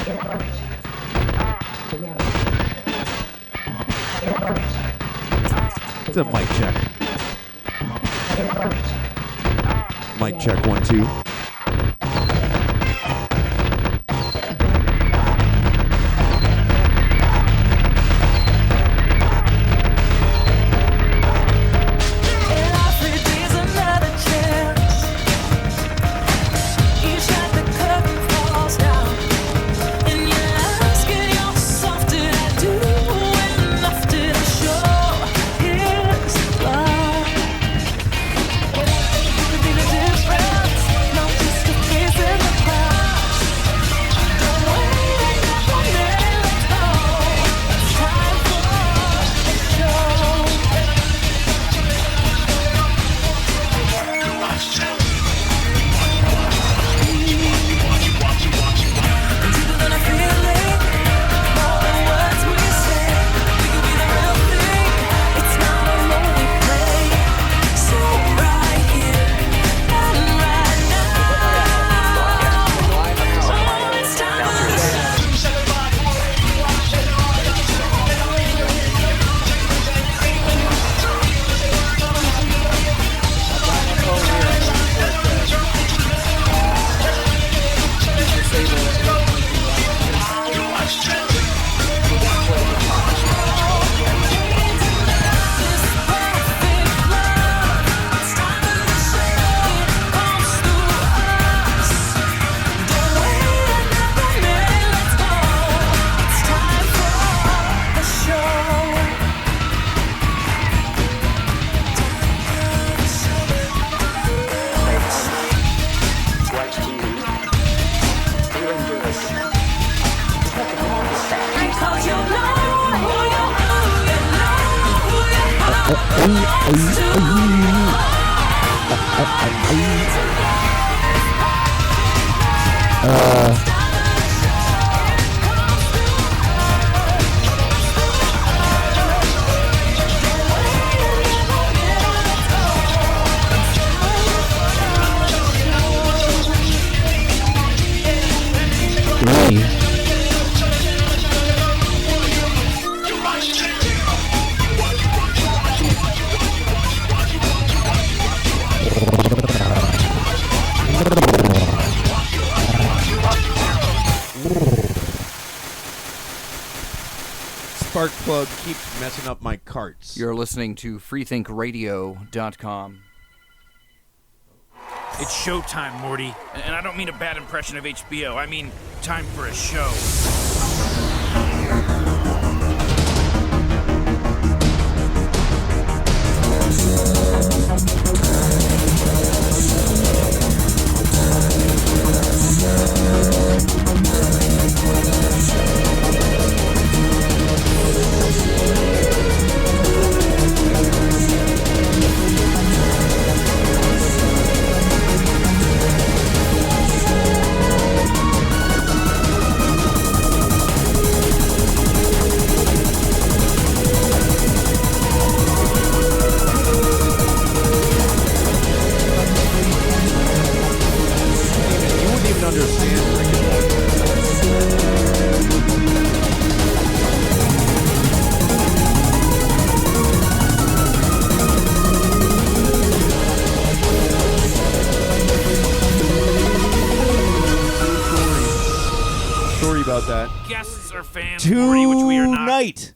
It's a mic check. Mic check, 1, 2. Spark plug keeps messing up my carts. You're listening to freethinkradio.com. It's showtime, Morty. And I don't mean a bad impression of HBO. I mean time for a show. Guests are fans, Morty, which we are not. Tonight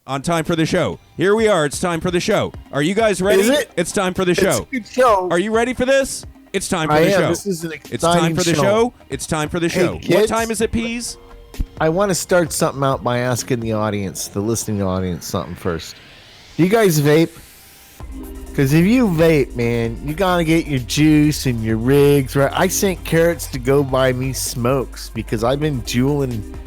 on Time for the Show. Here we are. It's time for the show. Are you guys ready? Is it? It's time for the show. It's a good show. Are you ready for this? It's time for the show. This is an exciting It's time for the show. It's time for the show. Hey, What time is it, Peas? I want to start something out by asking the audience, the listening audience, something first. Do you guys vape? Because if you vape, man, you gotta get your juice and your rigs right. I sent Carrots to go buy me smokes because I've been juuling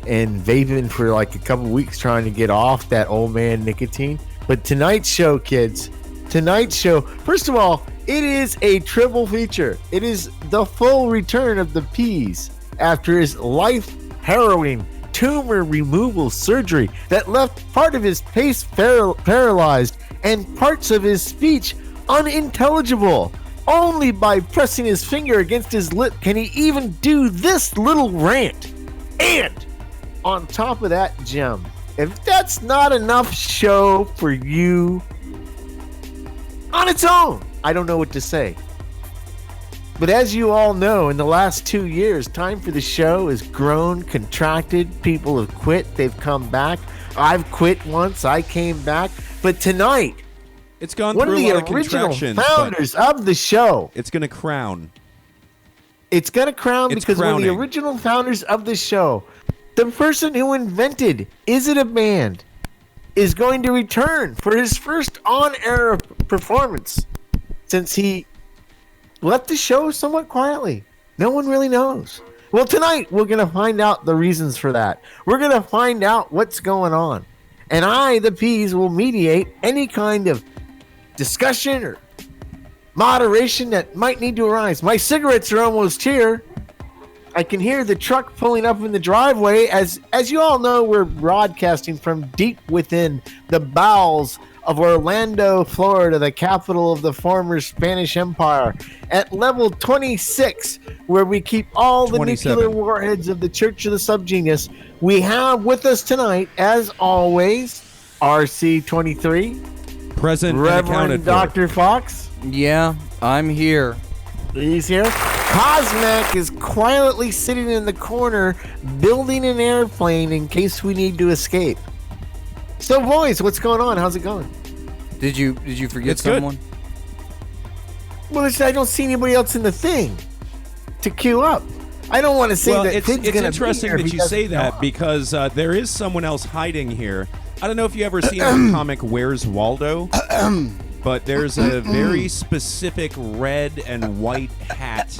and vaping for like a couple weeks trying to get off that old man nicotine. But tonight's show, kids, first of all, it is a triple feature. It is the full return of the Peas after his life-harrowing tumor removal surgery that left part of his face paralyzed and parts of his speech unintelligible. Only by pressing his finger against his lip can he even do this little rant. And on top of that, Jim, if that's not enough show for you on its own, I don't know what to say. But as you all know, in the last 2 years, time for the show has grown, contracted. People have quit. They've come back. I've quit once. I came back. But tonight, It's gone one of through a the lot of original contractions, but founders of the show. it's going to crown. It's going to crown It's because one of the crowning. original founders of the show, the person who invented Is It a Band, is going to return for his first on-air performance since he left the show somewhat quietly. No one really knows. Well, tonight we're going to find out the reasons for that. We're going to find out what's going on. And I, the Peas, will mediate any kind of discussion or moderation that might need to arise. My cigarettes are almost here. I can hear the truck pulling up in the driveway. As you all know, we're broadcasting from deep within the bowels of Orlando, Florida, the capital of the former Spanish Empire, at level 26, where we keep all the 27. nuclear warheads of the Church of the Subgenius. We have with us tonight, as always, RC23, Present and Reverend accounted for. Doktor Faux. Yeah, I'm here. He's here. Cosmac is quietly sitting in the corner, building an airplane in case we need to escape. So, boys, what's going on? How's it going? Did you forget It's good. someone? Well, I don't see anybody else in the thing to queue up. I don't want to say Well, that it's Fidd's gonna interesting be here that if you he say doesn't that know. because there is someone else hiding here. I don't know if you ever seen the comic Where's Waldo, but there's a very specific red and white hat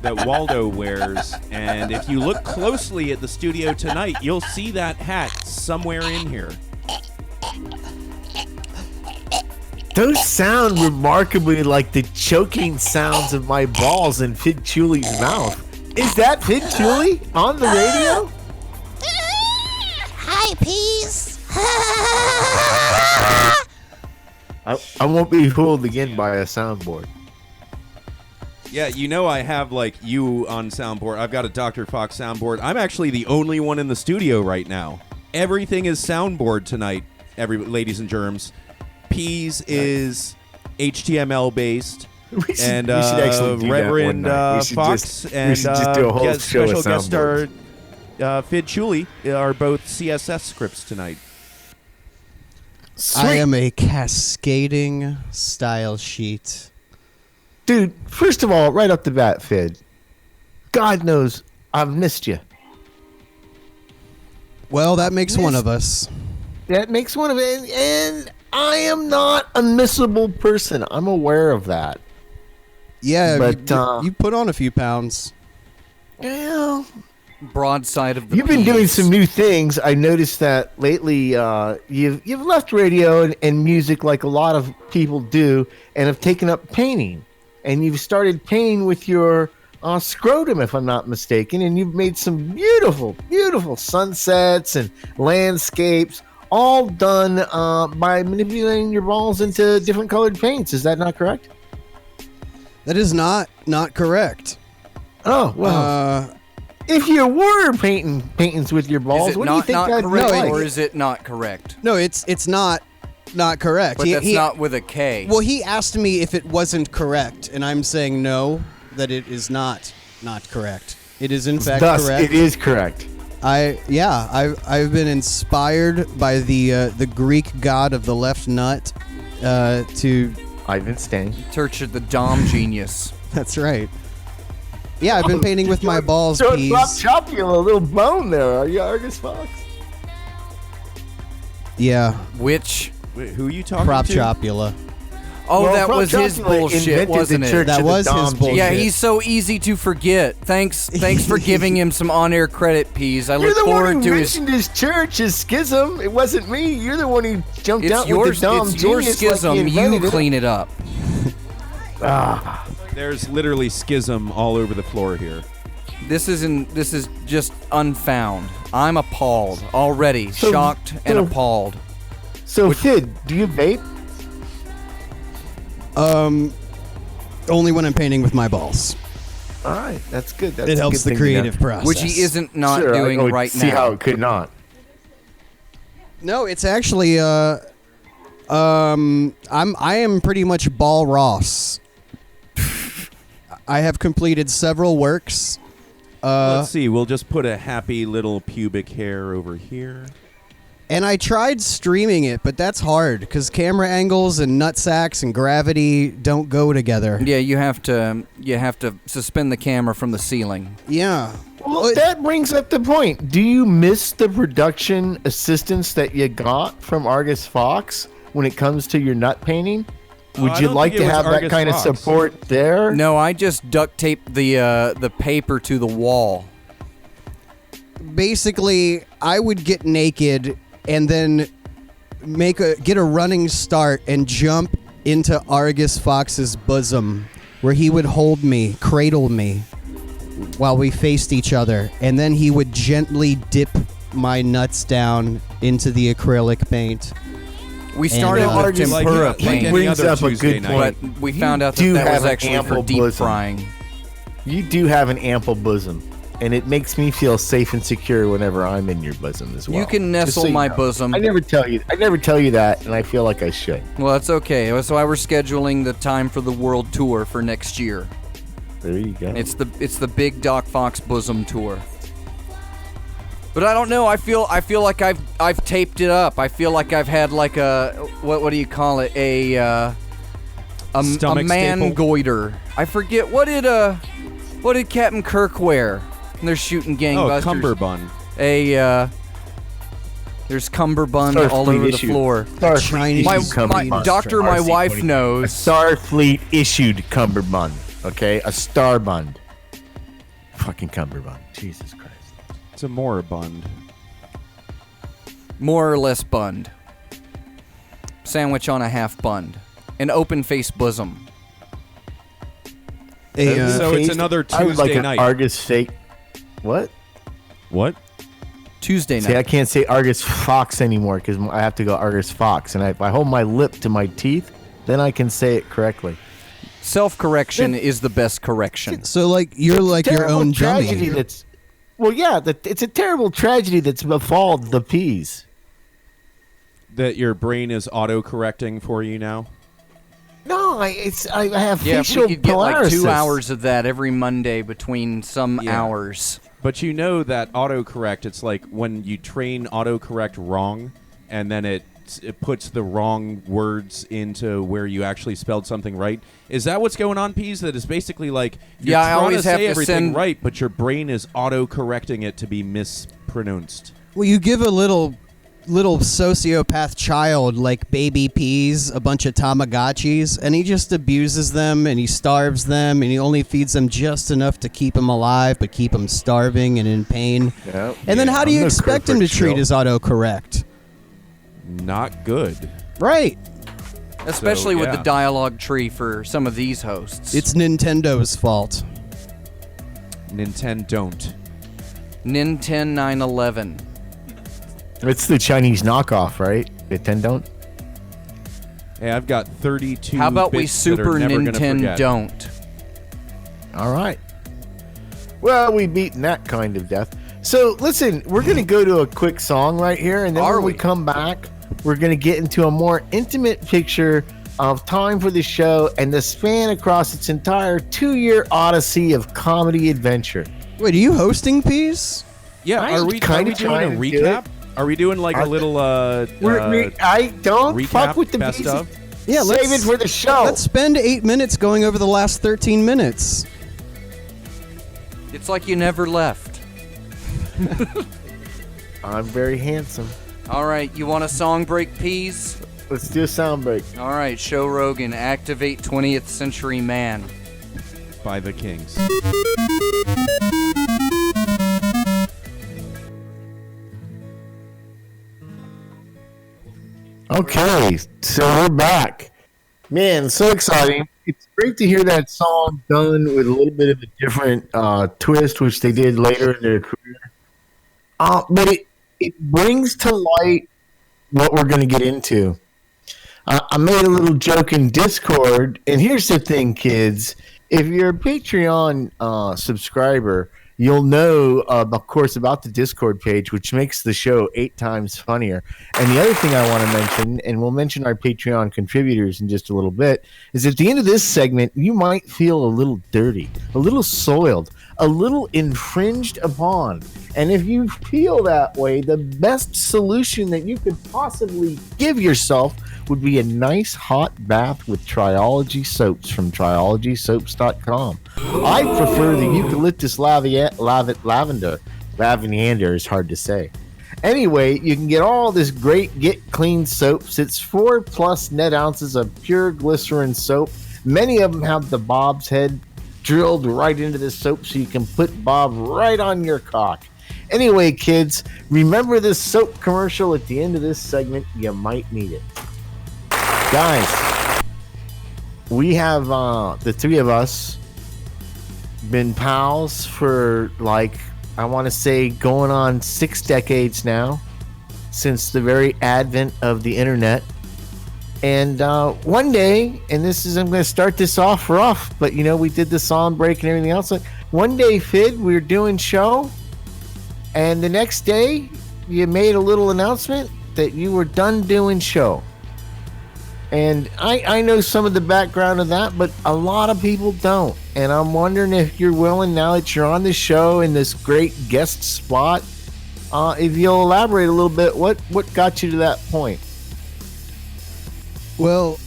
that Waldo wears, and if you look closely at the studio tonight, you'll see that hat somewhere in here. Those sound remarkably like the choking sounds of my balls in Fidd Chewley's mouth. Is that Fidd Chewley on the radio? Hi, Peas. I won't be fooled again by a soundboard. Yeah, you know I have, like, you on soundboard. I've got a Dr. Fox soundboard. I'm actually the only one in the studio right now. Everything is soundboard tonight, ladies and germs. Peas is HTML based. We should And actually do that Reverend one night. We should Fox just- and we should just do a whole show of special guest star soundboards. Fidd Chewley are both CSS scripts tonight. Sweet. I am a cascading style sheet. Dude, first of all, right off the bat, Fidd, God knows I've missed you. Well, that makes one of us. That makes one of it, and I am not a missable person. I'm aware of that. Yeah, But, you put on a few pounds. Well, Broadside of the you've been doing Peas. some new things. I noticed that lately. You've left radio and music like a lot of people do, and have taken up painting. And you've started painting with your scrotum, if I'm not mistaken. And you've made some beautiful, beautiful sunsets and landscapes, all done by manipulating your balls into different colored paints. Is that not correct? That is not correct. Oh well. If you were painting paintings with your balls, Is it what do you think not that'd be correct, like? or is it not correct? No, it's not correct. But He- that's he- not with a K. Well, he asked me if it wasn't correct, and I'm saying no, that it is not correct. It is in fact Thus, correct. it is correct. I've been inspired by the Greek god of the left nut to. Ivan Stang. Church of the Dom Genius. That's right. Yeah, I've been painting with my balls, So Peas. Prop chop you a little bone there, are you, Argus Fox? Yeah, Which, Wait, who are you talking prop to? chopula. oh, Well, that Prop was his Chopula bullshit, invented wasn't the it? Church That of the was his Dom bullshit. Yeah, Genius. he's so easy to forget. Thanks for giving him some on-air credit, Peas. I You're look the one forward who to his. mentioned his church, his schism. It wasn't me. You're the one who jumped It's out your with the Dom it's your Genius like schism. he You invented it. clean it up. There's literally schism all over the floor here. This is just unfound. I'm appalled already, So- shocked and so- appalled. So, Fidd, do you vape? Only when I'm painting with my balls. All right, that's good. That's It a helps good the thing to know. creative process. Which he isn't not Sure, doing I would right see now. how it could not. No, it's actually I am pretty much Ball Ross. I have completed several works. Let's see. We'll just put a happy little pubic hair over here. And I tried streaming it, but that's hard because camera angles and nutsacks and gravity don't go together. Yeah, you have to suspend the camera from the ceiling. Yeah. Well, that brings up the point. Do you miss the production assistance that you got from Argus Fox when it comes to your nut painting? Would I you don't like think to it was have that Argus kind Fox. of support there? No, I just duct taped the paper to the wall. Basically, I would get naked and then get a running start and jump into Argus Fox's bosom, where he would hold me, cradle me, while we faced each other, and then he would gently dip my nuts down into the acrylic paint. We started And, with Argus, tempura like paint, any brings other up a Tuesday good night. point. but we You found out do that was have an actually for ample deep bosom. frying. You do have an ample bosom, and it makes me feel safe and secure whenever I'm in your bosom as well. You can Just nestle so you my know. bosom. I never tell you that, and I feel like I should. Well, that's okay. That's why we're scheduling the time for the world tour for next year. There you go. It's the big Doc Fox bosom tour. But I don't know. I feel like I've taped it up. I feel like I've had like a what do you call it? A Stomach man staple? goiter. I forget what did Captain Kirk wear? And they're shooting gangbusters. Oh, cummerbund. There's cummerbund Starfleet all over issue. the floor. Starfleet Chinese My, issued cummerbund. doctor, my wife knows. Starfleet issued cummerbund. Okay, a starbund. Fucking cummerbund. Jesus Christ. It's a moribund. More or less bund. Sandwich on a half bund. An open face bosom. So it's another I would like Tuesday an night. Argus fake. What? What? Tuesday See, I night. can't say Argus Fox anymore because I have to go Argus Fox, and if I hold my lip to my teeth, then I can say it correctly. Self-correction is the best correction. So, like, you're like your Terrible own tragedy. dummy. It's a terrible tragedy that's befalled the peas. That your brain is auto-correcting for you now? No, I have Yeah, if facial we could get like paralysis. 2 hours of that every Monday between some Yeah. hours. But you know that autocorrect, it's like when you train autocorrect wrong, and then it puts the wrong words into where you actually spelled something right. Is that what's going on, Peas? That is basically like you're Yeah, I trying always to have say to everything send- right, but your brain is auto-correcting it to be mispronounced. Well, you give a little sociopath child like baby peas a bunch of Tamagotchis, and he just abuses them and he starves them, and he only feeds them just enough to keep them alive but keep them starving and in pain. Yep. And then how do I'm you the expect him to perfect treat shill. his autocorrect? Not good. Right. Especially with the yeah. dialogue tree for some of these hosts. It's Nintendo's fault. Nintendo don't. Nintendo 911. It's the Chinese knockoff, right? Nintendo. Hey, I've got 32 How about we bits that are Super never gonna Nintendo forget. don't? All right. Well, we've beaten that kind of death. So, listen, we're going to go to a quick song right here, and then Are when we we? come back, we're going to get into a more intimate picture of time for the show and the span across its entire 2-year odyssey of comedy adventure. Wait, are you hosting peas? Yeah, I are was we kinda doing a trying to do recap? it. Are we doing like a little I don't recap fuck with the best bees. of? Yeah, Save it for the show. Let's spend 8 minutes going over the last 13 minutes. It's like you never left. I'm very handsome. All right, you want a song break, Peas? Let's do a sound break. All right, Show Rogan, activate 20th Century Man. By the Kings. Okay, so we're back. Man, so exciting. It's great to hear that song done with a little bit of a different twist, which they did later in their career. But it brings to light what we're going to get into. I made a little joke in Discord, and here's the thing, kids. If you're a Patreon subscriber, you'll know, of course, about the Discord page, which makes the show 8 times funnier. And the other thing I want to mention, and we'll mention our Patreon contributors in just a little bit, is at the end of this segment, you might feel a little dirty, a little soiled, a little infringed upon. And if you feel that way, the best solution that you could possibly give yourself would be a nice hot bath with Triology soaps from triologysoaps.com. I prefer the eucalyptus lavender. Lavender is hard to say. Anyway, you can get all this great Get Clean soaps. It's 4+ net ounces of pure glycerin soap. Many of them have the Bob's head drilled right into the soap so you can put Bob right on your cock. Anyway, kids, remember this soap commercial at the end of this segment. You might need it. Guys, we have, the 3 of us, been pals for, like, I want to say going on 6 decades now, since the very advent of the internet. And one day, and I'm going to start this off rough, but, you know, we did the song break and everything else. Like, one day, Fidd, we were doing show, and the next day, you made a little announcement that you were done doing show. And I know some of the background of that, but a lot of people don't. And I'm wondering if you're willing, now that you're on the show in this great guest spot, if you'll elaborate a little bit, what got you to that point? Well,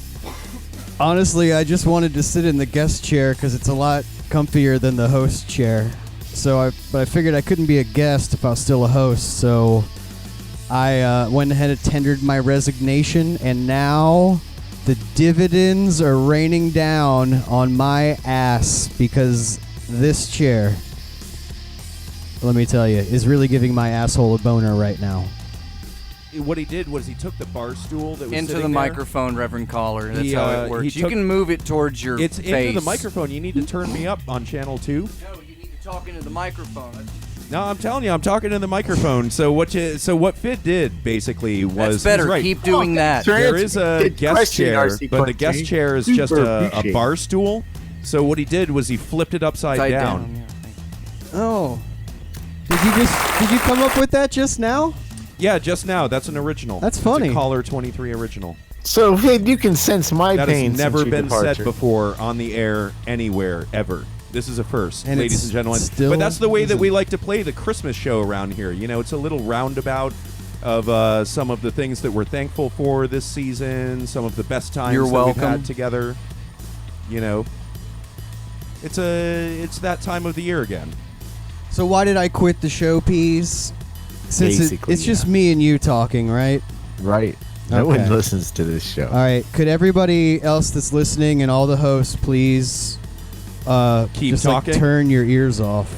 honestly, I just wanted to sit in the guest chair because it's a lot comfier than the host chair. But I figured I couldn't be a guest if I was still a host, so I went ahead and tendered my resignation, and now the dividends are raining down on my ass because this chair, let me tell you, is really giving my asshole a boner right now. What he did was he took the bar stool that was Into sitting the there. microphone, Reverend Caller. That's how it works. You can move it towards your It's face. into the microphone. You need to turn me up on channel 2. No, you need to talk into the microphone. No, I'm telling you, I'm talking to the microphone. So what Fidd did basically was That's better. he's right. Keep doing that. There is a guest chair, but the guest chair is just a bar stool. So what he did was he flipped it upside down. Yeah. Oh. Did you come up with that just now? Yeah, just now. That's an original. That's funny. It's a Caller 23 original. So, Fidd, you can sense my That pain has never since your been departure. said before on the air anywhere, ever. This is a first, And ladies it's and gentlemen. still But that's the way that isn't. we like to play the Christmas show around here. You know, it's a little roundabout of some of the things that we're thankful for this season, some of the best times You're that welcome. we've had together. You know, it's that time of the year again. So why did I quit the show, Peas? Since Basically, it's just yeah. me and you talking, right? Right. No Okay. one listens to this show. All right. Could everybody else that's listening and all the hosts please Keep just talking? like turn your ears off?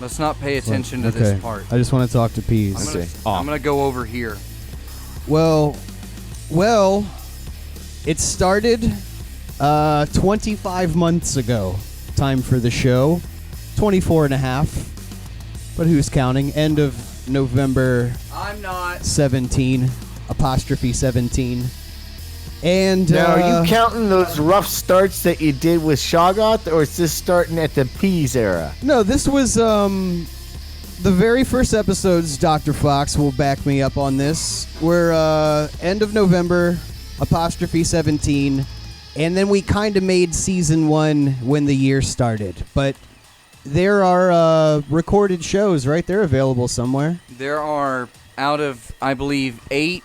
Let's not pay attention to Okay. this part. I just want to talk to Peas. I'm gonna go over here. Well, it started 25 months ago. Time for the show. 24 and a half. But who's counting? End of November I'm not. 17, apostrophe 17. And Now, are you counting those rough starts that you did with Shoggoth, or is this starting at the Peas era? no, this was the very first episodes. Dr. Fox will back me up on this. We're end of November, apostrophe 17, and then we kind of made season 1 when the year started. But there are recorded shows, right? They're available somewhere. There are, out of, I believe, 8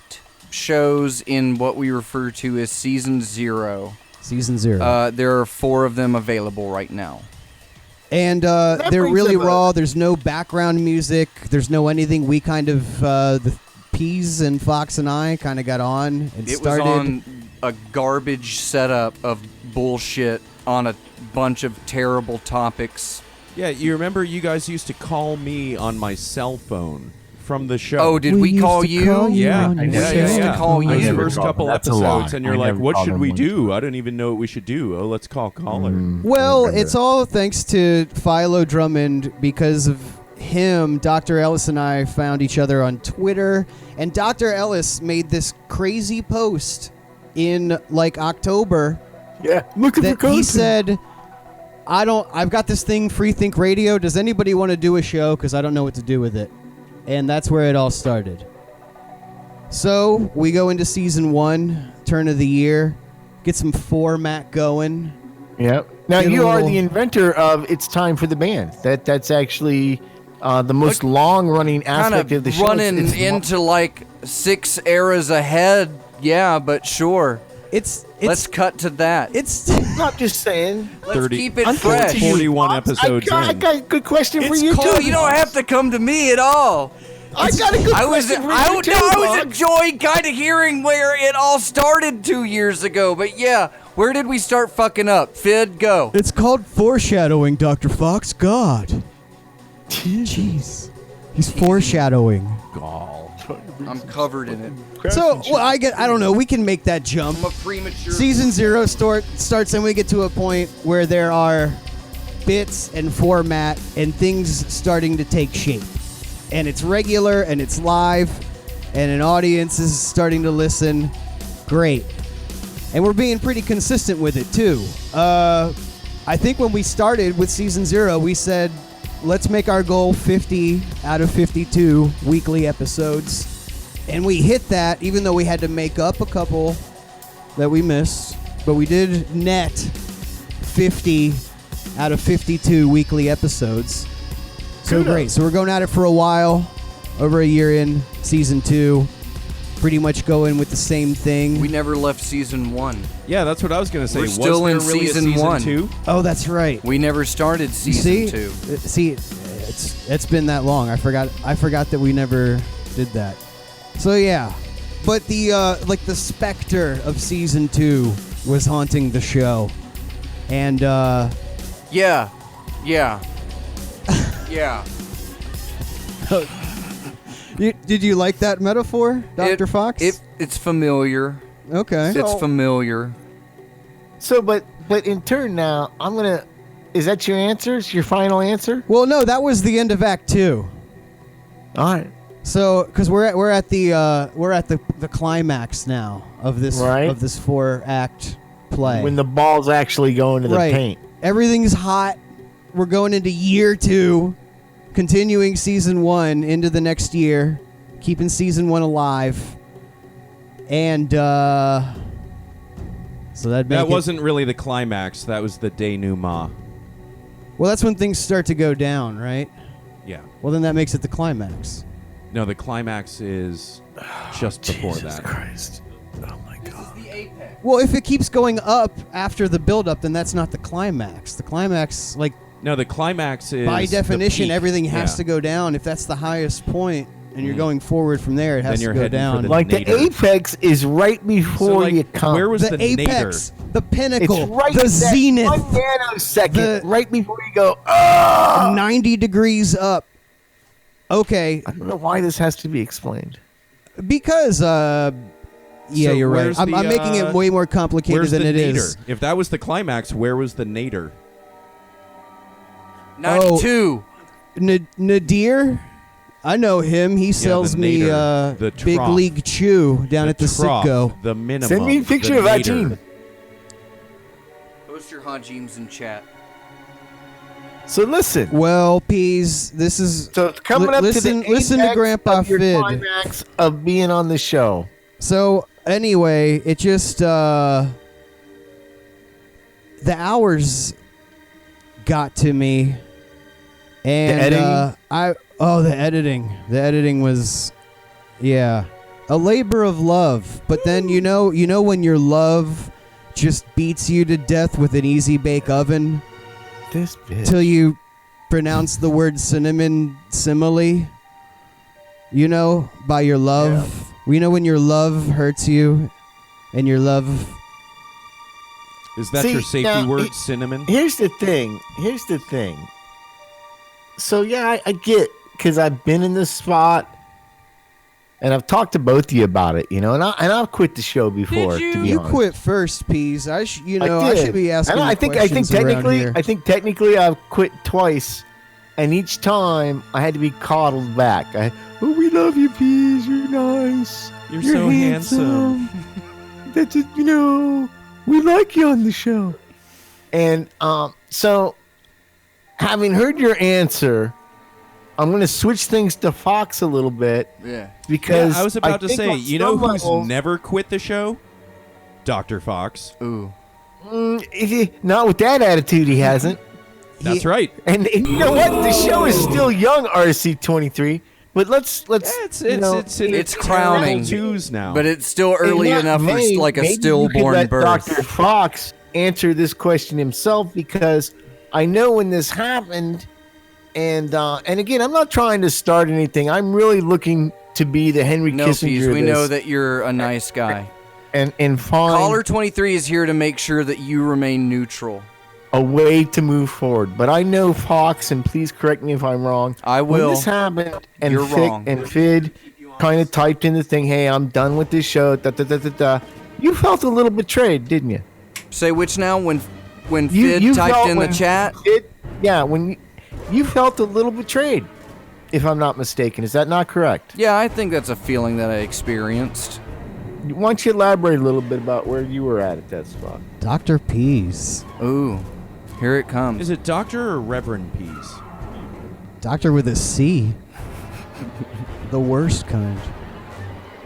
shows in what we refer to as Season 0. Season 0. There are 4 of them available right now. And they're brings really up a- raw. There's no background music. There's no anything. We kind of, the Peas and Fox and I kind of got on and It started. was on a garbage setup of bullshit on a bunch of terrible topics. Yeah, you remember you guys used to call me on my cell phone from the show. Oh, did we used call to you? call you Yeah, on I your know, cell used to phone. call the you. never first called couple them. That's a episodes, lie. and you're I like, never what called should them we once. do? I don't even know what we should do. Oh, let's call Caller. Well, Remember. it's all thanks to Philo Drummond. Because of him, Dr. Ellis and I found each other on Twitter, and Dr. Ellis made this crazy post in like October Yeah, looking for that content. he said, I've got this thing, Free Think Radio. Does anybody want to do a show? Because I don't know what to do with it. And that's where it all started. So we go into season 1, turn of the year, get some format going. Yep. Now Get a you are little- the inventor of "It's Time for the Band." That's actually the most long-running Kind aspect of of the show. running It's into like 6 eras ahead. Yeah, but sure. Let's Let's cut to that. It's I'm just saying. Let's 30 keep it I'm coming fresh. to you, 41 Pops. episodes I in. got a good question for It's you called- Oh, too. you don't have to come to me at all. I got a good I was question for you too, I was Boggs. enjoying kind of hearing where it all started 2 years ago. But yeah, where did we start fucking up? Fidd, go. It's called foreshadowing, Dr. Fox. God. Jeez. He's foreshadowing. I'm covered in it. So, well, I don't know. We can make that jump. I'm a premature. Season 0 starts and we get to a point where there are bits and format and things starting to take shape. And it's regular and it's live and an audience is starting to listen. Great. And we're being pretty consistent with it too. I think when we started with season 0, we said, let's make our goal 50 out of 52 weekly episodes. And we hit that, even though we had to make up a couple that we missed. But we did net 50 out of 52 weekly episodes. So great. So we're going at it for a while, over a year in, season 2. Pretty much going with the same thing. We never left season 1. Yeah, that's what I was going to say. We're Was still there in really a season 1. 2? Oh, that's right. We never started You season see? 2. It's been that long. I forgot that we never did that. So yeah, but the the specter of season 2 was haunting the show, and Yeah. Yeah. Yeah. did you like that metaphor, Dr. Fox? It's familiar. Okay. It's familiar. So, but in turn now, I'm gonna. Is that your answer? Is your final answer? Well, no, that was the end of Act 2. All right. So, because we're at the climax now of this Right. 4-act play. When the ball's actually going to the paint. Everything's hot. We're going into year 2, continuing season 1 into the next year, keeping season 1 alive, and so That wasn't really the climax. That was the denouement. well. That's when things start to go down, right? Yeah. Well, then that makes it the climax. No, the climax is just before Jesus that. Christ. Oh my God. The apex. Well, if it keeps going up after the build-up, then that's not the climax. The climax, like No, the climax is by the definition, peak. everything has Yeah. to go down. If that's the highest point, and you're going forward from there, it has Then to you're go heading for down. the Like the nadir. apex is right before you come. where was the the apex, nadir? the pinnacle, it's right the that zenith, 1 nanosecond, The- right before you go. Oh! 90 degrees up. Okay, I don't know why this has to be explained. because yeah, So you're right. where's I'm the, making it way more complicated Where's than the it nadir? is. If that was the climax, where was the nadir? 92. Nadir, I know him. He sells me nadir, the Big trough. League Chew down at the trough, Citgo. the minimum. Send me a picture the of that nadir. team. Post your Hajims in chat. So listen. Well, Peas, this is So it's coming up listen, to the listen to apex Grandpa of your Fidd. climax of being on the show. So anyway, it just the hours got to me, and editing? the editing was a labor of love. But then you know when your love just beats you to death with an easy bake oven This bitch. till you pronounce the word cinnamon simile. You know, by your love. We know when your love hurts you, and your love. Is that See, your safety now, word, cinnamon? Here's the thing. So yeah, I get, because I've been in this spot, and I've talked to both of you about it, and I've quit the show before. Did To be You honest. quit first, Peas. I did. should be asking. And I think technically I've quit twice, and each time I had to be coddled back. We love you, Peas. You're nice. You're so handsome. that's it, we like you on the show. And so, having heard your answer, I'm going to switch things to Fox a little bit. Yeah. Because I was about to think say, on you know some who's levels- never quit the show? Dr. Fox. Ooh. Not with that attitude, he hasn't. That's right. And you know what? The show is still young, RC23. But let's It's in It's crowning. twos now. But it's still early And enough for maybe like a you could stillborn let birth. Dr. Fox answer this question himself, because I know when this happened, and again, I'm not trying to start anything. I'm really looking to be the Henry No, Kissinger. Pease, of we this, know that you're a nice guy. and find Caller 23 is here to make sure that you remain neutral. a way to move forward. But I know Fox, and please correct me if I'm wrong. I will. When this happened, and You're wrong. Fidd kind of typed in the thing, "Hey, I'm done with this show." Da, da, da, da, da. You felt a little betrayed, didn't you? Say which now? When You Fidd typed felt in the when chat? when you felt a little betrayed, if I'm not mistaken. Is that not correct? Yeah, I think that's a feeling that I experienced. Why don't you elaborate a little bit about where you were at that spot? Dr. Peas. Ooh, here it comes. Is it Dr. or Reverend Pease? Doctor with a C. The worst kind.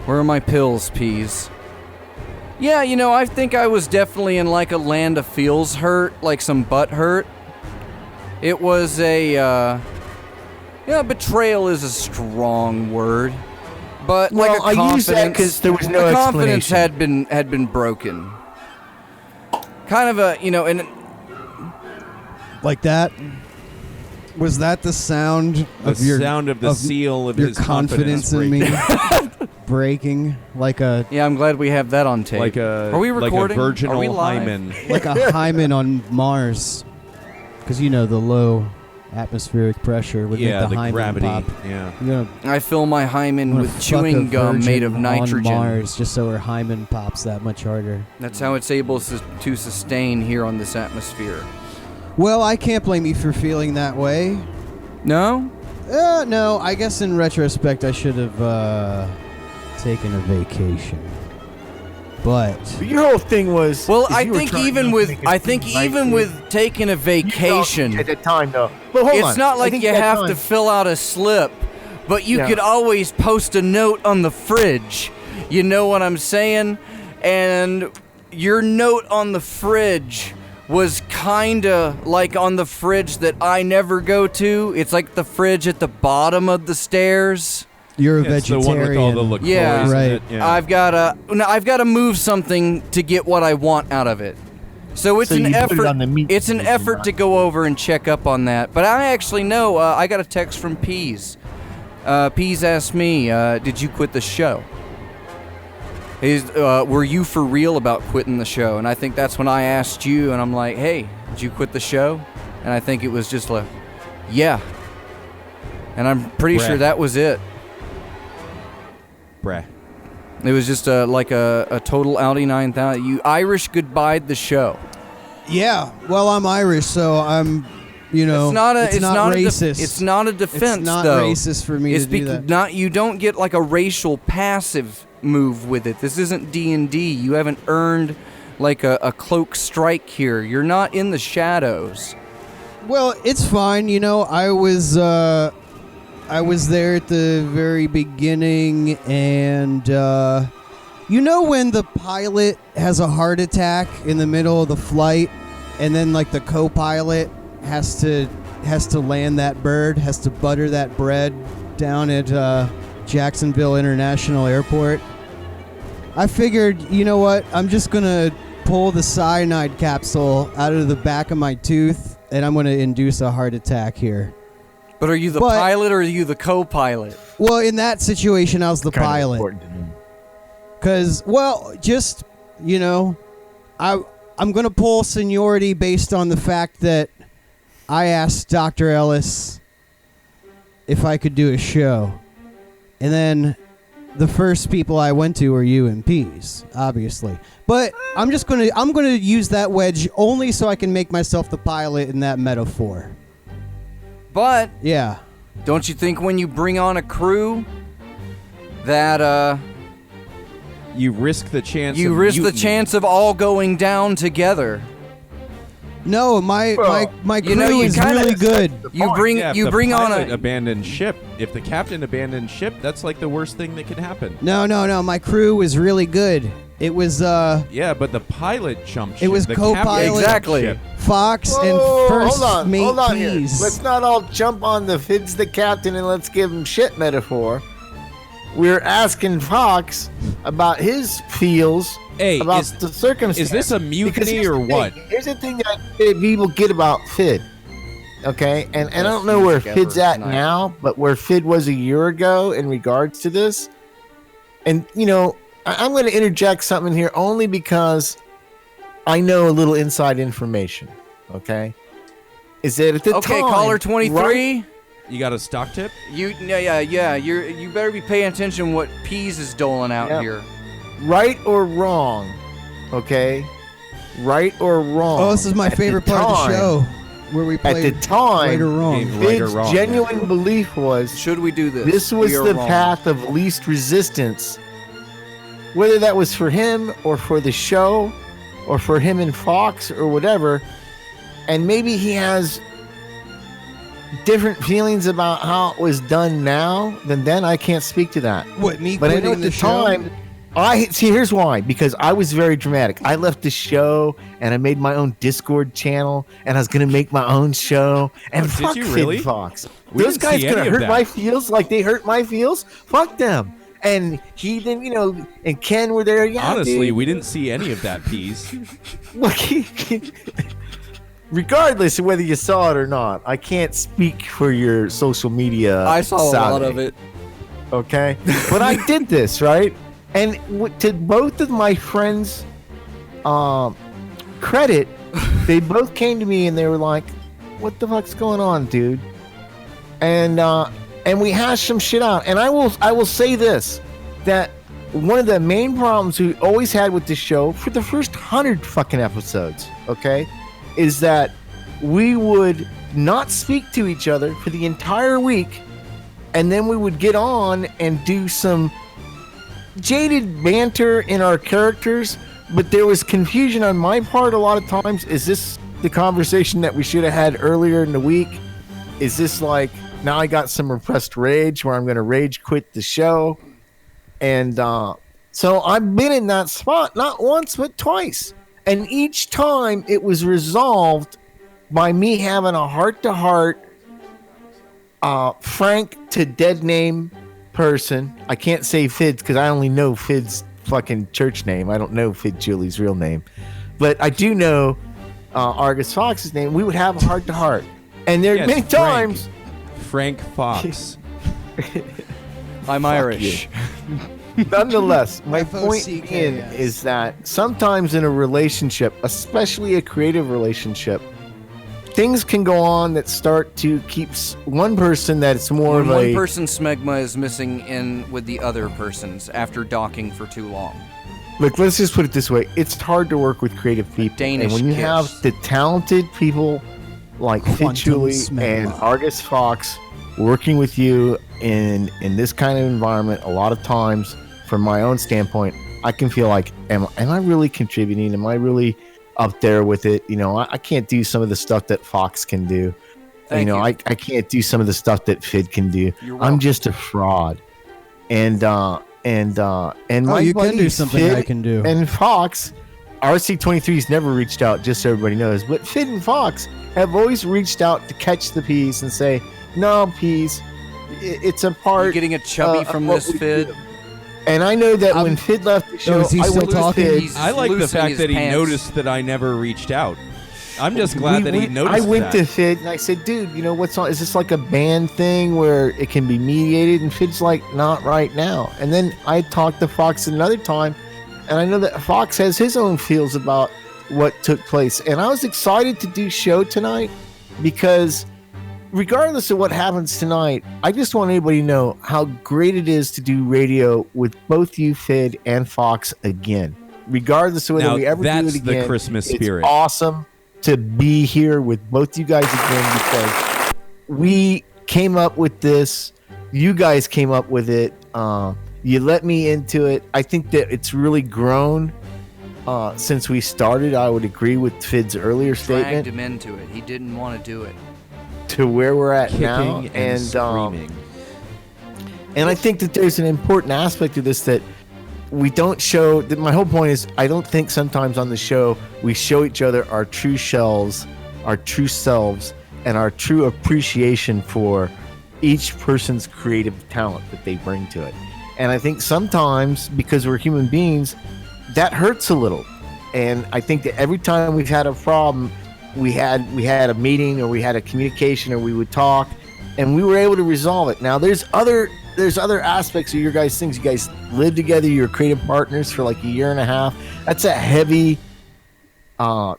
Where are my pills, Peas? Yeah, I think I was definitely in like a land of feels hurt, like some butt hurt. It was betrayal is a strong word, but like a I confidence. use that because there was no the confidence explanation. had been broken. Kind of and Like that? Was that the sound The of your sound of the seal of your his confidence in me breaking. breaking like a yeah, I'm glad we have that on tape. Like a Are we recording? Like a virginal Are we live? hymen. like a hymen on Mars? Because the low atmospheric pressure would Yeah, make the the hymen gravity. pop. Yeah. You're gonna I fill my hymen wanna with fuck chewing a gum made of virgin nitrogen. on Mars just so her hymen pops that much harder. That's how it's able to sustain here on this atmosphere. Well, I can't blame you for feeling that way. No? No, I guess in retrospect I should have taken a vacation. But Your whole thing was. Well, is I you were think trying even not to with make it I think seem even like with taking a you felt vacation, at the time though. But hold on. it's not I like think you that have time- to fill out a slip, but you Yeah. could always post a note on the fridge. You know what I'm saying? And your note on the fridge was kinda like on the fridge that I never go to. It's like the fridge at the bottom of the stairs. you're a It's the vegetarian. one with all the LaCroix. Yeah. in Right. it, yeah. I've gotta move something to get what I want out of it. So it's So an you put it effort. on the meat It's an station, effort huh? to go over and check up on that. But I actually know. I got a text from Pease. Pease asked me, "Did you quit the show? Were you for real about quitting the show?" And I think that's when I asked you, and I'm like, "Hey, did you quit the show?" And I think it was just like, "Yeah." And I'm pretty sure Brett. that was it. Bruh. It was just like a total Audi 9000. You Irish goodbye'd the show. Yeah, well, I'm Irish, so I'm, It's not racist. it's not a defense, It's not though. racist for me to do that. You don't get like a racial passive move with it. This isn't D&D. You haven't earned like a cloak strike here. You're not in the shadows. Well, it's fine. I was there at the very beginning, and when the pilot has a heart attack in the middle of the flight, and then like the co-pilot has to land that bird, has to butter that bread down at Jacksonville International Airport. I figured, you know what? I'm just gonna pull the cyanide capsule out of the back of my tooth, and I'm gonna induce a heart attack here. But are you the But- pilot or are you the co-pilot? Well, in that situation, I was the Kinda pilot. important to know. Because, I'm going to pull seniority based on the fact that I asked Dr. Ellis if I could do a show. And then the first people I went to were you and Pease, obviously. But I'm going to use that wedge only so I can make myself the pilot in that metaphor. But Yeah. don't you think when you bring on a crew that You risk the chance. You of risk the mutiny. chance of all going down together. No, my crew you know, you is kinda- really good. You bring Yeah, if you the bring on pilot a abandoned ship. If the captain abandoned ship, that's like the worst thing that could happen. No. My crew was really good. It was Yeah, but the pilot jumped ship. It was the co-pilot. captain jumped Exactly. ship. Fox Whoa, and first hold mate on here. Pease. Let's not all jump on the Fidd's the captain and let's give him shit metaphor. We're asking Fox about his feels Hey, about is- the circumstances. is this a Because mutiny here's or the thing. what? Here's the thing that people get about Fidd. Okay, and I don't know where together Fidd's at tonight. now, but where Fidd was a year ago in regards to this. And you know, I'm going to interject something here only because I know a little inside information. Okay, is that at the Okay, time, caller 23. You got a stock tip? Yeah. You better be paying attention what Pease is doling out Yep. here. right or wrong? Okay, right or wrong? Oh, this is my at the favorite part of the time- show, where we At play the time, right or wrong. Game right or Fidd's wrong. genuine belief was Should we do this? this was We are the wrong. path of least resistance. Whether that was for him or for the show or for him and Fox or whatever. And maybe he has different feelings about how it was done now than then. I can't speak to that. What, me But I know quitting at the the show? time, I see. Here's why: because I was very dramatic. I left the show and I made my own Discord channel, and I was gonna make my own show. And Oh, did fuck you Fidd really? Fox. We Those didn't guys see gonna any of hurt that. my feels like they hurt my feels. Fuck them. And he then, and Ken were there. Yeah, Honestly, dude. we didn't see any of that piece. Look, regardless of whether you saw it or not, I can't speak for your social media. I saw a lot savvy. of it. Okay, but I did this right, and to both of my friends' credit, they both came to me and they were like, "What the fuck's going on, dude?" And we hashed some shit out. And I will say this, that one of the main problems we always had with this show for the first 100 fucking episodes, okay, is that we would not speak to each other for the entire week. And then we would get on and do some jaded banter in our characters, but there was confusion on my part a lot of times. Is this the conversation that we should have had earlier in the week? Is this like, now I got some repressed rage where I'm going to rage quit the show? And so I've been in that spot, not once, but twice. And each time it was resolved by me having a heart-to-heart frank to dead name person. I can't say Fidd's because I only know Fidd's fucking church name. I don't know Fidd Chewley's real name, but I do know Argus Fox's name. We would have a heart to heart, and there are Yes, many Frank. times. Frank Fox. I'm Irish. Nonetheless, my point FOCK, being yes. is that sometimes in a relationship, especially a creative relationship, things can go on that start to keep one person that's more When of one a person's smegma is missing in with the other person's after docking for too long. Look, let's just put it this way. It's hard to work with creative people. Danish and when you kiss. have the talented people like Fidd Quantum Chewley smegma. and Argus Fox working with you in this kind of environment, a lot of times, from my own standpoint, I can feel like, am I really contributing? Am I really up there with it? I can't do some of the stuff that Fox can do. Thank you. I can't do some of the stuff that Fidd can do. You're I'm welcome. just a fraud. And my Oh, you can do buddies, something Fidd I can do. and Fox, RC23's never reached out, just so everybody knows. But Fidd and Fox have always reached out to catch the peas and say, "No, peas, it's a part." You're getting a chubby of from what this, we Fidd. do." And I know that when I'm- Fidd left the show, is he I still went to talking? Fidd. He's I like the loosening fact his that he pants. noticed that I never reached out. I'm just glad that he noticed I went that. to Fidd and I said, "Dude, what's on? Is this like a band thing where it can be mediated?" And Fidd's like, "Not right now." And then I talked to Fox another time, and I know that Fox has his own feels about what took place. And I was excited to do show tonight because regardless of what happens tonight, I just want everybody to know how great it is to do radio with both you, Fidd, and Fox again. Regardless of whether Now, we ever do that's it the again, Christmas it's spirit. awesome to be here with both you guys again because we came up with this. You guys came up with it. You let me into it. I think that it's really grown since we started. I would agree with Fidd's earlier statement. Dragged him into it. He didn't want to do it. To where we're at Kicking now, and screaming. and I think that there's an important aspect of this that we don't show. That my whole point is, I don't think sometimes on the show we show each other our true selves, and our true appreciation for each person's creative talent that they bring to it. And I think sometimes, because we're human beings, that hurts a little. And I think that every time we've had a problem, we had a meeting, or we had a communication, or we would talk, and we were able to resolve it. Now there's other aspects of your guys' things. You guys live together, you're creative partners for like a year and a half. That's a heavy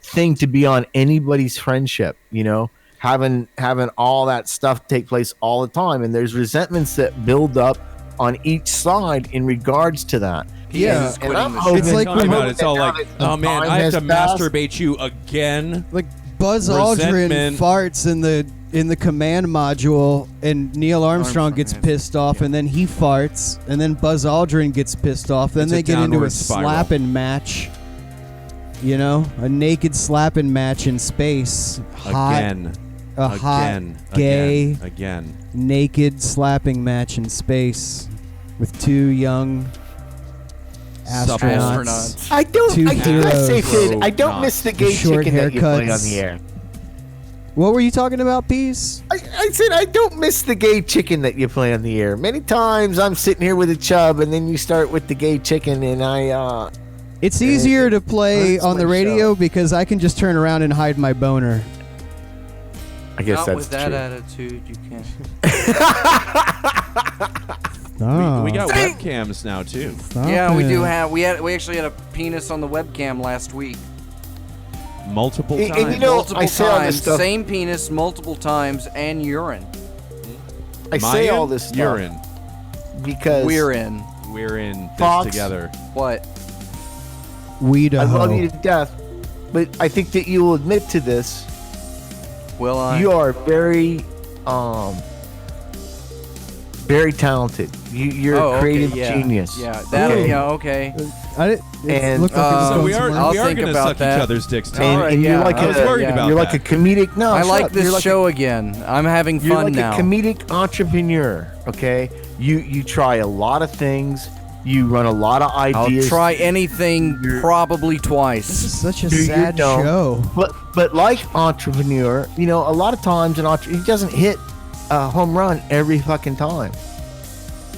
thing to be on anybody's friendship, you know, having all that stuff take place all the time. And there's resentments that build up on each side in regards to that. Yeah, and I'm the hoping, It's like Talking when- about it's all like, oh man, I have to masturbate you again. Like Buzz Aldrin Resentment. farts in the command module, and Neil Armstrong gets pissed off, and then he farts, and then Buzz Aldrin gets pissed off. Then It's they a get into a downward spiral. slapping match. You know, a naked slapping match in space. Hot, Again. a hot, Again. gay, Again. naked slapping match in space with two young Supple astronauts. I don't. Two I do gotta say, heroes. Fid, I don't miss the gay Short chicken that you play on haircuts. the air. What were you talking about, Peace? I said I don't miss the gay chicken that you play on the air. Many times I'm sitting here with a chub, and then you start with the gay chicken, and It's easier to play That's on the my radio show. because I can just turn around and hide my boner. I guess Not that's with that true. attitude, you can't. Oh. We got webcams now too. Yeah, we do have. We actually had a penis on the webcam last week. Multiple And times. you know, Multiple I say all this times, stuff. same penis, multiple times, and urine. I say Mayan, all this stuff You're in. because We're in. We're in this Fox. together. What? Weed I love you to death, but I think that you will admit to this. Will I? You are very talented. You're Oh, a okay, creative yeah. genius. Yeah, that. Okay. Yeah, okay. It And, looked like it was So going we are somewhere. I'll we are think going to about suck that. each other's dicks too. All right, and yeah, you're like I was worried about you're like that. a comedic. No, I shut like up. this You're like show again. I'm having You're fun like now. a comedic entrepreneur. Okay, you try a lot of things. You run a lot of I'll ideas. try anything probably This twice. is such a Do you sad know? show. But like entrepreneur, you know, a lot of times he doesn't hit a home run every fucking time.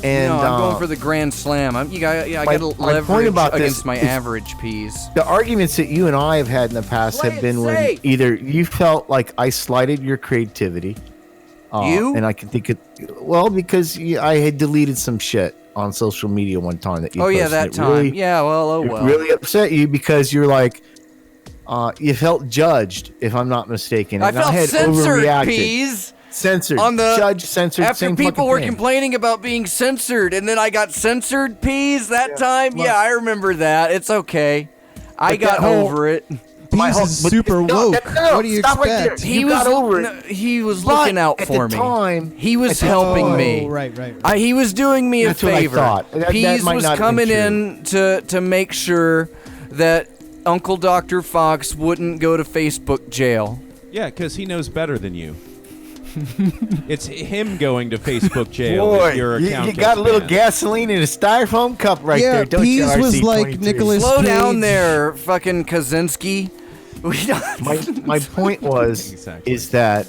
And No, I'm going for the grand slam. I my- got to my point leverage about this against my is- average peas. the arguments that you and I have had in the past Play have it been when safe. either you felt like I slighted your creativity. You? And I can think because I had deleted some shit on social media one time that you Oh yeah, posted. that It time. really- Yeah, well, it well. really upset you because you're like, you felt judged, if I'm not mistaken. I and felt had censored, overreacted. peas. Censored. On the Judge censored. After same people fucking were thing. complaining about being censored, and then I got censored, peas, that time. well- Yeah, I remember that. It's okay. I But got that whole- over it. My Peas whole- is but- super no, woke. no, What do you stop right there. expect? You got over it. No, he was But looking out at for the me. time- He was at the- helping Oh, me. right. He was doing me That's a what I favor. thought. That Peas might was not have been coming true. in to make sure that Uncle Dr. Fox wouldn't go to Facebook jail. Yeah, because he knows better than you. It's him going to Facebook jail Boy, if your you account got a little gets banned. gasoline in a styrofoam cup right Yeah, there, don't you, Peas was like RC22? Nicholas- Slow down Cage. there, fucking Kaczynski. We don't. My point was Exactly. is that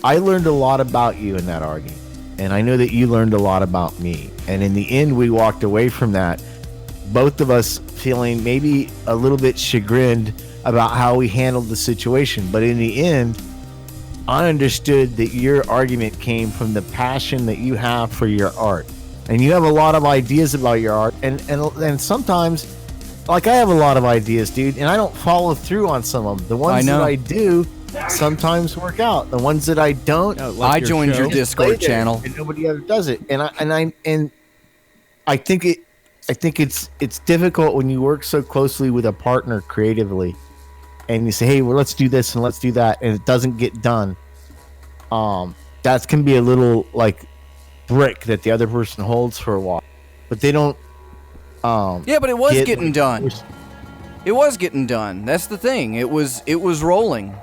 I learned a lot about you in that argument, and I know that you learned a lot about me. And in the end, we walked away from that, both of us feeling maybe a little bit chagrined about how we handled the situation. But in the end, I understood that your argument came from the passion that you have for your art, and you have a lot of ideas about your art, and sometimes. Like, I have a lot of ideas, dude, and I don't follow through on some of them. The ones know. that I do sometimes work out. The ones that I don't, Oh, like I your joined your show? Discord play there, channel. and nobody ever does it. And I think it's difficult when you work so closely with a partner creatively, and you say, hey, well, let's do this and let's do that, and it doesn't get done. That can be a little like brick that the other person holds for a while. but they don't. Yeah, but it was get- getting done. It was getting done. That's the thing. It was rolling.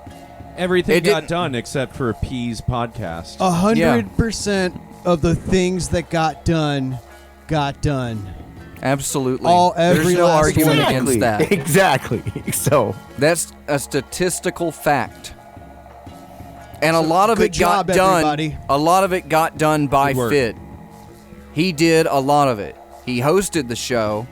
Everything It got didn't- done except for P's podcast. 100% of the things that got done got done. Absolutely. Every There's no last argument one. against that. Exactly. So That's a statistical fact. And a lot of good it got job, done. everybody. A lot of it got done by Good work. Fidd. He did a lot of it. He hosted the show.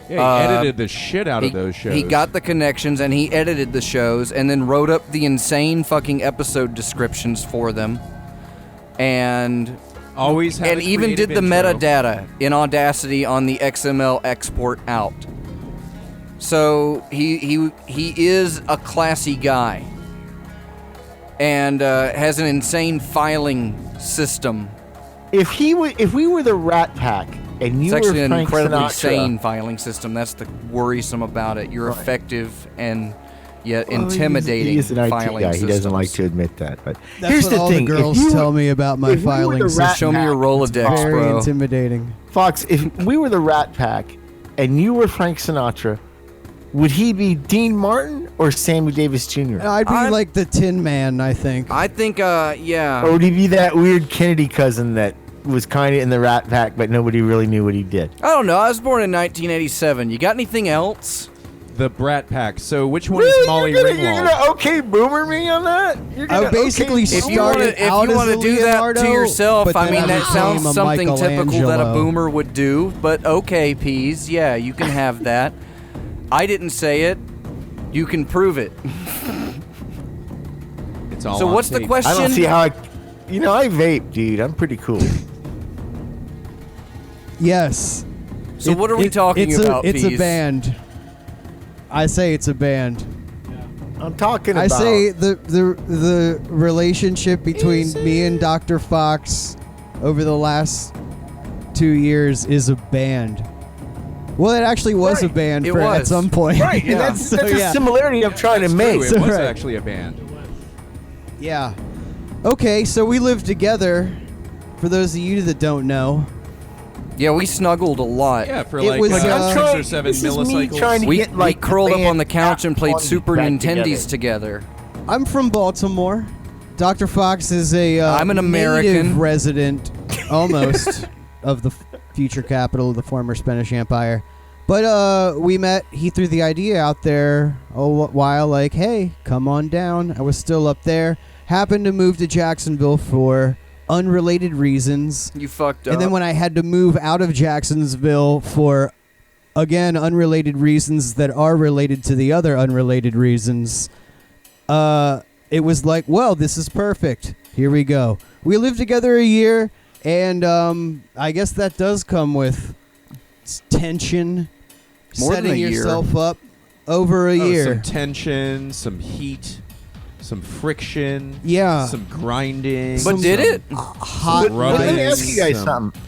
Yeah, he edited the shit out of those shows. He got the connections and he edited the shows and then wrote up the insane fucking episode descriptions for them. And always had and a even did creative the intro. metadata in Audacity on the XML export out. So he is a classy guy and has an insane filing system. if we were the Rat Pack and you It's actually were an Frank incredibly Sinatra, sane filing system. That's the worrisome about it. You're effective and yet Well, intimidating He's an IT filing guy. He doesn't systems. like to admit that. But That's here's what the all thing: the if girls you tell were- me about my if we were filing the system. Rat Show me your Pack- Rolodex, Very bro. intimidating. Fox, if we were the Rat Pack and you were Frank Sinatra, would he be Dean Martin or Sammy Davis Jr.? I'd be like the Tin Man, I think. I think, yeah. Or would he be that weird Kennedy cousin that was kind of in the Rat Pack, but nobody really knew what he did? I don't know. I was born in 1987. You got anything else? The Brat Pack. So which one Really? is Molly You're Ringwald? gonna okay boomer me on that? You're gonna I basically okay If you started wanna- if out you as want a to do that Leonardo, to yourself, but I then mean, that became sounds a something typical that a Michelangelo. boomer would do. But okay, Peas, yeah, you can have that. I didn't say it. You can prove it. It's all So on what's the tape. question? I don't see how I vape, dude. I'm pretty cool. Yes. So what are we talking it's about, It's a Peas? band. I say it's a band. I'm talking I about. say the relationship between me and Dr. Fox over the last 2 years is a band. Well, it actually was a Right. band It at was. some point. Right, Yeah. and that's So, a similarity I'm trying to True, make. it was Right. actually a band. Yeah. Okay, so we lived together. For those of you that don't know, Yeah, we snuggled a lot. Yeah, for It like was, 6 I'm or 7 this is me millicycles. trying to We, get, we like, curled the up on band the couch and played back Super together. Nintendies together. I'm from Baltimore. Dr. Fox is a I'm an American. native resident, almost, of the future capital of the former Spanish Empire. But we met. He threw the idea out there a while, like, "Hey, come on down." I was still up there. Happened to move to Jacksonville for unrelated reasons. You fucked up. And then when I had to move out of Jacksonville for, again, unrelated reasons that are related to the other unrelated reasons, it was like, well, this is perfect. Here we go. We lived together a year, and I guess that does come with tension, More than setting a year. yourself up over a year. Some tension, some heat, some friction. Yeah. Some grinding. But did it? Hot Rubbing. Let me nights. ask you guys something.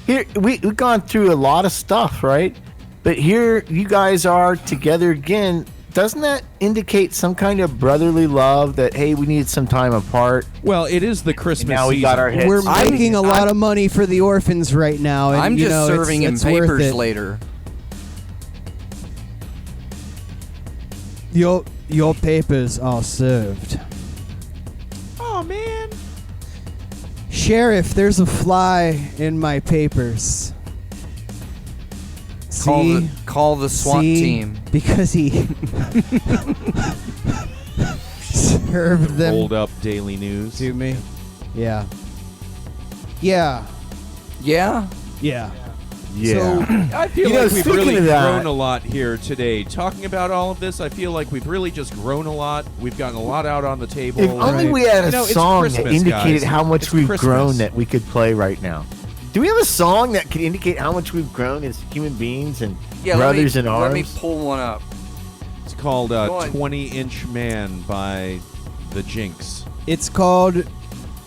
Here, we've gone through a lot of stuff, right? But here you guys are together again. Doesn't that indicate some kind of brotherly love that, hey, we needed some time apart? Well, it is the And Christmas now we season. got our heads. We're making a lot of money for the orphans right now, and I'm you just know, serving him it's worth papers it. later. Your papers are served. Oh, man. Sheriff, there's a fly in my papers. See? Call the SWAT See? team. Because he served them Hold up Daily News. to me. Yeah. Yeah. Yeah? Yeah. Yeah. I feel You know, like we've speaking really of that- grown a lot here today. Talking about all of this, I feel like we've really just grown a lot. We've gotten a lot out on the table. If only we had a You know, it's song that Christmas, indicated guys. how much It's we've Christmas. grown that we could play right now. Do we have a song that could indicate how much we've grown as human beings and Yeah, brothers in let arms? me pull one up. It's called Go on. 20-Inch Man by The Jinx. It's called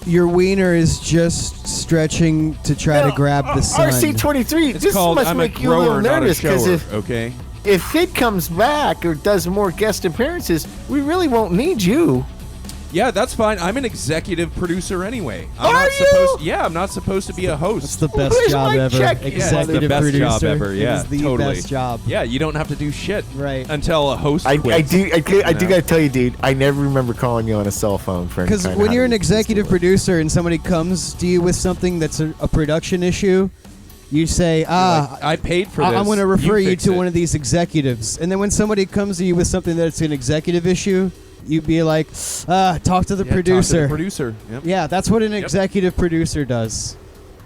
Your Wiener is Just Stretching to Try to Grab the Sun. RC23. It's This called must I'm a make you a little grower, not a nervous because shower, okay? if Fidd comes back or does more guest appearances, we really won't need you. Yeah, that's fine. I'm an executive producer anyway. I'm Are not you? supposed. Yeah, I'm not supposed to be a host. It's the best Where's job my ever. check? Yeah, it's Executive the best producer. job ever. It Yeah, is the totally. best job. Yeah, you don't have to do shit. Right. Until a host I quits. do know? gotta tell you, dude. I never remember calling you on a cell phone for any Because kind of when you're an how to executive assist you. producer and somebody comes to you with something that's a production issue, you say, Like, I paid for this. I'm going to refer you fix to it. one of these executives. And then when somebody comes to you with something that's an executive issue, you'd be like, talk to the Yeah, producer. Talk to the producer. Yep. Yeah, that's what an executive producer does.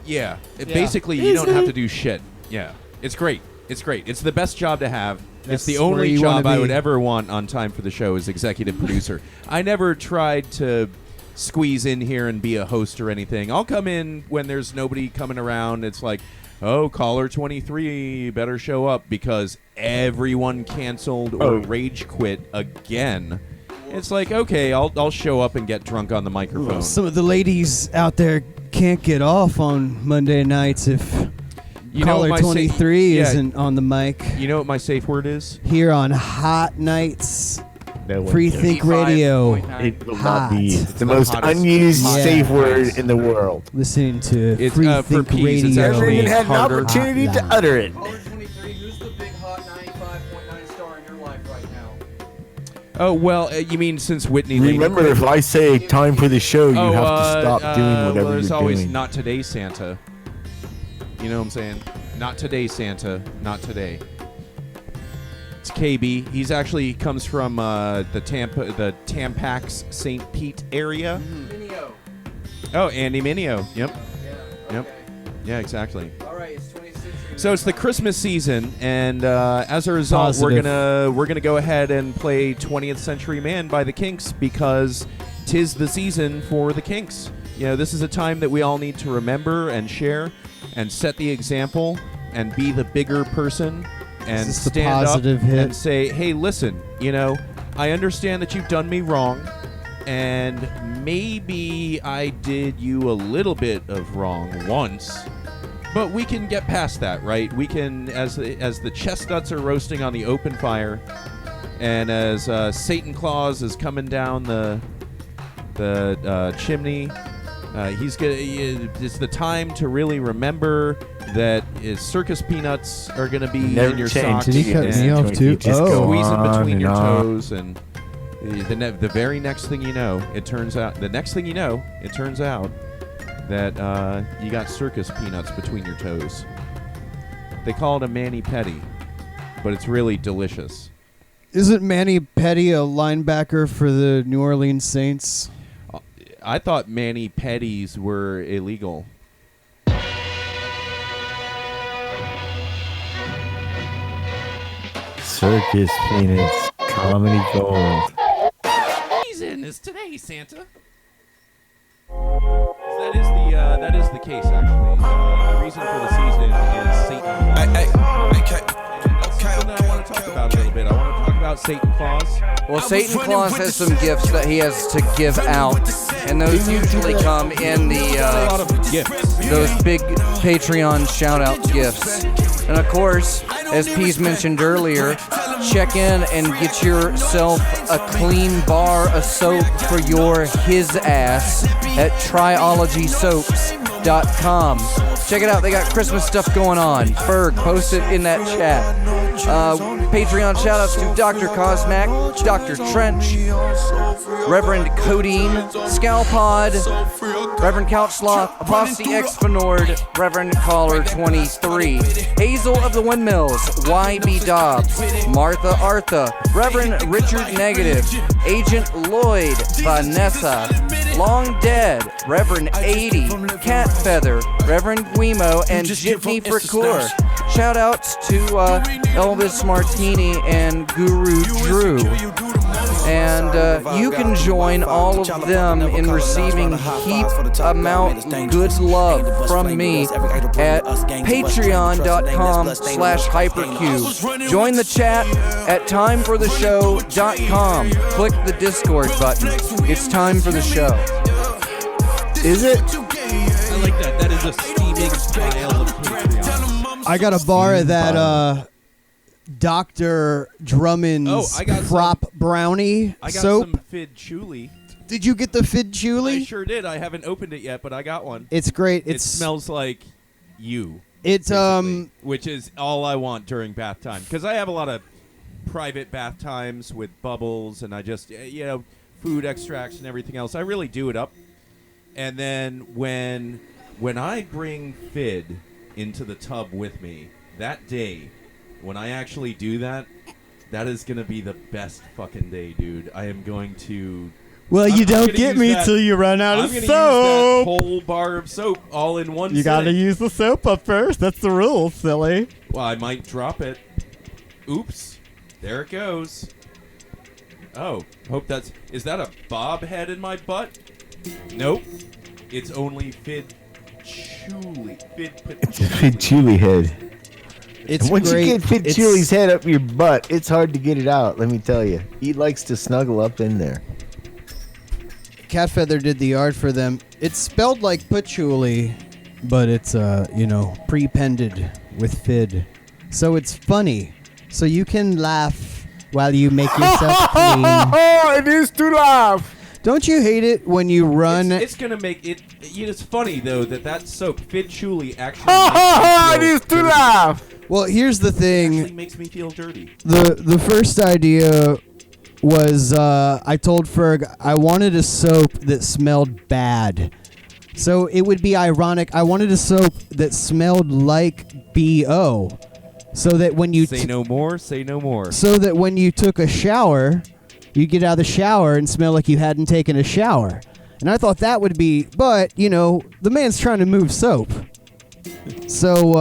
Yeah. Yeah. Basically, you don't have to do shit. Yeah. It's great. It's great. It's the best job to have. That's It's the where only you wanna job I be. would ever want on Time for the Show is executive producer. I never tried to squeeze in here and be a host or anything. I'll come in when there's nobody coming around. It's like, oh, caller 23 better show up because everyone canceled or rage quit again. It's like, okay, I'll show up and get drunk on the microphone. Some of the ladies out there can't get off on Monday nights if You know what caller my 23 yeah. isn't on the mic. You know what my safe word is? Here on Hot Nights, No one Free cares. Think Radio. It will Hot. not be. It's the the most hottest. unused Yeah. safe word in the world. Listening to It's, Free for Think P's, it's Radio. actually- Never even had an harder. opportunity to Hotline. utter it. Caller 23, who's the big hot 95.9 star in your life right now? Oh, well, you mean since Whitney Lady Remember, quit? if I say time for the show, you Oh, have to stop doing whatever well, there's you're always doing. not today, Santa. You know what I'm saying? Not today, Santa. Not today. It's KB. He's actually comes from the Tampax St. Pete area. Minio. Oh, Andy Minio. Yep. Yeah. Yep. Yeah, exactly. All right, it's 26. So it's the Christmas season, and as a result, Positive. we're gonna go ahead and play 20th Century Man by the Kinks because 'tis the season for the Kinks. You know, this is a time that we all need to remember and share, and set the example, and be the bigger person, and Is this the stand up positive hit? and say, "Hey, listen, you know, I understand that you've done me wrong, and maybe I did you a little bit of wrong once." But we can get past that, right? We can, as the chestnuts are roasting on the open fire, and as Satan Claus is coming down the chimney, it's the time to really remember that circus peanuts are gonna be Never in your change. socks. Did he cut and me off too? You just Oh. go squeezing on between and your on. toes, and the very next thing you know, it turns out that you got circus peanuts between your toes. They call it a mani-pedi, but it's really delicious. Isn't Manny Petty a linebacker for the New Orleans Saints? I thought mani-pedis were illegal. Circus peanuts, comedy gold. Season is today, Santa. That is the case, actually. The reason for the season is Satan. Something I want to talk about a little bit. I want to talk about Satan Claus. Well, Satan Claus has some gifts that he has to give out, and those usually come in A lot the of gifts. those big Patreon shout-out gifts. And of course, as Pease mentioned earlier, check in and get yourself a clean bar of soap for your his ass at triologysoaps.com. Check it out. They got Christmas stuff going on. Ferg, post it in that chat. Patreon shout-outs to Dr. Cosmac, Dr. Trench, Reverend Codeine, Scalpod, Reverend Couchsloth, Aposty X Fenord, Reverend Caller 23, Hazel of the Windmills, YB Dobbs, Martha Artha, Reverend Richard Negative, Agent Lloyd, Vanessa, Long Dead, Reverend 80, Cat Feather, Reverend Guimo, and Jitney Fricoeur. Shout outs to Elvis Martini and Guru Drew. And you can join all of them in receiving heap amount good love from me at patreon.com/hypercube. Join the chat at timefortheshow.com. Click the Discord button. It's time for the show. Is it? I like that. That is a steaming pile of Patreon. I got a bar of that Dr. Drummond's Oh, I got prop brownie I got soap. some Fidd Chewley. Did you get the Fidd I Chewley? sure did. I haven't opened it yet, but I got one. It's great. It smells like you. It's basically, which is all I want during bath time, because I have a lot of private bath times with bubbles, and I just food extracts and everything else. I really do it up, and then when I bring Fidd into the tub with me that day, when I actually do that, that is gonna be the best fucking day, dude. I am going to. Well, you I'm don't gonna get use me that- till you run out I'm of gonna soap. use that whole bar of soap all in one. You gotta sitting. use the soap up first. That's the rule, silly. Well, I might drop it. Oops. There it goes. Oh, hope that's... Is that a bob head in my butt? Nope. It's only Fidd Chewley. Fidd Chewley head. It's Once great. you get Fidd It's- Chewley's head up your butt, it's hard to get it out. Let me tell you. He likes to snuggle up in there. Cat Feather did the art for them. It's spelled like patchouli, but it's prepended with Fidd, so it's funny. So you can laugh while you make yourself clean. It is to laugh. Don't you hate it when you run? It's gonna make it... It's funny, though, that soap, Fidd Chewley, actually It is makes me feel to dirty. laugh. Well, here's the Actually thing. makes me feel dirty. The first idea was I told Ferg I wanted a soap that smelled bad. So it would be ironic. I wanted a soap that smelled like BO. So that when you Say no more, say no more. so that when you took a shower, you get out of the shower and smell like you hadn't taken a shower. And I thought that would be, but the man's trying to move soap. So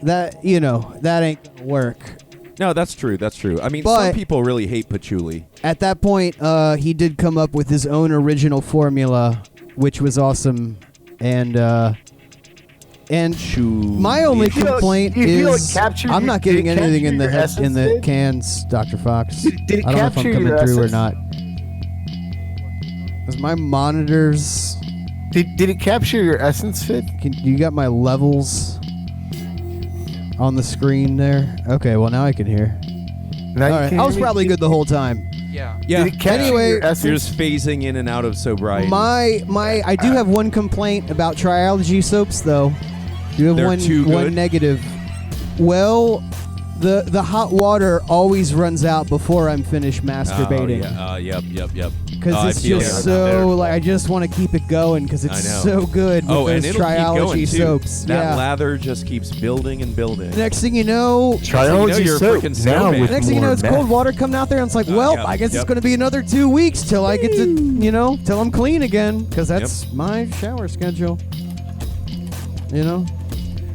that ain't gonna work. No, that's true, that's true. I mean, But- some people really hate patchouli. At that point, he did come up with his own original formula, which was awesome. And my only You feel- complaint you feel is it captured I'm your- not did getting it anything in the capture your head, in the essence, Sid? cans, Dr. Fox. Did it I don't know if I'm capture coming your through or essence? not. Is my monitors? Did it capture your essence, Fidd? You got my levels on the screen there? Okay, well now I can hear. Now All you right, can I hear was me? probably good the whole time. Yeah. Yeah. Did it capture Anyway, your essence? You're just phasing in and out of sobriety. I do have one complaint about Triology soaps, though. You have They're too one good? negative. Well, the hot water always runs out before I'm finished masturbating. Oh, yeah. Yep. Because I it's feel just you. so like I just want to keep it going because it's I know. so good with Oh, and those it'll keep Triology going, too. soaps. That yeah. lather just keeps building and building. Next thing you know, Triology you're a soap freaking now snowman. with next thing you know, more it's meth. cold water coming out there, and it's like, well, yep, I guess yep. it's going to be another 2 weeks till I get to, till I'm clean again, because that's my shower schedule.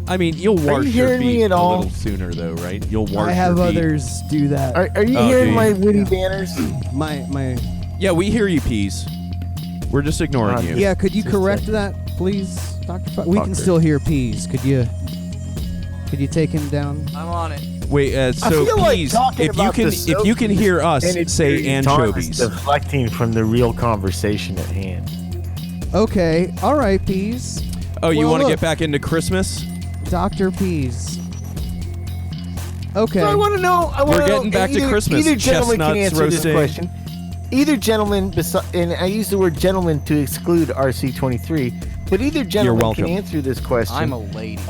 I mean, you'll wash you your hearing me feet at a all? little sooner, though, right? You'll wash I have your feet. others do that. Are you Oh, hearing dude. my witty banners? My Yeah, we hear you, Peas. We're just ignoring you. yeah. Could you Just correct a- that, please, Dr. We can Fucker. still hear Peas. Could you take him down? I'm on it. Wait, I so feel like Peas, talking if you about can, the if you can hear us And it's say your time is anchovies. deflecting from the real conversation at hand. Okay. All right, Peas. Oh, you Well, want to look. get back into Christmas? Dr. Peas. Okay. So I want to know. We're getting back to Christmas. Either gentleman can Chestnuts answer roasting. this question. Either gentleman, and I use the word gentleman to exclude RC23, but either gentleman welcome. can answer this question. I'm a lady.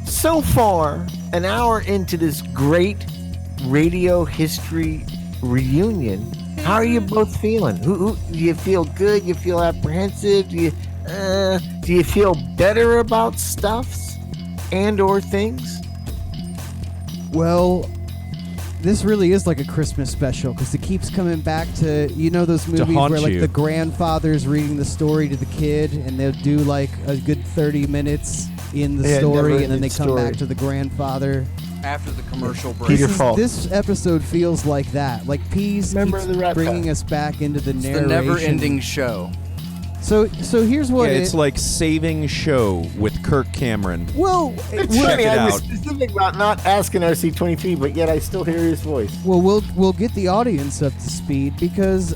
So far, an hour into this great radio history reunion, how are you both feeling? Do you feel good? You feel apprehensive? Do you feel better about stuffs and/or things? Well, this really is like a Christmas special because it keeps coming back to those movies haunt where like you. the grandfather's reading the story to the kid and they'll do like a good 30 minutes in the Yeah, story and then never-ending they come story. back to the grandfather. After the commercial break. Peter This, Falk. this episode feels like that. Like Peas Member keeps of the Rat bringing Pack. us back into the It's the narration. never-ending show. So here's what Yeah, it's like Saving Show with Kirk Cameron. well, It's Check funny, it I was out. specific about not asking RC23, but yet I still hear his voice. Well, we'll get the audience up to speed because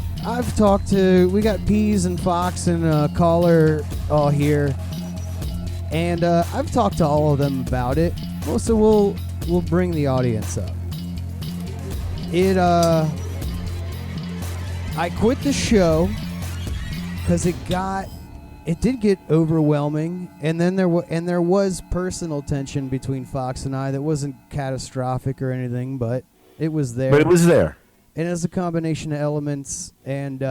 we got Peas and Fox and Caller all here, and I've talked to all of them about it. Well, so we'll bring the audience up. I quit the show because it did get overwhelming, and then there was personal tension between Fox and I that wasn't catastrophic or anything, but it was there. But it was there. And it was a combination of elements, and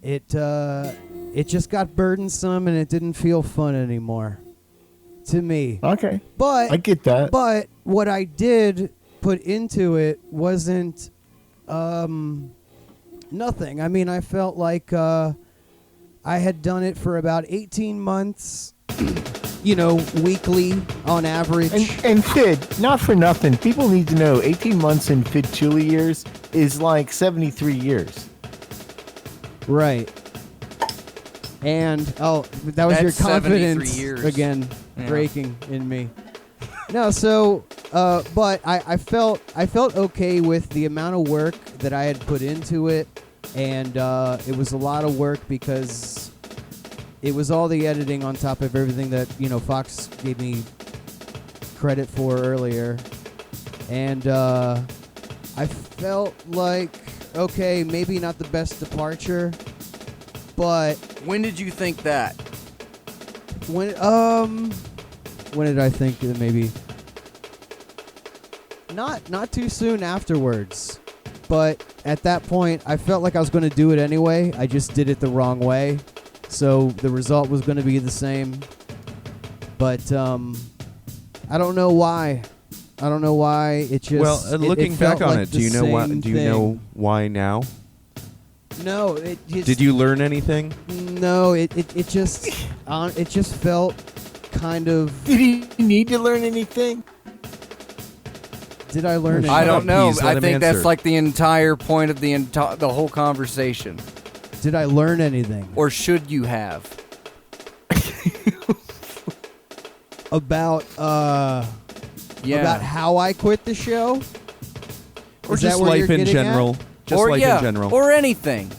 it just got burdensome, and it didn't feel fun anymore to me. Okay. But I get that. But what I did put into it wasn't nothing. I mean, I felt like I had done it for about 18 months, weekly on average. And Fidd, not for nothing, people need to know 18 months in Fidd Chewley years is like 73 years. Right. And, that was your That's 73 confidence years. again Yeah. breaking in me. No, so, but I felt okay with the amount of work that I had put into it, and it was a lot of work because it was all the editing on top of everything that, Fox gave me credit for earlier. And I felt like, okay, maybe not the best departure, but When did you think that? when did I think that maybe not too soon afterwards, but at that point I felt like I was going to do it anyway. I just did it the wrong way, so the result was going to be the same. But I don't know why. It just Well, looking it back felt on like it, the do you know what? same Do you know why now? thing. No, it just, Did you learn anything? No, it just felt kind of. Did you need to learn anything? Did I learn? Shut I up, don't know. Pease, let I him think that's answer. like the entire point of the whole conversation. Did I learn anything Or should you have? about Yeah. about how I quit the show? Or Is that just where you're life in getting at? general? Just or life yeah, in general. or anything.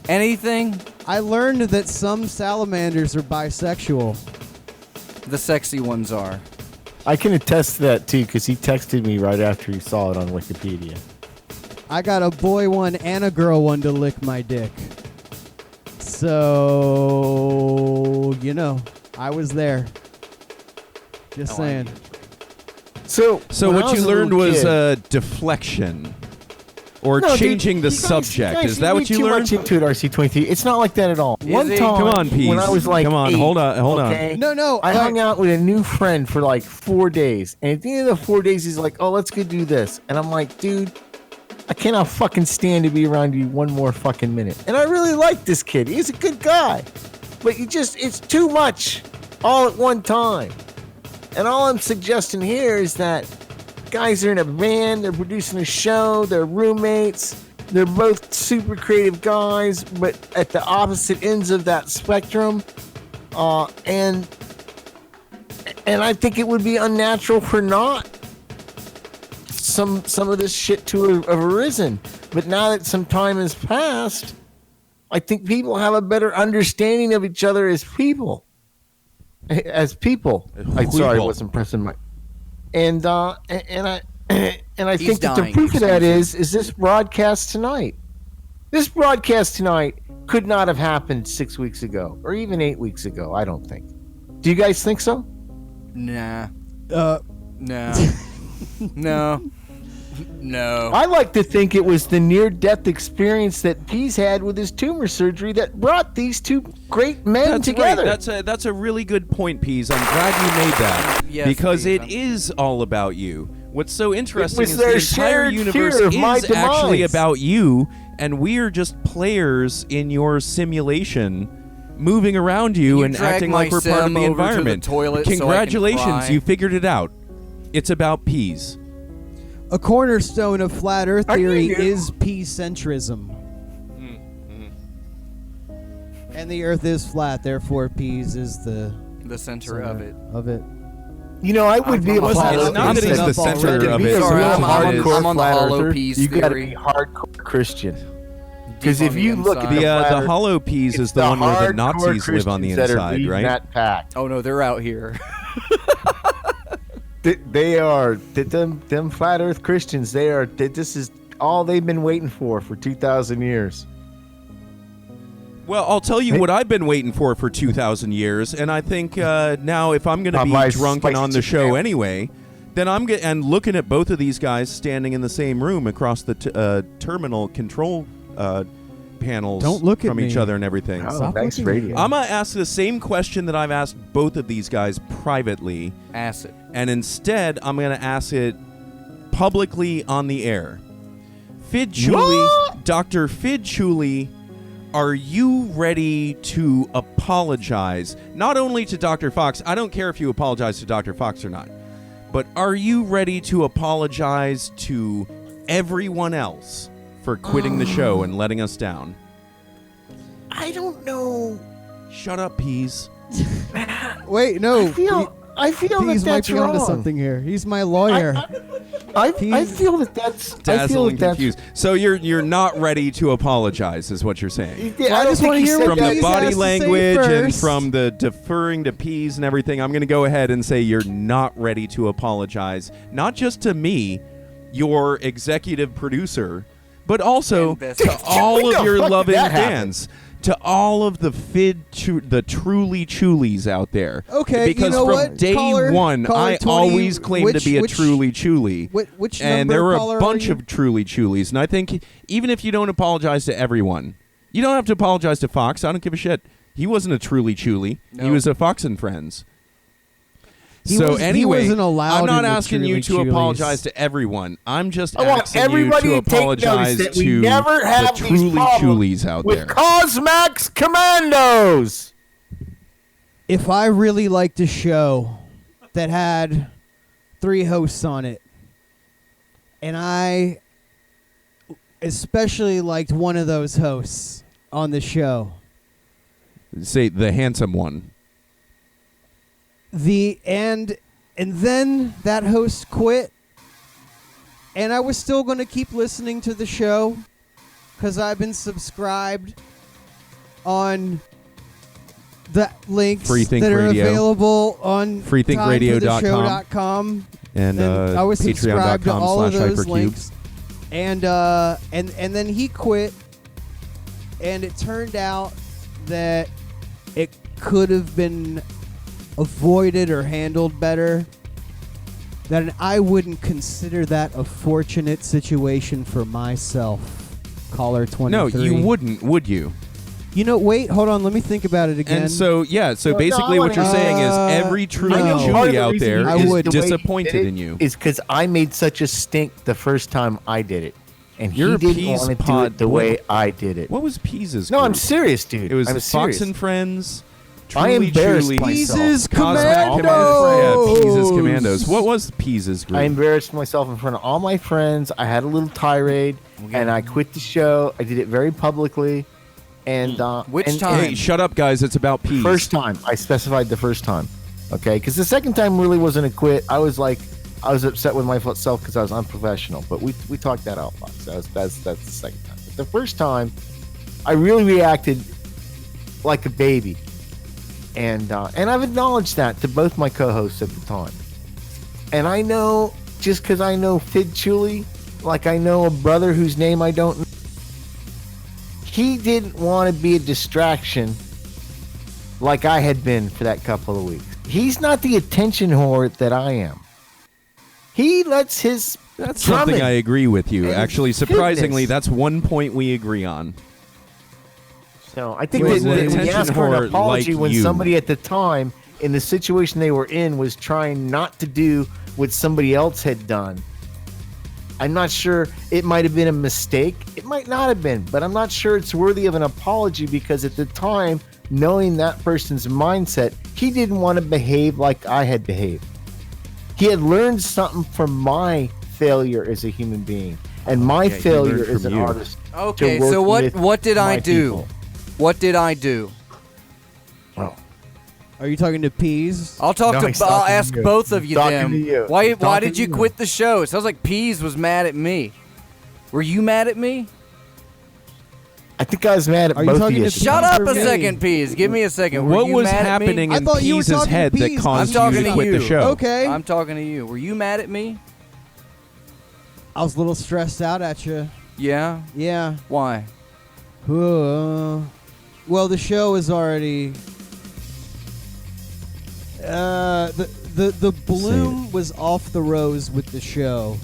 Anything. I learned that some salamanders are bisexual. The sexy ones are. I can attest to that too, because he texted me right after he saw it on Wikipedia. I got a boy one and a girl one to lick my dick. So, I was there. Just saying. So when what I you was a learned little was kid- deflection, or No, dude, changing the you guys- subject. you guys, Is that what read you too learned? much into it, RC23. It's not like that at all. One it? time, Come on, Pease. when I was like Come on, 8, hold on. okay? No, I hung out with a new friend for like 4 days, and at the end of the 4 days, he's like, "Oh, let's go do this," and I'm like, "Dude, I cannot fucking stand to be around you one more fucking minute." And I really like this kid; he's a good guy, but it's too much all at one time. And all I'm suggesting here is that guys are in a band, they're producing a show, they're roommates. They're both super creative guys, but at the opposite ends of that spectrum. And I think it would be unnatural for not some of this shit to have arisen. But now that some time has passed, I think people have a better understanding of each other as people. I'm sorry, I wasn't pressing my. And I He's think that the dying. proof of that is this broadcast tonight. This broadcast tonight could not have happened 6 weeks ago or even 8 weeks ago. I don't think. Do you guys think so? Nah. Uh, No. No. No. I like to think it was the near-death experience that Pease had with his tumor surgery that brought these two great men That's together. right. That's a really good point, Pease. I'm glad you made that Yes, because Pease, it is all about you. What's so interesting was is their the entire shared universe fear of my is actually demise. about you, and we are just players in your simulation, moving around you You and dragged acting my like we're part of sim the over to the environment. toilet so I can Congratulations, cry. you figured it out. It's about Pease. a cornerstone of flat Earth Are you theory new? is P-centrism. And the Earth is flat, therefore P's is the center of it. You know, I would be able to Listen, follow it's not that this. it's the center To of be it. a Sorry, real I'm hardcore on the flat hollow earther, peace you gotta theory. be hardcore Christian. Because Deep if on you the look at inside. The flat hollow Pease Earth, is the one where the hardcore Nazis live on the Christians that are inside, leading right? That pact. Oh no, they're out here. They are them flat Earth Christians. They are. This is all they've been waiting for 2,000 years. Well, I'll tell you what I've been waiting for 2,000 years, and I think now if I'm going to be Popeye's drunk and spicy on the chicken show sandwich. anyway, then and looking at both of these guys standing in the same room across the terminal control panels Don't look at from each me. other and everything. Oh, Stop thanks, looking at radio. I'm going to ask the same question that I've asked both of these guys privately, Acid. and instead I'm going to ask it publicly on the air. Fidd Chewley, Dr. Fidd Chewley, are you ready to apologize? Not only to Dr. Fox, I don't care if you apologize to Dr. Fox or not, but are you ready to apologize to everyone else for quitting the show and letting us down? I don't know. Shut up, Peas. Wait, no. I feel Pease that might that's be onto wrong. something here. He's my lawyer. I Pease. feel that that's Dazzling confused. So you're not ready to apologize, is what you're saying. Yeah, Well, I don't just think wanna he hear said what From that. the Pease body has to say language and first. from the deferring to Peas and everything, I'm going to go ahead and say you're not ready to apologize, not just to me, your executive producer, but also And best to friend. all When of the your fuck did loving that happen? fans, to all of the the truly Cheweys out there. Okay, you because know from what? day Caller one, 20, I always claimed to be a which- truly Chewley. Which And number there were caller a are bunch you? of truly Cheweys. And I think even if you don't apologize to everyone, you don't have to apologize to Fox. I don't give a shit. He wasn't a truly Chewley. He No. was a Fox and Friends. He So was- he anyway, wasn't allowed I'm not in the asking you Truly to Cheweys. apologize to everyone. I'm just I want asking everybody you to to take apologize notice that we to never the have these truly problems Cheweys out with there. Cosmax Commandos. If I really liked a show that had 3 hosts on it, and I especially liked one of those hosts on the show, Say the handsome one. and then that host quit, and I was still going to keep listening to the show because I've been subscribed on the links Free Think that are Radio. available on freethinkradio.com. timefortheshow.com. And I was subscribed to all of those patreon.com/hypercube. links, and then he quit, and it turned out that it could have been avoided or handled better. That I wouldn't consider that a fortunate situation for myself. Caller 23. No, you wouldn't, would you? You know, wait, hold on. Let me think about it again. And so, yeah, so No, basically I what you're wanna- saying is every true I know Chewy part of the out reason there he I is would- the way he disappointed did it in you. is because I made such a stink the first time I did it, and You're a he didn't peas want to do pod- it the way I did it. What was Peas' No, I'm group? serious, dude. It was I'm Fox serious. and Friends, I Truly embarrassed Chewy, myself. Peas' Cosmac Commandos! Yeah, Peas' Commandos. What was Peas' group? I embarrassed myself in front of all my friends. I had a little tirade, and I quit the show. I did it very publicly. And Which and- time? Hey, shut up, guys. It's about Peas. First time. I specified the first time. Okay? Because the second time really wasn't a quit. I was upset with myself because I was unprofessional. But we talked that out, Fox. That's the second time. But the first time, I really reacted like a baby. And I've acknowledged that to both my co-hosts at the time. And I know, just because I know Fidd Chewley, like I know a brother whose name I don't know, he didn't want to be a distraction like I had been for that couple of weeks. He's not the attention whore that I am. He lets his That's something drumming I agree with you. and Actually, surprisingly, goodness. that's one point we agree on. So I think Was that an when you ask for attention an apology whore when like you. somebody at the time in the situation they were in was trying not to do what somebody else had done, I'm not sure. It might have been a mistake. It might not have been, but I'm not sure it's worthy of an apology because at the time, knowing that person's mindset, he didn't want to behave like I had behaved. He had learned something from my failure as a human being and my Yeah, he failure learned as from an you. artist. Okay, to work so with what did I my do? people. What did I do? Are you talking to Peas? I'll talk No, to. he's I'll talking to ask you. both of you. Talking Them. to you. Why? He's Why talking did to you you. quit the show? It sounds like Peas was mad at me. Were you mad at me? I think I was mad at Are you both of talking you. to Shut Peas up or a me? second, Peas. Give me a second. Were What you was mad at me? happening I in thought you were Peas' talking to head that Peas. caused I'm talking you to to quit you. the show? Okay. I'm talking to you. Were you mad at me? I was a little stressed out at you. Yeah? Yeah. Why? Well, the show is already. The bloom was off the rose with the show.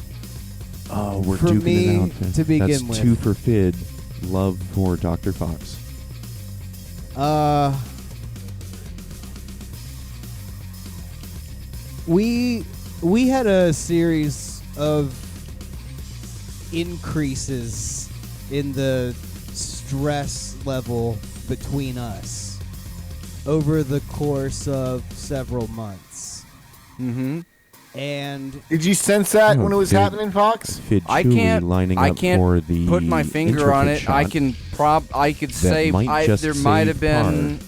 Oh, we're For duking me, it out. to begin That's with. 2 for Fidd. Love for Dr. Fox. We had a series of increases in the stress level between us over the course of several months. Mm-hmm. And Did you sense that when it was Fidd- happening, Fox? Fidd I Chewley can't. lining I up can't for the put my finger on intricate it. I shot. can I could say might just there might have save been.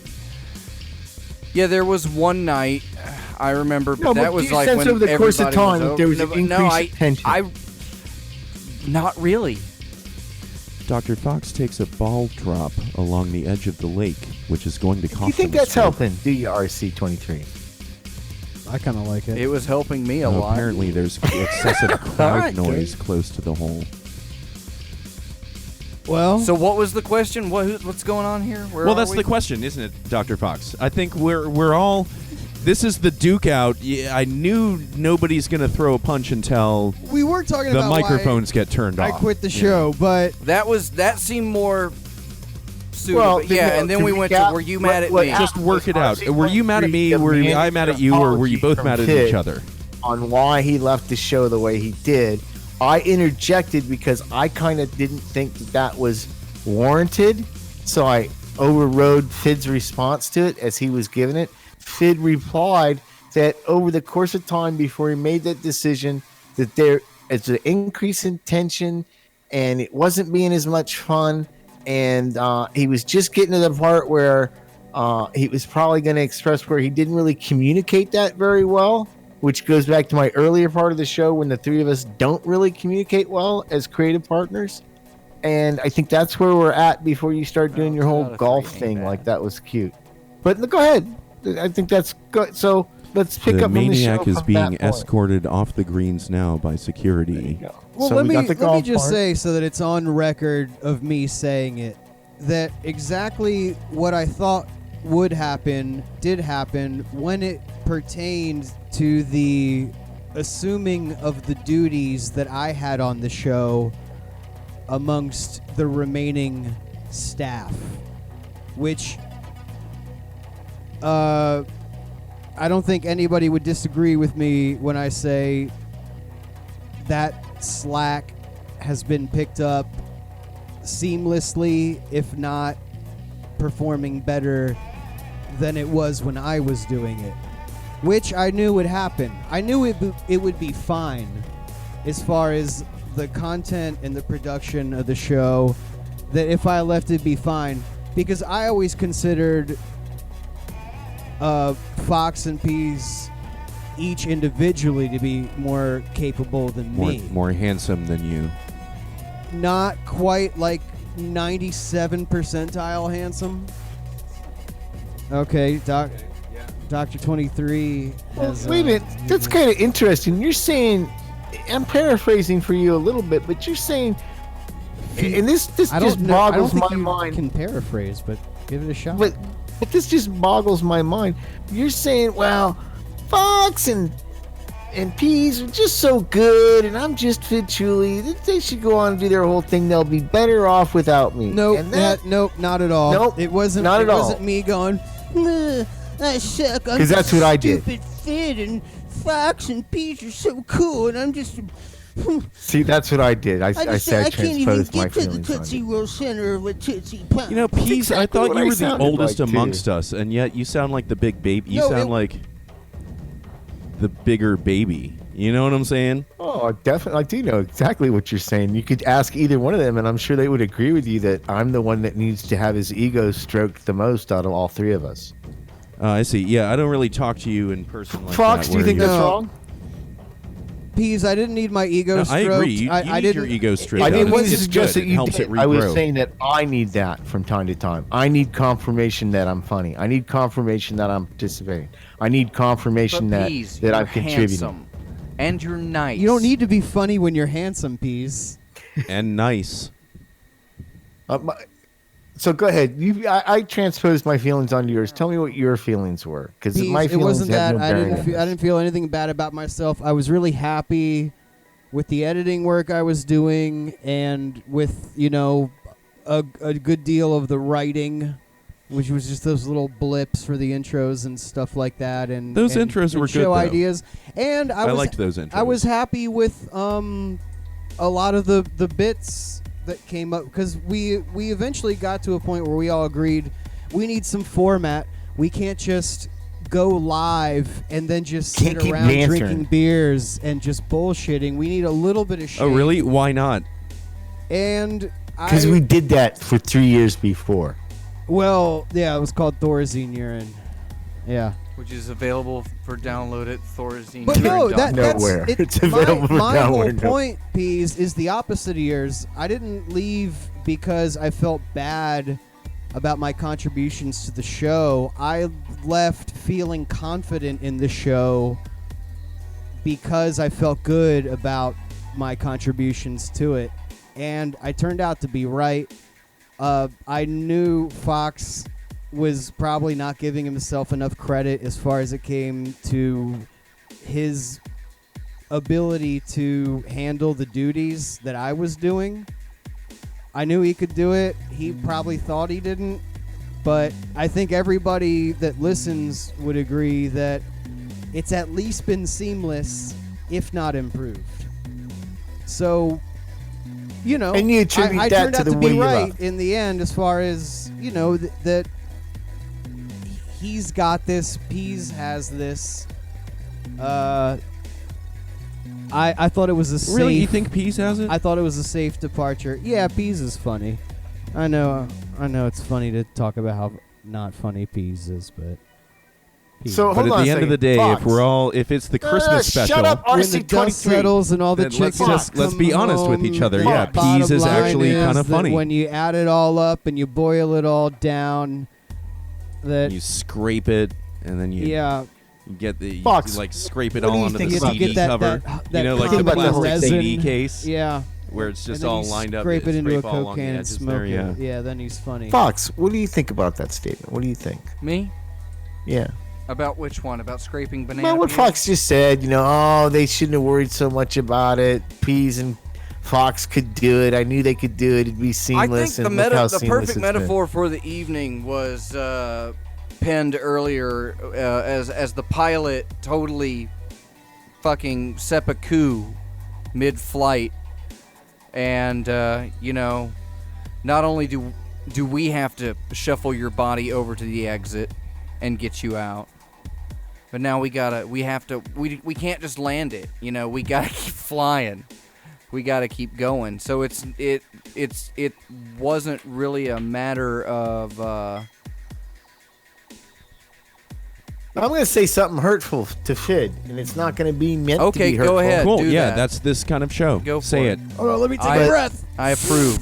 Yeah, there was one night I remember, but No, that but was do you like sense when over the course of everybody time that over. there was no, an but increase no, in tension? I not really. Dr. Fox takes a ball drop along the edge of the lake, which is going to cost You think him a that's stroke. helping? Do you, RC23? I kind of like it. It was helping me a lot. Apparently, there's excessive crowd Alright, noise close to the hole. Well, So what was the question? What's going on here? Where Well, are that's we? the question, isn't it, Dr. Fox? I think we're all. This is the duke out. Yeah, I knew nobody's going to throw a punch until we were talking the about microphones get turned why off. I quit the show, but That seemed more suitable. Well, yeah, and then to we went to recap, were you mad at what me? Just work it out. RC23 Were you mad at me? Were demanded I mad at an you? Or were you apology both from mad at Fidd each other? on why he left the show the way he did. I interjected because I kind of didn't think that was warranted, so I overrode Fidd's response to it as he was giving it. Fidd replied that over the course of time before he made that decision, that there is an increase in tension and it wasn't being as much fun, and he was just getting to the part where he was probably going to express where he didn't really communicate that very well, which goes back to my earlier part of the show when the three of us don't really communicate well as creative partners. And I think that's where we're at before you start doing your whole 2 out of golf 3 ain't thing. bad. Like, that was cute. But go ahead. I think that's good. So let's pick The up on the show maniac is from being that point. escorted off the greens now by security. well, So let we me got the let me golf just part. say so that it's on record of me saying it that exactly what I thought would happen did happen when it pertained to the assuming of the duties that I had on the show amongst the remaining staff, which I don't think anybody would disagree with me when I say that slack has been picked up seamlessly, if not performing better than it was when I was doing it, which I knew would happen. I knew it would be fine as far as the content and the production of the show, that if I left it'd be fine, because I always considered Fox and Peas each individually to be more capable than me. More handsome than you. Not quite like 97 percentile handsome. Okay, Dr. 23 has... Wait a minute. That's kind of interesting. You're saying, I'm paraphrasing for you a little bit, but you're saying, and this I just don't know. I don't boggles think my you mind. can paraphrase, but give it a shot. But this just boggles my mind. You're saying, well, Fox and Peas are just so good, and I'm just Fidd Chewley. They should go on and do their whole thing. They'll be better off without me. Nope, And that, nope, not at all. Nope, it wasn't. not it at all. wasn't me going. I suck. 'Cause that's what I did. Stupid Fidd and Fox and Peas are so cool, and I'm just. see, that's what I did. I said I can't even transposed my get to the feelings on Tootsie it. Roll center of a Tootsie Pop. You know, Peas, I exactly thought what you I were the sounded oldest like, too. amongst us, and yet you sound like the big baby. You No, sound it- like the bigger baby. You know what I'm saying? Oh, definitely. I do know exactly what you're saying. You could ask either one of them, and I'm sure they would agree with you that I'm the one that needs to have his ego stroked the most out of all three of us. I see. Yeah, I don't really talk to you in person like Fox, that. do you where think you're- that's No. wrong? Peas, I didn't need my ego No, I stroked. agree. You I need didn't. your ego stroked. I didn't out. mean to It's suggest good. that It you helps did. it I was regrow. saying that I need that from time to time. I need confirmation that I'm funny. I need confirmation that I'm participating. I need confirmation But that Peas, that I'm you're contributing. handsome. And you're nice. You don't need to be funny when you're handsome, Peas. And nice. So go ahead. I transposed my feelings onto yours. Tell me what your feelings were, because my Peas, feelings it wasn't have that. no I bearing didn't. on I this. didn't feel anything bad about myself. I was really happy with the editing work I was doing, and with a good deal of the writing, which was just those little blips for the intros and stuff like that. And Those and, intros and were show good, though. ideas. And I liked those intros. I was happy with a lot of the bits that came up, because we eventually got to a point where we all agreed we need some format. We can't just go live and then just Can't sit keep around bantering. drinking beers and just bullshitting. We need a little bit of shit. Oh, really? Why not? And Because we did that for 3 years before. well, yeah, it was called Thorazine Urine. Yeah. Which is available for download at Thorazine. But no, Nowhere. that's It's available for my whole download. point, Peas, is the opposite of yours. I didn't leave because I felt bad about my contributions to the show. I left feeling confident in the show because I felt good about my contributions to it, and I turned out to be right. I knew Fox was probably not giving himself enough credit as far as it came to his ability to handle the duties that I was doing. I knew he could do it. He probably thought he didn't. But I think everybody that listens would agree that it's at least been seamless, if not improved. So, And you attribute I that turned to out the to way be you right left. in the end, as far as, that he's got this, Peas has this. I thought it was a safe. Really? You think Peas has it? I thought it was a safe departure. Yeah, Peas is funny. I know it's funny to talk about how not funny Peas is, but. Peas. So but hold at on the a end of the second. day, Fox. if it's the Christmas special, Shut up, when the RC23. dust settles and all the then chickens let's come be honest with home, each other. the Yeah, bottom Peas is line actually is kind of that funny. when you add it all up and you boil it all down, that You scrape it, and then you get the Fox, you, like scrape it what do all you onto think the about CD get that- cover. that like think the about the plastic resin. CD case. Yeah. Where it's And just then all you lined up. scrape it into a scrape all along the cocaine and edges smoke there, yeah. it. Yeah, then he's funny. Fox, what do you think about that statement? What do you think? Me? Yeah. About which one? About scraping banana Well, what peels? Fox just said, they shouldn't have worried so much about it. Peas and Fox could do it. I knew they could do it. It'd be I seamless. think and look how the seamless perfect it's metaphor for the evening was penned earlier as the pilot totally fucking seppuku mid-flight, and not only do we have to shuffle your body over to the exit and get you out, but now we can't just land it. We gotta keep flying. We gotta keep going. So it wasn't really a matter of. I'm going to say something hurtful to Fidd, and it's not going to be meant to Okay, be go hurtful. ahead. Cool. do Yeah, that. that's this kind of show. Go for Say it. it. Hold on, let me take I- a breath. I approve.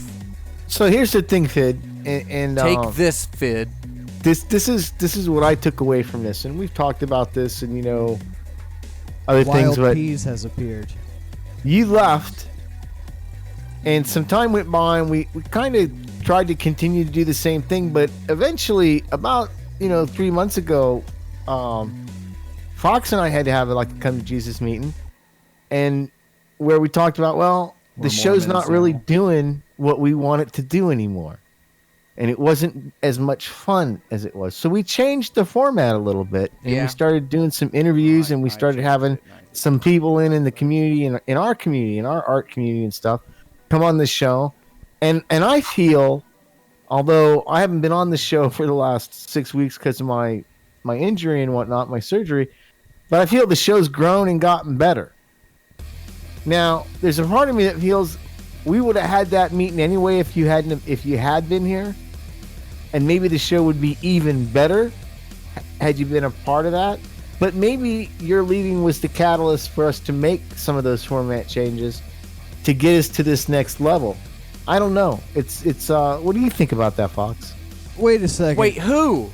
So here's the thing, Fidd, and Take this, Fidd. This is what I took away from this, and we've talked about this, and other things, Wild but Peas has appeared. you left, and some time went by, and we kind of tried to continue to do the same thing, but eventually, about 3 months ago, Fox and I had to have a come to Jesus meeting, and where we talked about, the show's not really doing what we want it to do anymore, and it wasn't as much fun as it was. So we changed the format a little bit, and Yeah. we started doing some interviews, and we started having some people in the community, in our community, in our art community and stuff, come on the show, and I feel, although I haven't been on the show for the last 6 weeks because of my injury and whatnot, my surgery, but I feel the show's grown and gotten better. Now, there's a part of me that feels we would have had that meeting anyway if you had been here, and maybe the show would be even better had you been a part of that. But maybe your leaving was the catalyst for us to make some of those format changes to get us to this next level. I don't know. It's what do you think about that, Fox? Wait a second. Wait, who?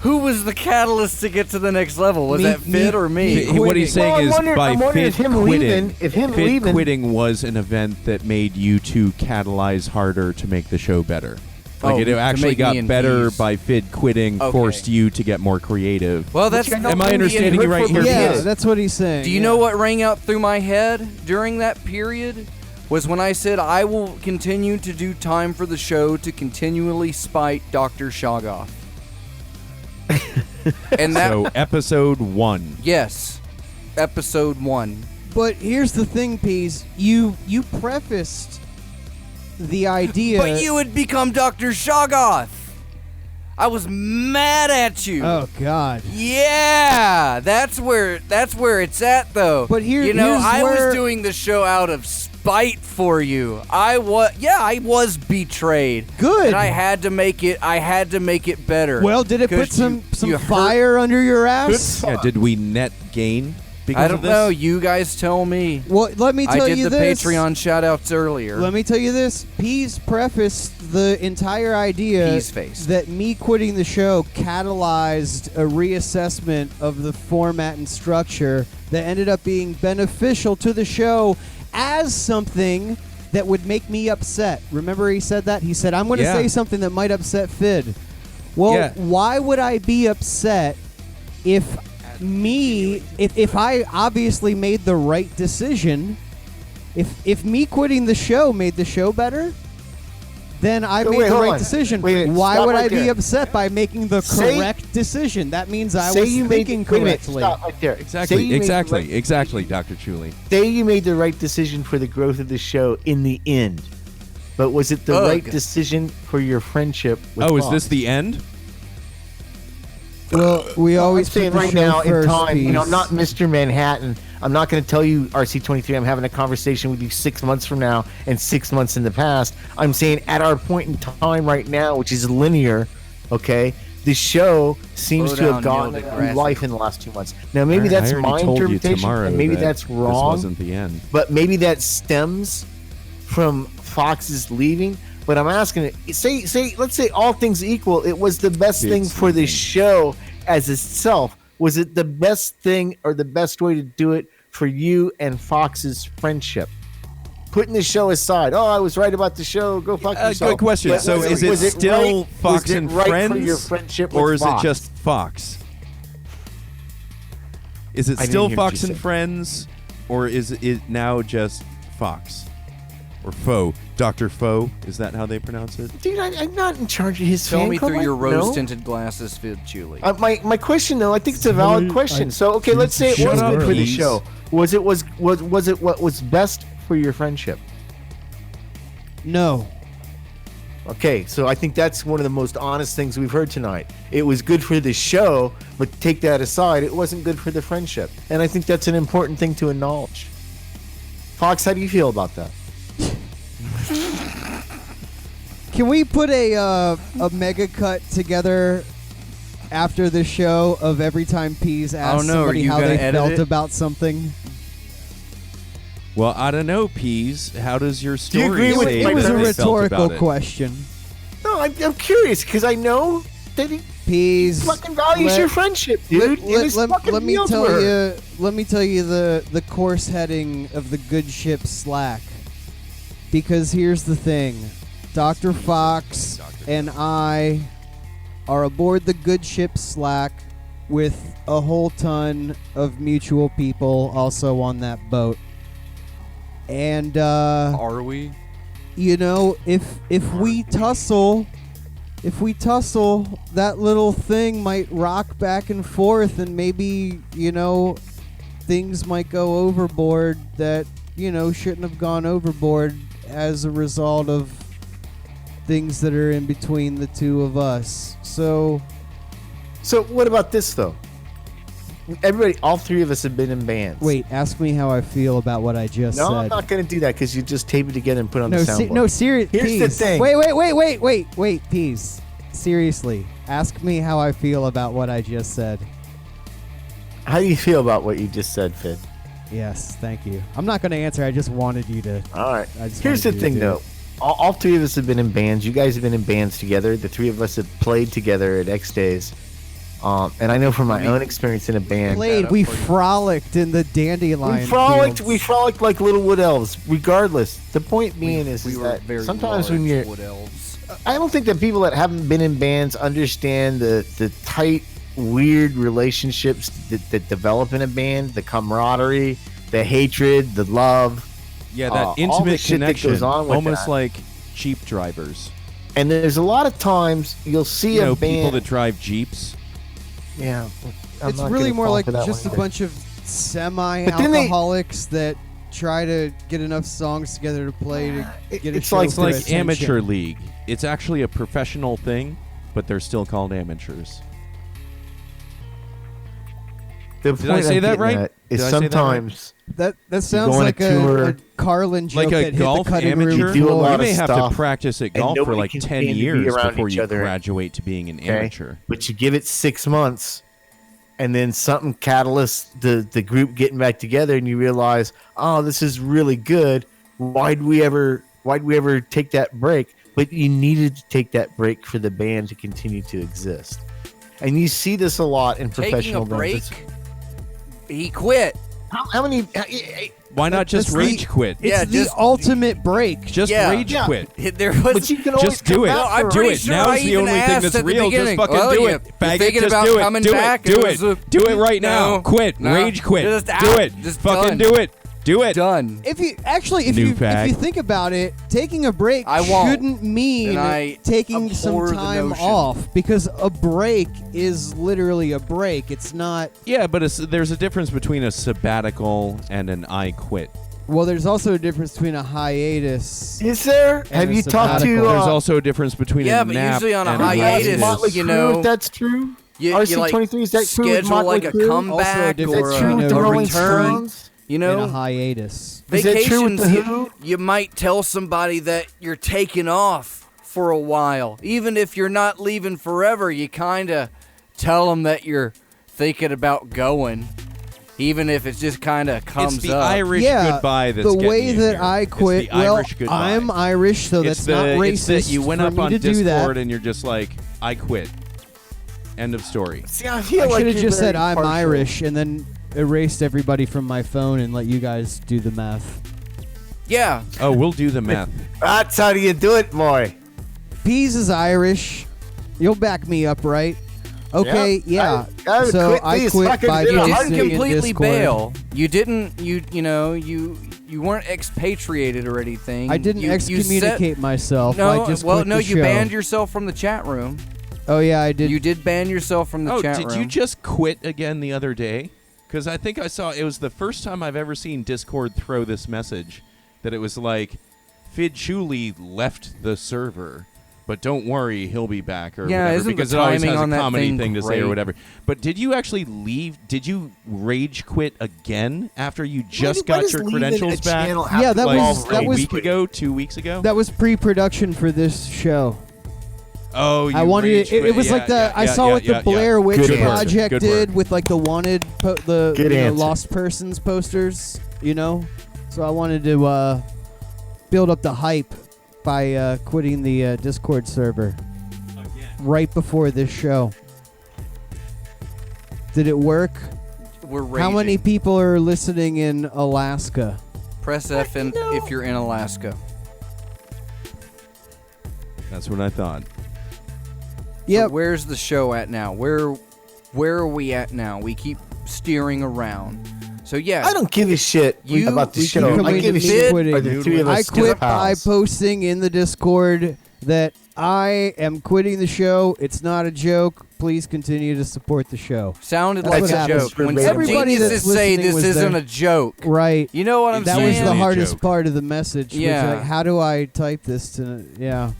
Who was the catalyst to get to the next level? Was that Fidd or me? What he's saying is I'm by wondering if Fidd him quitting. leaving, if him Fidd leaving, quitting was an event that made you two catalyze harder to make the show better. Like it to actually make me got and better Peas. by Fidd quitting, Okay. forced you to get more creative. Well, that's. Am I understanding you right here? Yeah, Peas? that's what he's saying. Do you know what rang out through my head during that period? Was when I said I will continue to do time for the show to continually spite Dr. Shoggoth. And that, So episode 1. yes, episode 1. But here's the thing, Peas. You prefaced the idea. But you had become Dr. Shoggoth. I was mad at you. Oh God. Yeah, that's where it's at though. But here's I where- was doing the show out of spite for you. I was betrayed. Good. And I had to make it better. Well, did it put 'Cause some you hurt- fire under your ass? Yeah, did we net gain because I of don't this? know. You guys tell me. Well, let me tell I did you the this. Patreon shout-outs earlier. Let me tell you this. Peas prefaced the entire idea Peas face. that me quitting the show catalyzed a reassessment of the format and structure that ended up being beneficial to the show as something that would make me upset. Remember he said that? He said, I'm going to Yeah. say something that might upset Fidd. Well, Yeah. why would I be upset if I obviously made the right decision? If me quitting the show made the show better, then I made the hold right on. decision. Wait, Why stop would right I be there. upset by making the Say- correct decision? That means I say was you made thinking wait a minute, correctly. stop right there. Exactly, Say you made the right- exactly, Dr. Chewley. Say you made the right decision for the growth of the show in the end, but was it the Ugh. right decision for your friendship with Oh, is Fox? this the end? Well, we always I'm saying put the right show now in first, time, you know, I'm Peas. not Mr. Manhattan. I'm not going to tell you, RC23, I'm having a conversation with you 6 months from now and 6 months in the past. I'm saying at our point in time right now, which is linear, okay, the show seems Slow to have down, gotten Neil a deGrasse. new life in the last 2 months. Now, maybe that's I already my told you interpretation, tomorrow and maybe that that's This wrong. wasn't the end. But maybe that stems from Fox's leaving. But I'm asking it. Let's say all things equal, it was the best thing It's for the leaving. show as itself. Was it the best thing or the best way to do it for you and Fox's friendship? Putting the show aside. Oh, I was right about the show. Go fuck yourself. Good question. But So was is it still right- Fox was it and right Friends, for your friendship or with is Fox? it just Fox? Is it I didn't still hear what Fox you and said. Friends, or is it now just Fox? Or Faux? Dr. Faux? Is that how they pronounce it? Dude, I'm not in charge of his Tell Oh fan me club. through I your don't know. rose-tinted glasses, Fidd Chewley. My question though, I think it's a valid question. So okay, let's say it Shut was up, good for the Peas. show. Was it what was best for your friendship? No. Okay, so I think that's one of the most honest things we've heard tonight. It was good for the show, but take that aside, it wasn't good for the friendship. And I think that's an important thing to acknowledge. Fox, how do you feel about that? Can we put a mega cut together after the show of every time Peas asks don't know, are somebody you how gonna they edit felt it? about something? Well, I don't know, Peas. How does your you story agree with say my It was that a they felt rhetorical about it? question. No, I'm curious because I know that he Peas. fucking values let- your friendship, dude. Let, His let, fucking let me meals tell were- you. Let me tell you the course heading of the good ship Slack. Because here's the thing, Dr. Fox and I are aboard the good ship Slack with a whole ton of mutual people also on that boat. And Are we? you know, if we tussle, that little thing might rock back and forth, and maybe, you know, things might go overboard that, you know, shouldn't have gone overboard as a result of things that are in between the two of us. So what about this though? Everybody, all three of us have been in bands. wait, ask me how I feel about what I just No, said. I'm not going to do that because you just tape it together and put it on No, the soundboard. no, serious. Here's the thing. Wait, Peas. Seriously, ask me how I feel about what I just said. How do you feel about what you just said, Fidd? Yes, thank you. I'm not going to answer. I just wanted you to. All right. I just Here's the wanted you to thing, do though. it. All three of us have been in bands. You guys have been in bands together. The three of us have played together at X Days. And I know from my own experience in a band, Played. We frolicked in the dandelion. we frolicked like little wood elves. Regardless, the point being is we were that very sometimes when large you're, wood elves. I don't think that people that haven't been in bands understand the tight, weird relationships that develop in a band, the camaraderie, the hatred, the love. Yeah, that all the intimate shit that connection, goes on with almost that. like Jeep drivers. And there's a lot of times you'll see You a know, band. people that drive Jeeps. Yeah, I'm It's not really gonna more fall like for that just a one either. bunch of then they- semi-alcoholics that try to get enough songs together to play to get a It's show like- It's for like attention. amateur league. It's actually a professional thing, but they're still called amateurs. The Did I point say I'm that getting right? at is Did I say that right? sometimes That sounds on a like tour, a Carlin joke Like a that hit golf the cutting room amateur, You do a floor. lot you of may have stuff, to practice at and golf for nobody like can 10 stand to be years around before each you other. graduate to being an okay? amateur. But you give it 6 months, and then something catalysts the group getting back together, and you realize, oh, this is really good. Why'd we ever take that break? But you needed to take that break for the band to continue to exist. And you see this a lot in Taking a professional break, bands. he quit. How many? Why not just That's rage the- quit? It's Yeah, the just- ultimate break. Just Yeah. rage Yeah. quit. There was. But you can always Just do come it. back No, I'm for Do pretty it. sure Now's I the even only thing asked that's at the real. Just beginning, fucking well, do you- it. you're Faggot, thinking just about do it. coming Do back? it. Do It it. was a- Do it right now. No. Quit. No. Rage quit. Just Do out. it. Just fucking done. do it. Do it. Done. If you New if fag. you think about it, taking a break I won't. shouldn't mean And I taking some abhor the time notion. off, because a break is literally a break. It's not. Yeah, but there's a difference between a sabbatical and an I quit. Well, there's also a difference between a hiatus. Is there? And Have a you talked to? sabbatical. There's also a difference between Yeah, a but nap usually on a and hiatus, Motley you Crue, know, if that's true. You RC23, is that true with schedule Motley like a Crue? comeback Also, or Is that true with a the Rolling return. Stones? You In a know, hiatus. Is that true with vacations. the You, Who? you might tell somebody that you're taking off for a while, even if you're not leaving forever. You kind of tell them that you're thinking about going, even if it just kind of comes It's the up. Irish Yeah, goodbye that's the getting way you that here. I It's quit. the Well, Irish goodbye. I'm Irish, so It's that's not racist. It's that you went for up me on to do that. Discord and you're just like, I quit. End of story. See, I feel I like should have you're just said very I'm partial. Irish and then erased everybody from my phone and let you guys do the math. Yeah, Oh, we'll do the math. That's how you do it, boy. Peas is Irish. You'll back me up, right? Okay, yeah. I would so quit I these quit fucking by you videos. didn't posting in completely Discord. bail. You didn't. You weren't expatriated or anything. I didn't You excommunicate myself. No, I just well, quit no, the you show. banned yourself from the chat room. Oh yeah, I did. You did ban yourself from the Oh, chat did room. you just quit again the other day? Because I think I saw it was the first time I've ever seen Discord throw this message that it was like, Fidd Chewley left the server, but don't worry, he'll be back or Yeah, whatever. isn't the Because it always timing has on a that comedy thing thing to say or great? whatever. But did you actually leave? Did you rage quit again after you just Why got does your leaving credentials a back? channel have Yeah, to that Like was- a was- week ago, 2 weeks ago. That was pre-production for this show. Oh, you I wanted rage it. It quit. was Yeah, like the yeah, I yeah, saw yeah, what the yeah, Blair yeah. Witch Good answer. Project Good did work. with like the wanted, the Good you know, answer. lost persons posters. You know, so I wanted to build up the hype by quitting the Discord server right before this show. Did it work? We're raging. How many people are listening in Alaska? Press F if you're in Alaska. That's what I thought. Yep. So where's the show at now? Where are we at now? We keep steering around. So yeah, I don't give a shit You- about the we show. keep I coming give to a shit quitting. by the three of I us quit by pals. posting in the Discord that I am quitting the show. It's not a joke. Please continue to support the show. sounded That's like what a happens. joke. When Everybody geniuses that's say listening this was isn't there. a joke, Right. you know what I'm That saying? was the Usually a hardest joke. part of the message. was Yeah. like, how do I type this to? Yeah.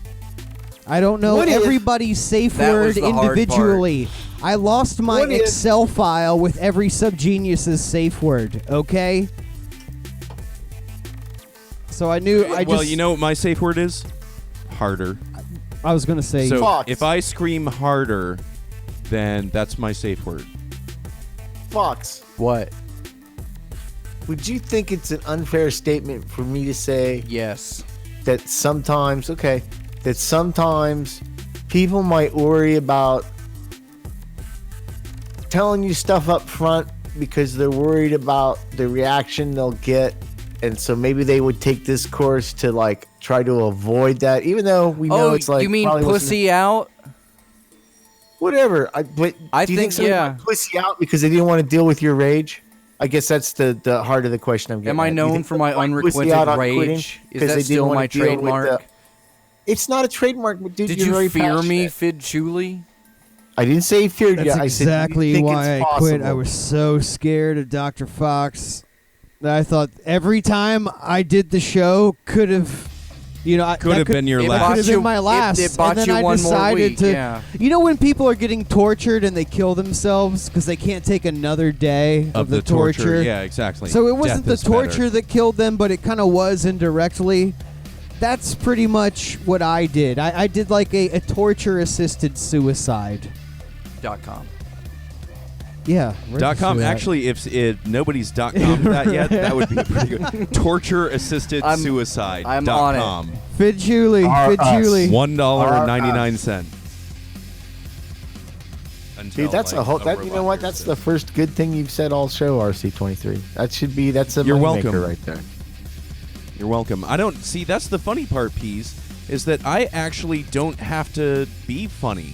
I don't know What if- everybody's safe That word was the hard individually. I lost my What if- Excel file with every subgenius's safe word. Okay. So I knew. Well, you know what my safe word is? Harder. I was gonna say. So Fox. if I scream harder, then that's my safe word. Fox, What? would you think it's an unfair statement for me to say Yes. that sometimes, that sometimes people might worry about telling you stuff up front because they're worried about the reaction they'll get, and so maybe they would take this course to like try to avoid that, even though we know it's like. You mean probably pussy out? Whatever. But I do you think, somebody yeah. would pussy out because they didn't want to deal with your rage? I guess that's the heart of the question I'm getting. Am I at. Do you known think for my they might pussy out on unrequited quitting rage? Is 'cause that they still didn't my want to deal with trademark? It's not a trademark, but dude, Did you're you very fear me, passionate. Fidd Chewley? I didn't say feared That's you. I said, do you exactly think why it's I quit. I possible? was so scared of Dr. Fox that I thought every time I did the show could have, Could have been your it That last. could have been my last. It bought and then you I one more decided week, to. yeah. You know when people are getting tortured and they kill themselves because they can't take another day of the torture. Yeah, exactly. So it wasn't Death the is torture better. that killed them, but it kind of was indirectly. That's pretty much what I did. I did like a torture-assisted suicide. .com. Yeah. .com. Actually, if nobody's .com to that yet, that would be pretty good. Torture assisted suicide. I'm on it. .com. Fidd Chewley. Fidd Chewley. $1.99. Dude, that's a whole. That, you know what? That's the first good thing you've said all show, RC23. That should be. That's a You're moneymaker welcome. right there. You're welcome. I don't see. That's the funny part, Peas, is that I actually don't have to be funny.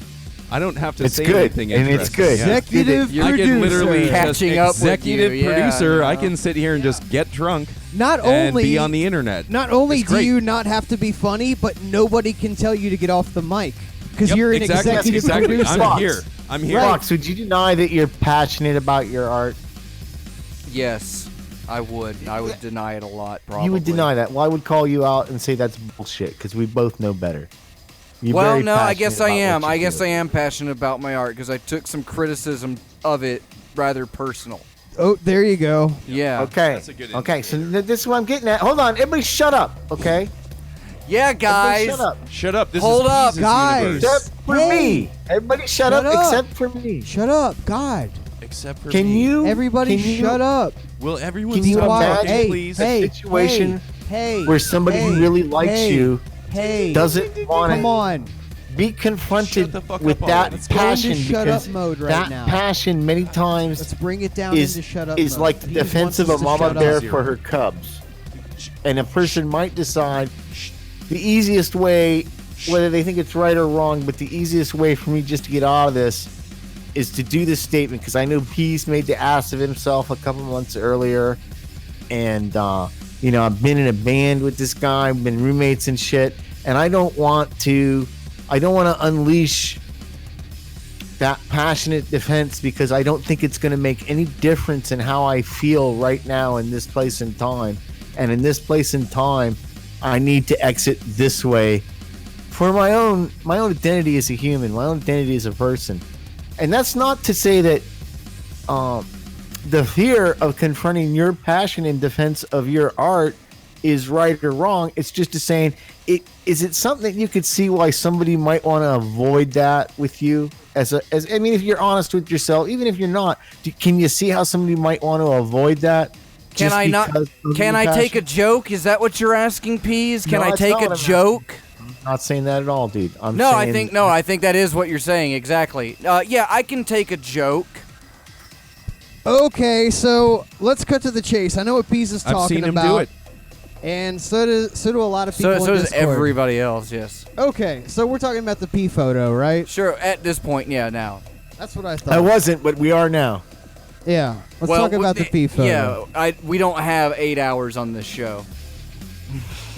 I don't have to It's say good, anything and it's interesting. good. Yeah. Executive You're I can literally producer. just Catching up with executive you, yeah, producer. you know. I can sit here and just get drunk Not and only be on the internet. Not only It's do great. you not have to be funny, but nobody can tell you to get off the mic because Yep, you're an exactly, executive exactly. producer. I'm here. I'm here. Fox, would you deny that you're passionate about your art? Yes, I would. I would deny it a lot, probably. You would deny that. Well, I would call you out and say that's bullshit because we both know better. You're Well, very no, I guess passionate I about am. what you I guess do. I am passionate about my art because I took some criticism of it rather personal. Oh, there you go. Yeah. Okay. That's a good Okay. So this is what I'm getting at. Hold on, everybody, shut up. Okay. Yeah, Everybody guys. shut up. Shut up. This Hold is up, Peas' guys. universe. Except for Hey. me. Everybody, shut Shut up, up. except for me. Shut up, God. Except for Can me. you? Everybody, can you shut up. Will everyone Can you stop imagine- talking, Hey, please? hey, situation hey, where somebody hey, who really likes hey, you hey, doesn't want come to on. be confronted Shut the fuck with up that already. Let's go into passion shut because up mode right that now. passion many times Let's bring it down is into shut up is mode. like the He defense wants of us a to mama shut bear up. for her cubs. And a person might decide the easiest way, whether they think it's right or wrong, but the easiest way for me just to get out of this is to do this statement because I know Peace made the ass of himself a couple months earlier, and I've been in a band with this guy, I've been roommates and shit, and I don't want to unleash that passionate defense because I don't think it's going to make any difference in how I feel right now in this place and time. And in this place and time, I need to exit this way for my own identity as a human, my own identity as a person. And that's not to say that the fear of confronting your passion in defense of your art is right or wrong. It's just to saying, is it something that you could see why somebody might want to avoid that with you? If you're honest with yourself, even if you're not, can you see how somebody might want to avoid that? Can I not? Can I take a joke? Is that what you're asking, Peas? Can No, I that's take not a what I'm joke? I'm not saying that at all, dude. I think that is what you're saying exactly. Yeah, I can take a joke. Okay, so let's cut to the chase. I know what Peas is I've talking seen him about. do it. And so do a lot of people. So in does Discord. everybody else. Yes. Okay, so we're talking about the P photo, right? Sure. At this point, yeah. Now. That's what I thought. I wasn't, but we are now. Yeah. Let's talk about the P photo. Yeah. We don't have 8 hours on this show.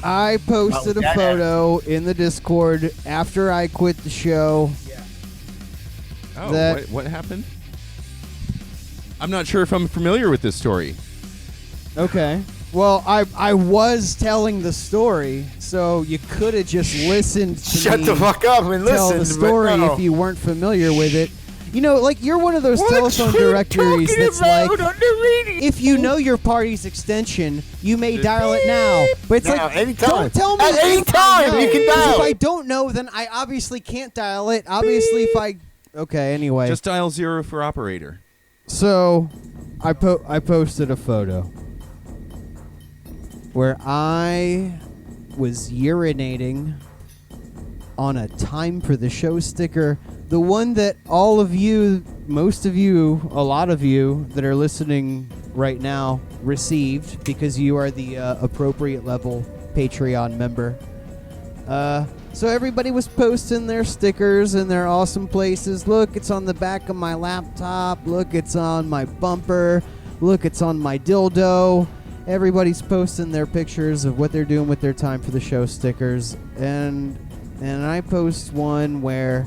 I posted Oh, a that photo in the Discord after I quit the show. Oh, That- what happened? I'm not sure if I'm familiar with this story. Okay. Well, I was telling the story, so you could have just listened to Shut me the fuck up and tell listen. the story but no. if you weren't familiar with it. You know, like you're one of those What telephone you directories talking that's about like, on the radio? if you know your party's extension, you may dial it now. But it's Now, like, anytime. don't tell me At any if I time know. you can 'Cause dial. If I don't know, then I obviously can't dial it. Obviously, if I... Okay, anyway. Just dial 0 for operator. So, I posted a photo where I was urinating on a time for the show sticker. the one that all of you, most of you, a lot of you that are listening right now received because you are the appropriate level Patreon member. So everybody was posting their stickers in their awesome places. Look, it's on the back of my laptop. Look, it's on my bumper. Look, it's on my dildo. Everybody's posting their pictures of what they're doing with their time for the show stickers. And I post one where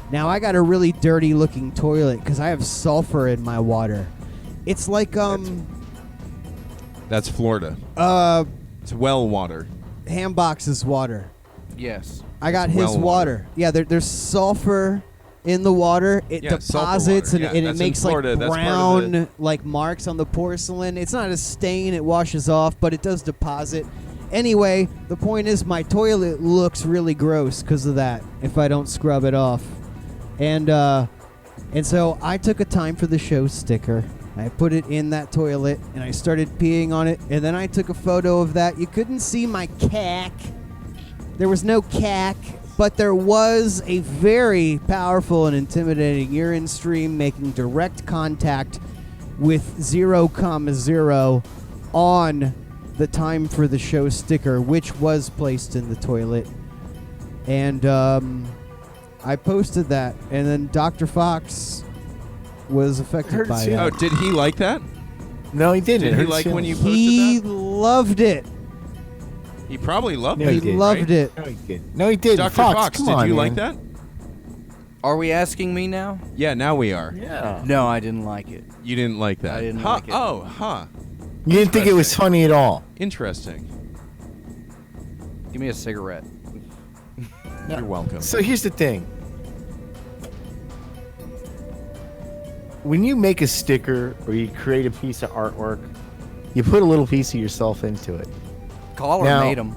now I got a really dirty looking toilet because I have sulfur in my water. It's like That's Florida. It's well water. Hambox's water. Yes. I got It's his well water. Yeah, there's sulfur in the water. It Yeah, sulfur deposits water. and Yeah, it that's in makes Florida. like That's part of brown the- like marks on the porcelain. It's not a stain, it washes off, but it does deposit. Anyway, the point is my toilet looks really gross because of that if I don't scrub it off. And so I took a time for the show sticker. I put it in that toilet and I started peeing on it, and then I took a photo of that. You couldn't see my cack. There was no cack, but there was a very powerful and intimidating urine stream making direct contact with 0,0 on the time for the show sticker, which was placed in the toilet. And I posted that, and then Dr. Fox was affected by Oh, that. did he like that? No, he didn't. Did It he hurts like when you feelings. posted He that? loved it. He probably loved No, it. he He did, loved right? it. No, he didn't. No, he didn't. Dr. Fox, Fox, come did on, you man. like that? Are we asking me now? Yeah, now we are. Yeah. No, I didn't like it. You didn't like that. I didn't Huh. like it. Oh, huh. You didn't think it was funny at all. Interesting. Give me a cigarette. You're welcome. So here's the thing. When you make a sticker or you create a piece of artwork, you put a little piece of yourself into it. Caller Now- made them.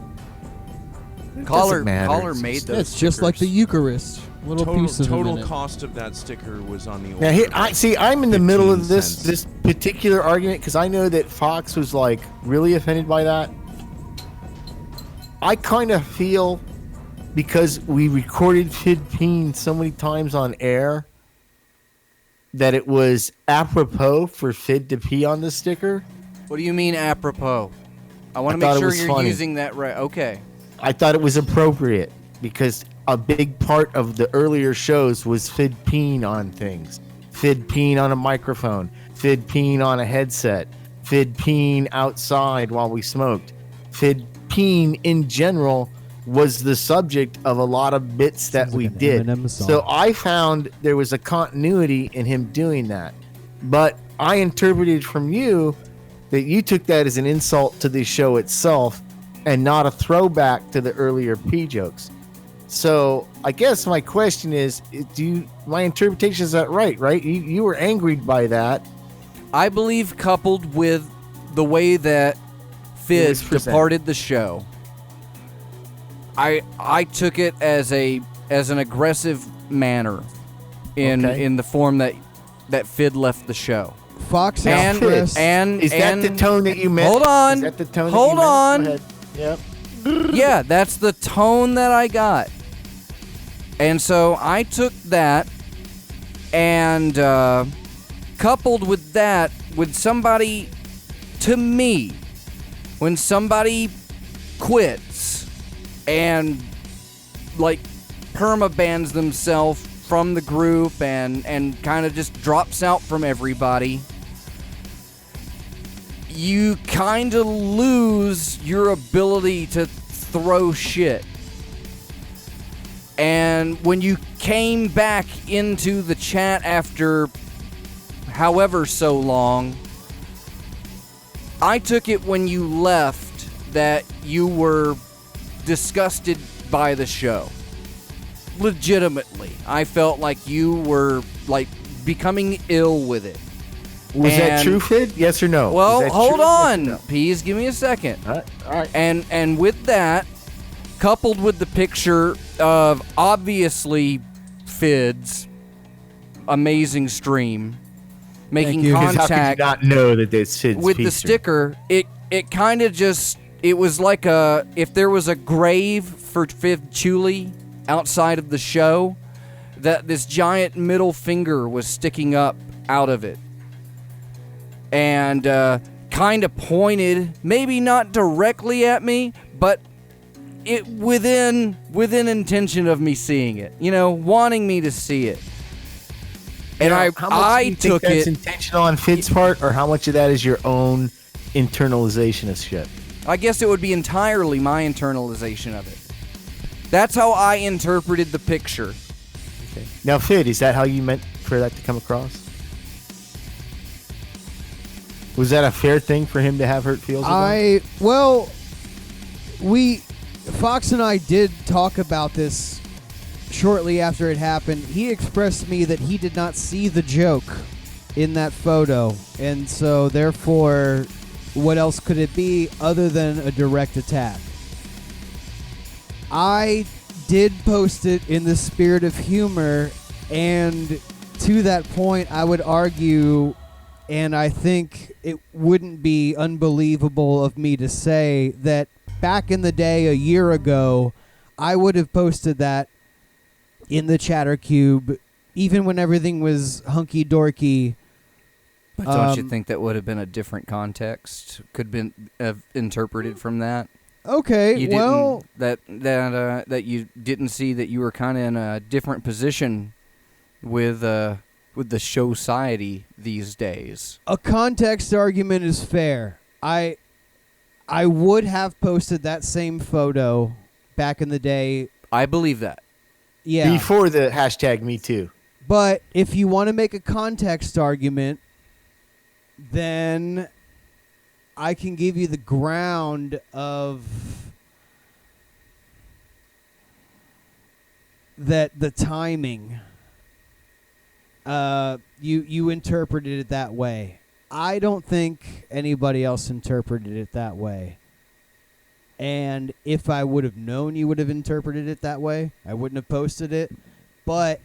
It Caller doesn't matter. caller It's made just- those. It's just like the stickers. Eucharist. Little piece of total it in it. cost of that sticker was on the order. Now, here, of, I like, see. I'm in the middle of 15 this cents. this particular argument because I know that Fox was like really offended by that. I kind of feel because we recorded Fidd Peen so many times on air that it was apropos for Fidd to pee on the sticker. What do you mean apropos? I want I to thought make it sure was you're funny. using that right. Okay. I thought it was appropriate because a big part of the earlier shows was Fidd peeing on things. Fidd peeing on a microphone. Fidd peeing on a headset. Fidd peeing outside while we smoked. Fidd peeing in general was the subject of a lot of bits that Sounds we like an did. Eminem song. So I found there was a continuity in him doing that. But I interpreted from you that you took that as an insult to the show itself and not a throwback to the earlier pee jokes. So I guess my question is, my interpretation is that right? You were angry by that. I believe coupled with the way that It was Fidd presented. departed the show, I took it as an aggressive manner Okay. in the form that Fidd left the show. Fox And- Express. and Is that the and- tone that you meant? Hold on. Is that the tone Hold that you on. meant? Go ahead. Yep. Yeah, that's the tone that I got. And so I took that and coupled with that, with somebody, to me, when somebody quits and like permabans themselves from the group and kind of just drops out from everybody, you kind of lose your ability to throw shit. And when you came back into the chat after however so long, I took it when you left that you were disgusted by the show. Legitimately. I felt like you were like becoming ill with it. Was that And- true, Fidd? Yes or no? Well, Is that hold true? on. Yes or Please give me a second. no? All right. And with that, coupled with the picture of obviously Fidd's amazing stream, making you. 'Cause Because how could you contact not know that it's Fidd's with the feature? sticker, it kind of just, it was like if there was a grave for Fidd Chewley outside of the show, that this giant middle finger was sticking up out of it. And kind of pointed, maybe not directly at me, but it within intention of me seeing it. You know, wanting me to see it. And Now, how much do I you think took that's it. intentional on Fidd's part, or how much of that is your own internalization of shit? I guess it would be entirely my internalization of it. That's how I interpreted the picture. Okay. Now, Fidd, is that how you meant for that to come across? Was that a fair thing for him to have hurt feels about? Fox and I did talk about this shortly after it happened. He expressed to me that he did not see the joke in that photo, and so therefore, what else could it be other than a direct attack? I did post it in the spirit of humor, and to that point, I would argue, and I think it wouldn't be unbelievable of me to say that back in the day, a year ago, I would have posted that in the chatter cube, even when everything was hunky-dorky. But don't you think that would have been a different context? Could have interpreted from that? Okay, You well... that you didn't see that you were kind of in a different position with the showciety these days. A context argument is fair. I would have posted that same photo back in the day. I believe that. Yeah. Before the hashtag #MeToo. But if you want to make a context argument, then I can give you the ground of that the timing. You interpreted it that way. I don't think anybody else interpreted it that way. And if I would have known you would have interpreted it that way, I wouldn't have posted it. But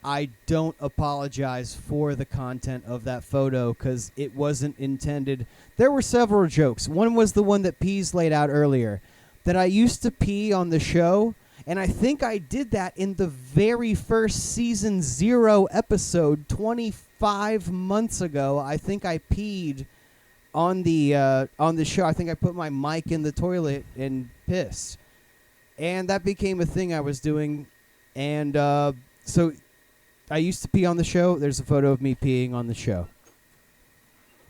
I don't apologize for the content of that photo because it wasn't intended. There were several jokes. One was the one that Pease laid out earlier, that I used to pee on the show, and I think I did that in the very first season 0 episode 25 months ago. I think I peed on the show. I think I put my mic in the toilet and pissed, and that became a thing I was doing. And so I used to pee on the show. There's a photo of me peeing on the show.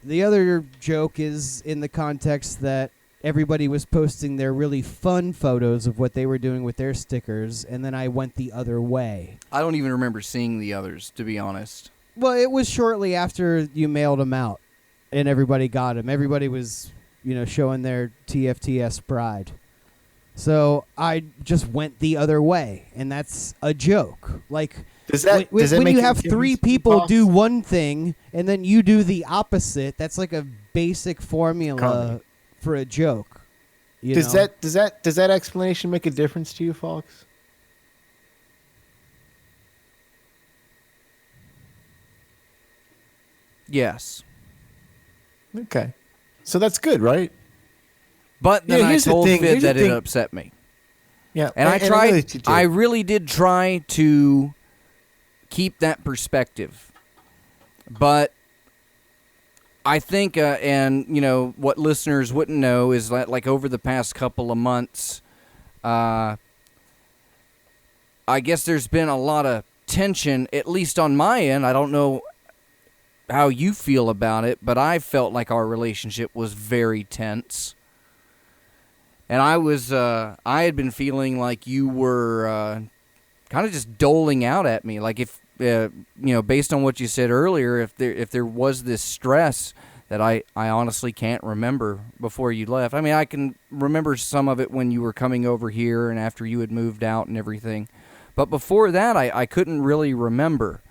The other joke is in the context that everybody was posting their really fun photos of what they were doing with their stickers, and then I went the other way. I don't even remember seeing the others, to be honest. Well, it was shortly after you mailed them out, and everybody got them. Everybody was, showing their TFTS pride. So I just went the other way, and that's a joke. Like, Does that when make you a have difference three to you, people Fox? do one thing, and then you do the opposite, that's like a basic formula Comedy. for a joke. Does that explanation make a difference to you, Fox? Yes. Okay. So that's good, right? But then Yeah, I here's the told thing, Fidd here's the that it thing. upset me. Yeah. And I know tried. that you did. I really did try to keep that perspective, but I think, and what listeners wouldn't know is that, like, over the past couple of months, I guess there's been a lot of tension, at least on my end. I don't know how you feel about it, but I felt like our relationship was very tense. And I had been feeling like you were kind of just doling out at me. Like if, based on what you said earlier, if there was this stress that I honestly can't remember before you left. I mean, I can remember some of it when you were coming over here and after you had moved out and everything. But before that, I couldn't really remember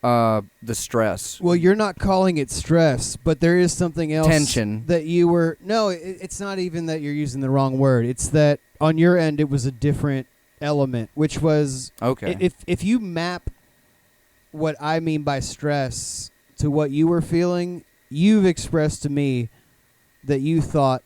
the stress. Well, you're not calling it stress, but there is something else. Tension. That you were... No, it's not even that you're using the wrong word. It's that on your end, it was a different element, which was... Okay. If you map what I mean by stress to what you were feeling, you've expressed to me that you thought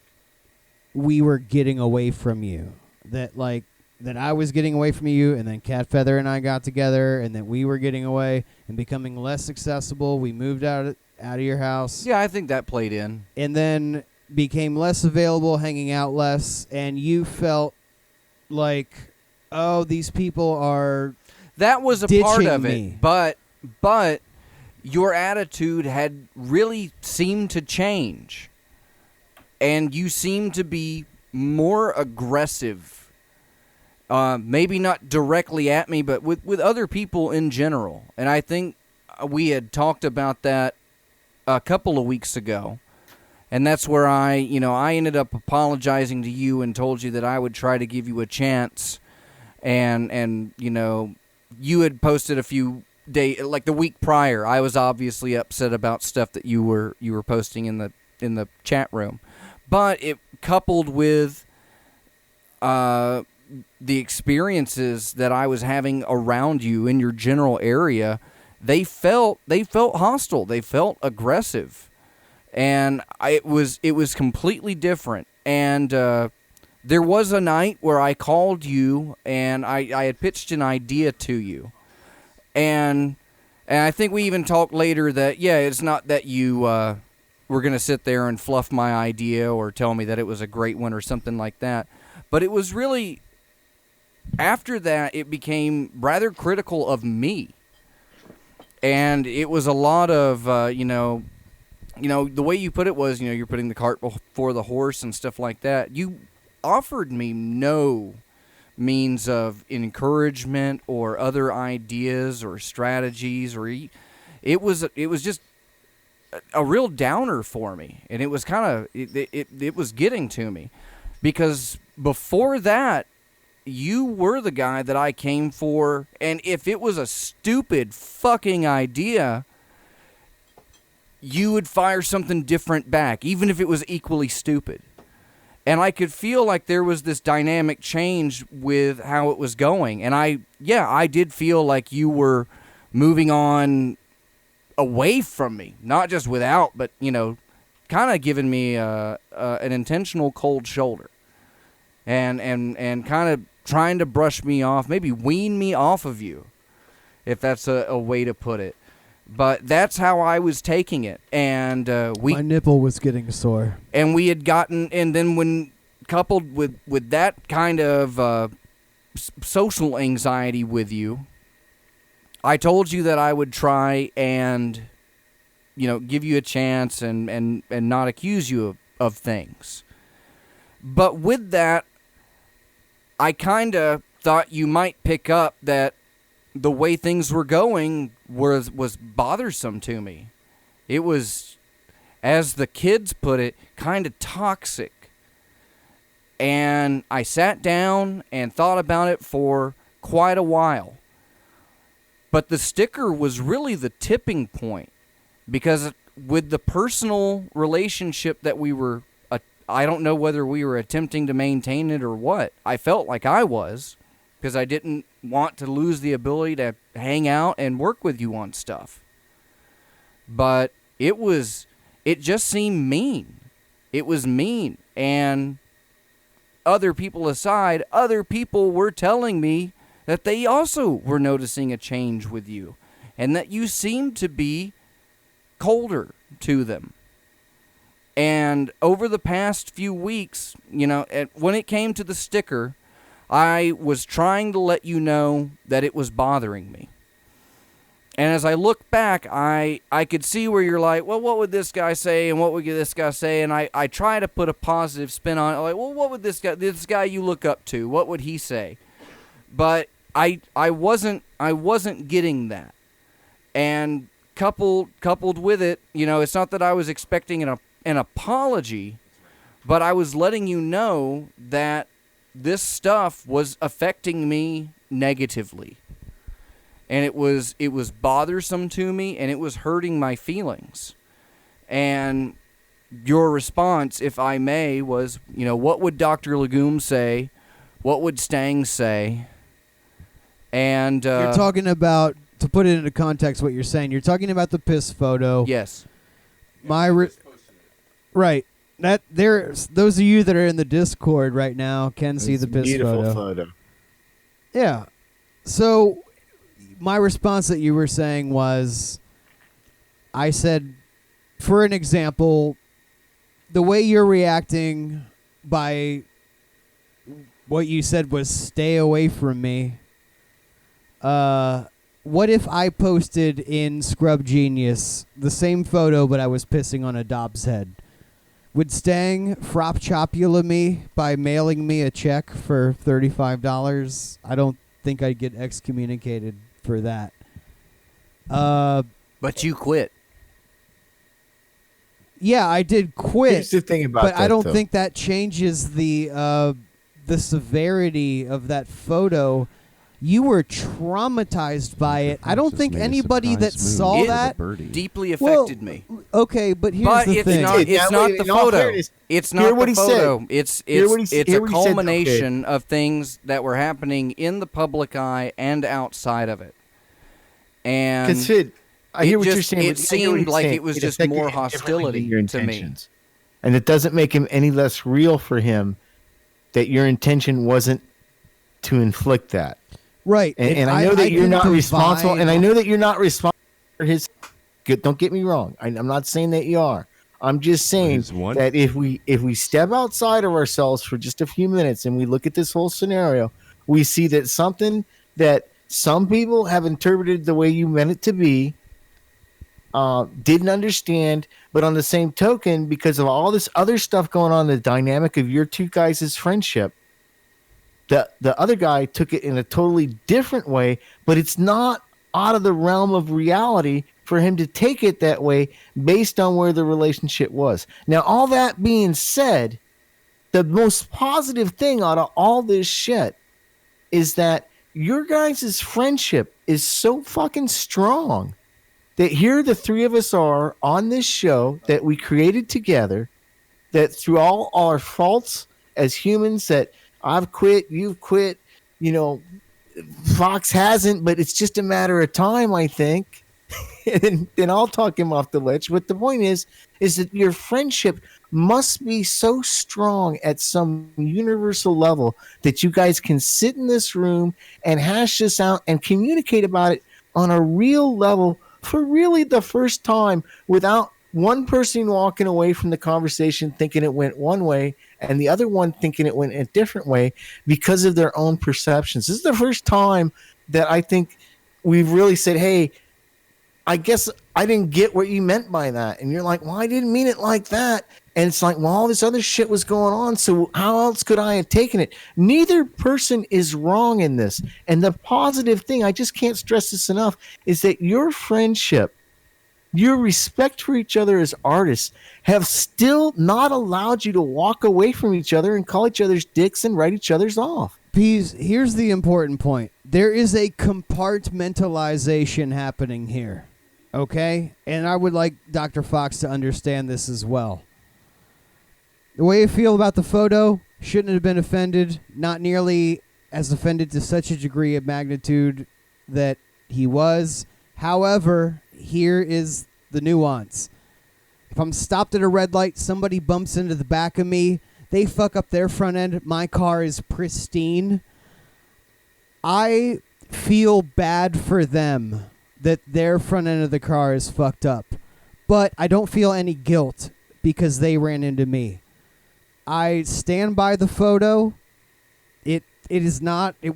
we were getting away from you. That, like, that I was getting away from you, and then Cat Feather and I got together, and that we were getting away and becoming less accessible. We moved out of your house. Yeah, I think that played in. And then became less available, hanging out less, and you felt like, oh, these people are That was a part of me. it, but your attitude had really seemed to change, and you seemed to be more aggressive. Maybe not directly at me, but with other people in general. And I think we had talked about that a couple of weeks ago. And that's where I ended up apologizing to you and told you that I would try to give you a chance. And you had posted a few days, like the week prior. I was obviously upset about stuff that you were posting in the chat room. But it coupled with the experiences that I was having around you in your general area, they felt hostile. They felt aggressive, and it was completely different. And there was a night where I called you, and I had pitched an idea to you, and I think we even talked later that it's not that you were going to sit there and fluff my idea or tell me that it was a great one or something like that, but it was really. After that, it became rather critical of me, and it was a lot of, the way you put it was, you're putting the cart before the horse and stuff like that. You offered me no means of encouragement or other ideas or strategies, or it was just a real downer for me, and it was kind of it was getting to me, because before that. You were the guy that I came for, and if it was a stupid fucking idea, you would fire something different back, even if it was equally stupid. And I could feel like there was this dynamic change with how it was going. And I did feel like you were moving on away from me, not just without, but, kind of giving me an intentional cold shoulder. And kind of trying to brush me off, maybe wean me off of you, if that's a way to put it. But that's how I was taking it. And my nipple was getting sore. And we had gotten, and then when coupled with that kind of social anxiety with you, I told you that I would try and, give you a chance and not accuse you of things. But with that, I kind of thought you might pick up that the way things were going was bothersome to me. It was, as the kids put it, kind of toxic. And I sat down and thought about it for quite a while. But the sticker was really the tipping point, because with the personal relationship that we were I don't know whether we were attempting to maintain it or what. I felt like I was, because I didn't want to lose the ability to hang out and work with you on stuff. But it just seemed mean. It was mean. And other people aside, other people were telling me that they also were noticing a change with you, and that you seemed to be colder to them. And over the past few weeks, when it came to the sticker, I was trying to let you know that it was bothering me. And as I look back, I could see where you're like, well, what would this guy say, and what would this guy say? And I try to put a positive spin on it. Like, well, what would this guy you look up to, what would he say? But I wasn't getting that. And coupled with it, it's not that I was expecting an apology, but I was letting you know that this stuff was affecting me negatively, and it was bothersome to me, and it was hurting my feelings. And your response, if I may, was, what would Dr. Legume say? What would Stang say? And you're talking about, to put it into context, what you're saying. You're talking about the piss photo. Yes. Right. Those of you that are in the Discord right now can see the piss Beautiful photo. photo. Yeah. So my response that you were saying was, I said, for an example, the way you're reacting by what you said was stay away from me. What if I posted in Scrub Genius the same photo, but I was pissing on a Dobbs head? Would Stang frop chopula me by mailing me a check for $35? I don't think I'd get excommunicated for that. But you quit. Yeah, I did quit. Here's the thing about but that, I don't though. think that changes the severity of that photo. You were traumatized by it. I don't Just think made a anybody that surprise saw move. that. Birdie. Deeply Well, affected me. Okay, but here's But the it's thing. not. Now, It's not wait, the in all photo. fairness, It's hear not what the he said. photo. It's Hear what he s- it's hear a what he said, culmination of things that were happening in the public eye and outside of it. And Because Fidd, I hear what you're just- saying. it but I hear what seemed he's like saying. it was It just affected more him differently hostility than your to me. intentions. And it doesn't make him any less real for him that your intention wasn't to inflict that. Right. And I know that you're can not responsible. divide- And I know that you're not responsible for his. Don't get me wrong. I'm not saying that you are. I'm just saying His what? that if we step outside of ourselves for just a few minutes and we look at this whole scenario, we see that something that some people have interpreted the way you meant it to be, didn't understand, but on the same token, because of all this other stuff going on, the dynamic of your two guys' friendship, the other guy took it in a totally different way, but it's not out of the realm of reality for him to take it that way based on where the relationship was. Now, all that being said, the most positive thing out of all this shit is that your guys' friendship is so fucking strong that here the three of us are on this show that we created together, that through all our faults as humans, that I've quit, you've quit, Fox hasn't, but it's just a matter of time, I think. and I'll talk him off the ledge. But the point is that your friendship must be so strong at some universal level that you guys can sit in this room and hash this out and communicate about it on a real level for really the first time without one person walking away from the conversation thinking it went one way and the other one thinking it went a different way because of their own perceptions. This is the first time that I think we've really said, hey, I guess I didn't get what you meant by that. And you're like, well, I didn't mean it like that. And it's like, well, all this other shit was going on. So how else could I have taken it? Neither person is wrong in this. And the positive thing, I just can't stress this enough, is that your friendship, your respect for each other as artists have still not allowed you to walk away from each other and call each other's dicks and write each other's off. Pease, here's the important point. There is a compartmentalization happening here, okay? And I would like Dr. Fox to understand this as well. The way you feel about the photo, shouldn't have been offended, not nearly as offended to such a degree of magnitude that he was. However, here is the nuance. If I'm stopped at a red light, somebody bumps into the back of me, they fuck up their front end, my car is pristine. I feel bad for them that their front end of the car is fucked up. But I don't feel any guilt because they ran into me. I stand by the photo. It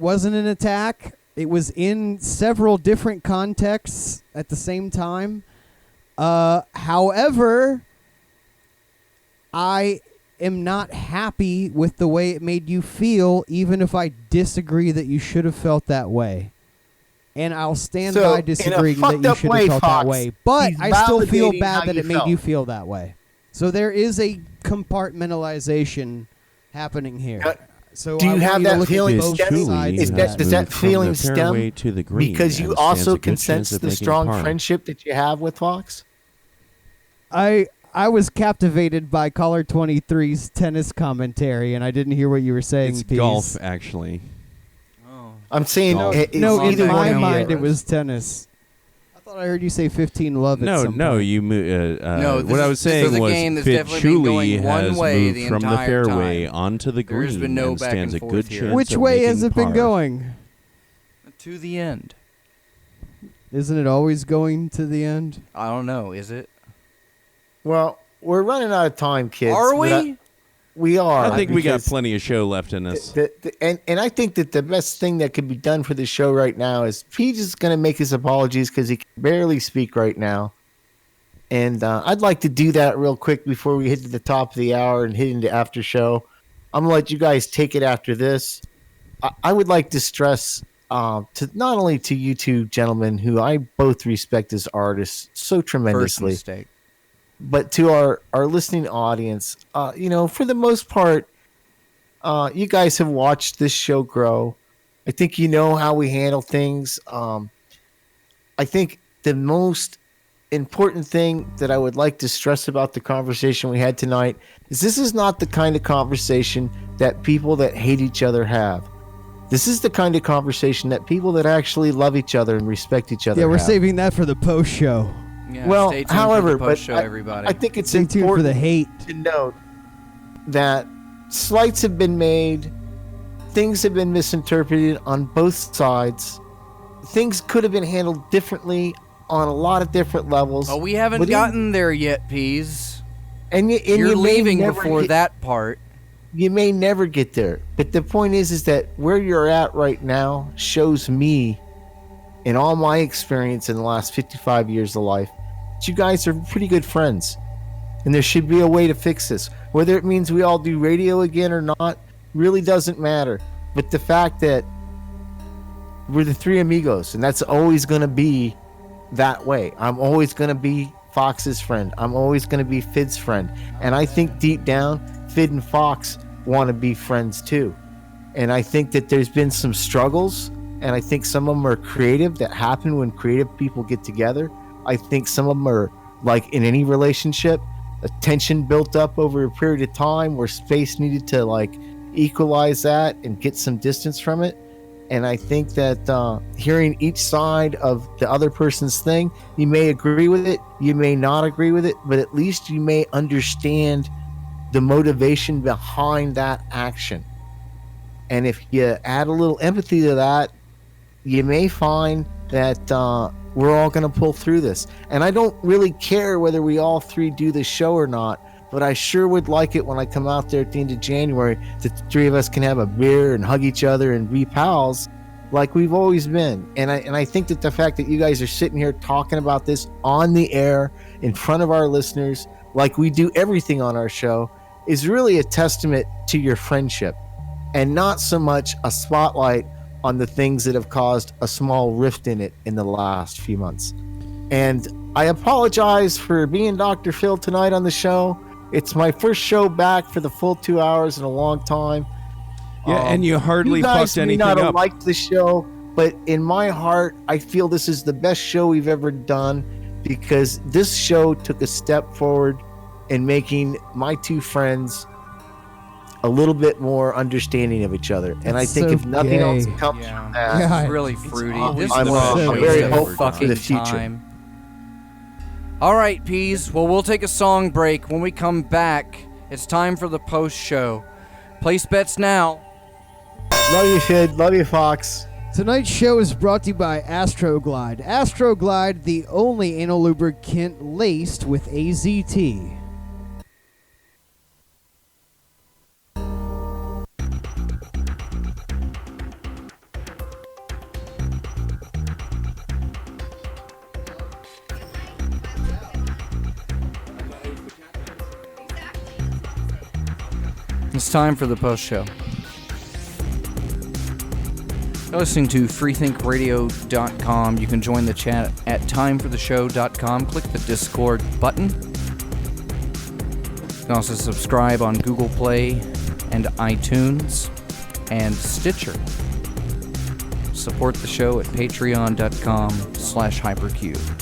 wasn't an attack. It was in several different contexts at the same time. However, I am not happy with the way it made you feel, even if I disagree that you should have felt that way. And I'll stand So, by in a disagreeing that you fucked up should way, have felt Fox, that way. But he's I still feel validating bad how that you it made felt. you feel that way. So there is a compartmentalization happening here. So Do I you want have to that look at feeling both stemming? sides Is of that, does that moved from feeling the fairway stem to the green because you and also stands a good can chance sense of the making strong par. friendship that you have with Fox? I was captivated by Caller 23's tennis commentary, and I didn't hear what you were saying. It's Pease. golf, actually. I'm saying No, it's No, in either one my of you. mind it was tennis. I thought I heard you say 15 love at some No, point. you No, what I was saying is a was game that's Fidd definitely been Chewley going one has way moved the from the entire fairway time. onto the There's green been no and back stands and a forth good here. chance Which of way making has it been par. going? To the end. Isn't it always going to the end? I don't know. Is it? Well, we're running out of time, kids. Are but we? We are. I think we got because plenty of show left in us. and I think that the best thing that could be done for the show right now is Peach is going to make his apologies because he can barely speak right now. And I'd like to do that real quick before we hit to the top of the hour and hit into after show. I'm going to let you guys take it after this. I would like to stress to not only to you two gentlemen, who I both respect as artists so First tremendously, mistake. but to our listening audience, for the most part, you guys have watched this show grow. I think you know how we handle things. I think the most important thing that I would like to stress about the conversation we had tonight is this is not the kind of conversation that people that hate each other have. This is the kind of conversation that people that actually love each other and respect each other Yeah, we're have. saving that for the post show. Yeah, Well, stay tuned however, for the post but show, everybody. I think it's Stay tuned for important the hate. to note that slights have been made, things have been misinterpreted on both sides. Things could have been handled differently on a lot of different levels. Oh, we haven't Within- gotten there yet, Peas. and You're you may leaving never before get- that part. You may never get there, but the point is that where you're at right now shows me, in all my experience in the last 55 years of life, that you guys are pretty good friends, and there should be a way to fix this. Whether it means we all do radio again or not really doesn't matter. But the fact that we're the three amigos, and that's always going to be that way. I'm always going to be Fox's friend. I'm always going to be Fidd's friend. And I think deep down, Fidd and Fox want to be friends too. And I think that there's been some struggles, and I think some of them are creative that happen when creative people get together. I think some of them are, like in any relationship, a tension built up over a period of time where space needed to like equalize that and get some distance from it. And I think that hearing each side of the other person's thing, you may agree with it, you may not agree with it, but at least you may understand the motivation behind that action. And if you add a little empathy to that, you may find that we're all going to pull through this. And I don't really care whether we all three do this show or not, but I sure would like it when I come out there at the end of January that the three of us can have a beer and hug each other and be pals like we've always been. And I think that the fact that you guys are sitting here talking about this on the air in front of our listeners, like we do everything on our show, is really a testament to your friendship, and not so much a spotlight on the things that have caused a small rift in it in the last few months. And I apologize for being Dr. Phil tonight on the show. It's my first show back for the full 2 hours in a long time. Yeah, and you hardly you guys fucked may anything not have up. liked the show, but in my heart, I feel this is the best show we've ever done, because this show took a step forward in making my two friends a little bit more understanding of each other. And That's I think so if nothing gay. else comes Yeah. from that, Yeah. It's really fruity. This I'm, is the best I'm show very we've ever hopeful for fucking the future. time. All right, Peas. Well, we'll take a song break. When we come back, it's time for the post show. Place bets now. love you, Fidd. Love you, Fox. Tonight's show is brought to you by Astroglide. Astroglide, the only anal lubricant laced with AZT. It's time for the post show. You're listening to freethinkradio.com. You can join the chat at timefortheshow.com. Click the Discord button. You can also subscribe on Google Play and iTunes and Stitcher. Support the show at patreon.com/hypercube.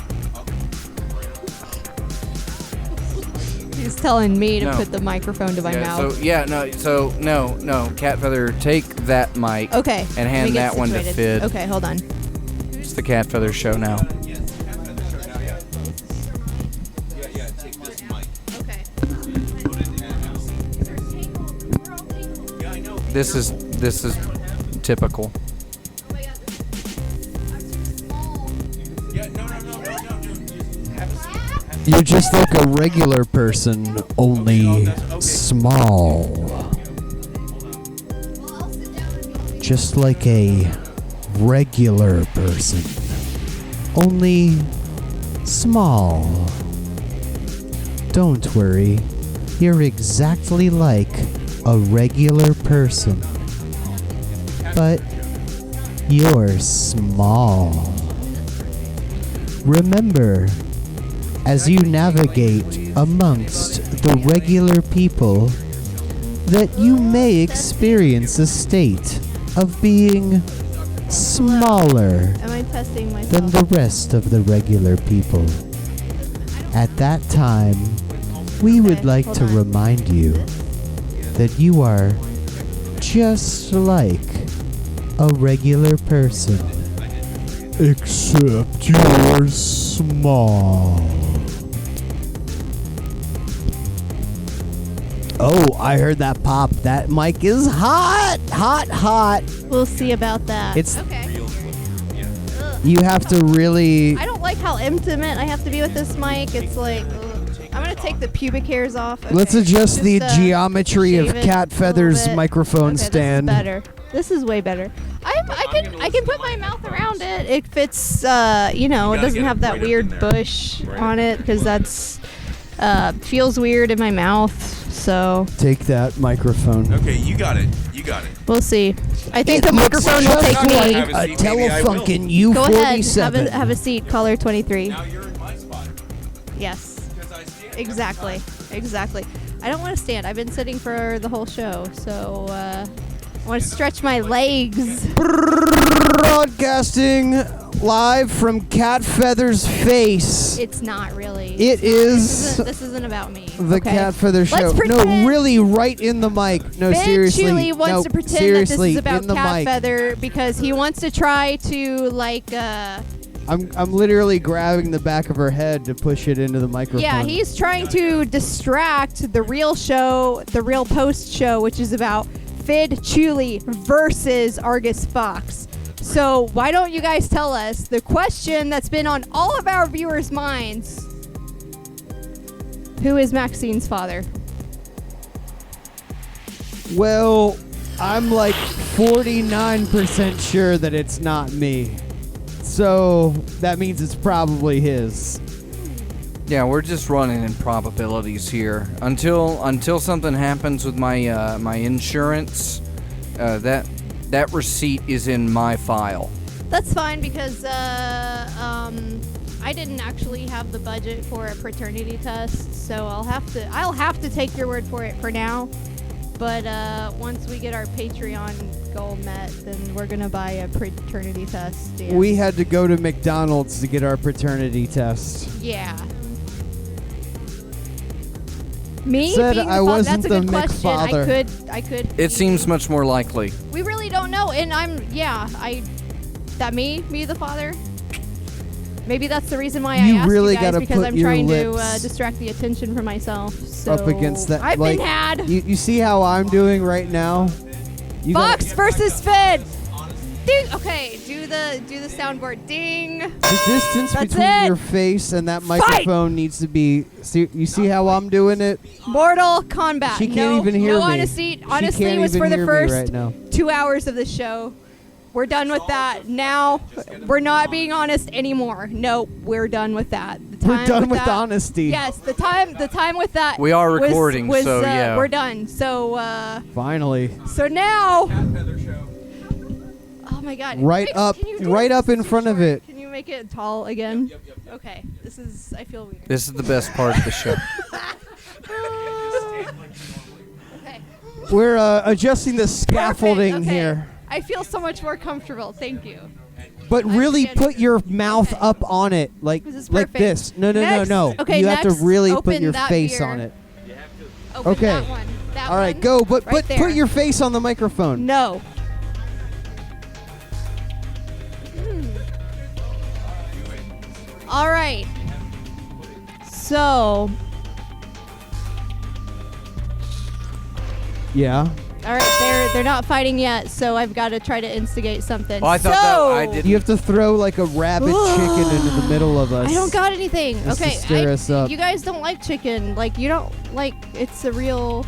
He's telling me to No. put the microphone to my mouth. No, Cat Feather, take that mic. Okay. And let me hand get that one to situated. Fidd. Okay, hold on. It's the Cat Feather show now. Okay. This is typical. You're just like a regular person, only small. Just like a regular person, only small. Don't worry, you're exactly like a regular person, but you're small. Remember, as you navigate amongst the regular people, that you may experience a state of being smaller Am I testing myself? than the rest of the regular people. At that time, we would Okay, like hold to on. remind you that you are just like a regular person, except you're small. Oh, I heard that pop. That mic is hot, hot, hot. We'll see about that. It's- okay. You have to really. I don't like how intimate I have to be with this mic. It's like, ugh. I'm gonna take the pubic hairs off. Okay. Let's adjust Just, the geometry of shave it Cat a Feather's little bit. microphone Okay, stand. This is better. This is way better. I can put my mouth around it if it's it doesn't have that weird bush on it because that's feels weird in my mouth. So Take that microphone. Okay, you got it. You got it. we'll see. I think the It looks microphone will just take me. like Have a a seat, maybe I will. Telefunken Go ahead. U47. Have a seat. Caller 23. Now you're in my spot. Yes. Because I stand. Exactly. I don't want to stand. I've been sitting for the whole show, so I want to stretch my legs. Broadcasting live from Cat Feather's face. It's not really. It is This isn't about me. the okay? Cat Feather show. Let's No, pretend really, right in the mic. No, Fidd seriously. Chewley wants no, to pretend that seriously, this is about in the Cat mic. Feather because he wants to try to I'm literally grabbing the back of her head to push it into the microphone. yeah, he's trying to distract the real show, the real post show, which is about Fidd Chewley versus Argus Fox. So why don't you guys tell us the question that's been on all of our viewers' minds? Who is Maxine's father? Well, I'm like 49% sure that it's not me. So that means it's probably his. Yeah, we're just running in probabilities here. Until something happens with my my insurance, that receipt is in my file. That's fine because I didn't actually have the budget for a paternity test, so I'll have to take your word for it for now. But once we get our Patreon goal met, then we're gonna buy a paternity test. And We had to go to McDonald's to get our paternity test. yeah. Me Said being the I fa- wasn't that's a good the question. McFather. I could. It be- seems much more likely. We really don't know, and that me the father. Maybe that's the reason why You I asked really you guys gotta because put I'm your trying to lips distract the attention from myself. So up against that. I've like, been had. You see how I'm doing right now? You Fox gotta- versus Fidd. Ding. Okay, do the soundboard. Ding. the distance That's between it. your face and that microphone needs to be. See, you see how I'm doing it? Mortal Kombat. She can't even hear no me. Honesty. She Honestly, can't it was even for the hear me first right now. 2 hours of the show. We're done with that. Now we're not being honest anymore. No, we're done with that. The We're time done with that- honesty. Yes, the time with that. We are was- recording, was, so, yeah. we're done. So Finally. now. Oh my God! Right Wait, up- can you do right this? up in It's too front of short. it. Can you make it tall again? Okay, this is. I feel weird. This is the best part of the show. Okay. We're adjusting the scaffolding Perfect, okay. here. I feel so much more comfortable. Thank you. But really understand. put your mouth Okay. up on it, like This is like perfect. this. No, Next- no. okay, you have to next, really put open your that face beer. on it. Open Okay. that one. That All right, one. go. But Right there. put your face on the microphone. No. All right. So, Yeah. all right, they're not fighting yet, so I've got to try to instigate something. Well, I thought that I did. You have to throw like a rabid chicken into the middle of us. I don't got anything. Just to Okay, stir us up. you guys don't like chicken. Like you don't like. It's a real.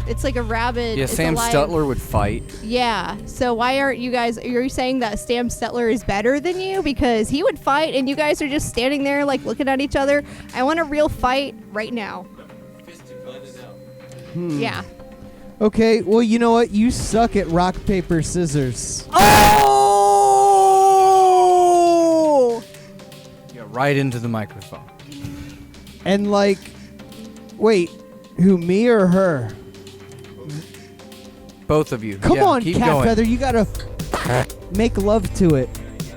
It's like a rabbit. Yeah, it's Sam alive. Stutler would fight. Yeah. So why aren't you guys? Are you saying that Sam Stetler is better than you because he would fight, and you guys are just standing there like looking at each other? I want a real fight right now. Yeah. Okay, well, you know what? You suck at rock, paper, scissors. Oh! Yeah, right into the microphone. And like, wait, who, me or her? Both of you. Come Yeah, on, keep Cat going. Feather, you gotta make love to it.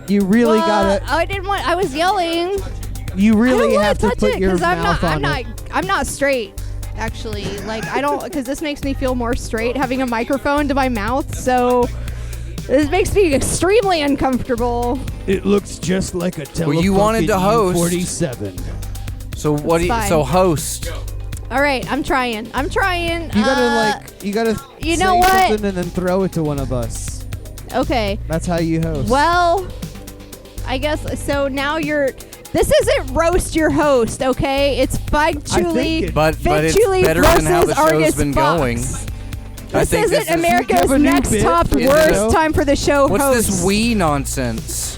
You really gotta. I didn't want. I was yelling. You I really don't have to wanna touch put it your 'cause mouth I'm on it. I'm not straight. Actually, like I don't, because this makes me feel more straight having a microphone to my mouth. So this makes me extremely uncomfortable. It looks just like a telefucking Well, you wanted to host. 47. So what do you? fine. So host. All right, I'm trying. You gotta you know know what? something and then throw it to one of us. Okay. That's how you host. Well, I guess so. Now you're. This isn't roast your host, okay? It's Fidd Chewley. But Fidd it's Chewley better than how the versus show's Argus been Fox. going. I This think isn't this is- America's Give a new Next bit Top for the Worst show. time for the show What's host. this we nonsense?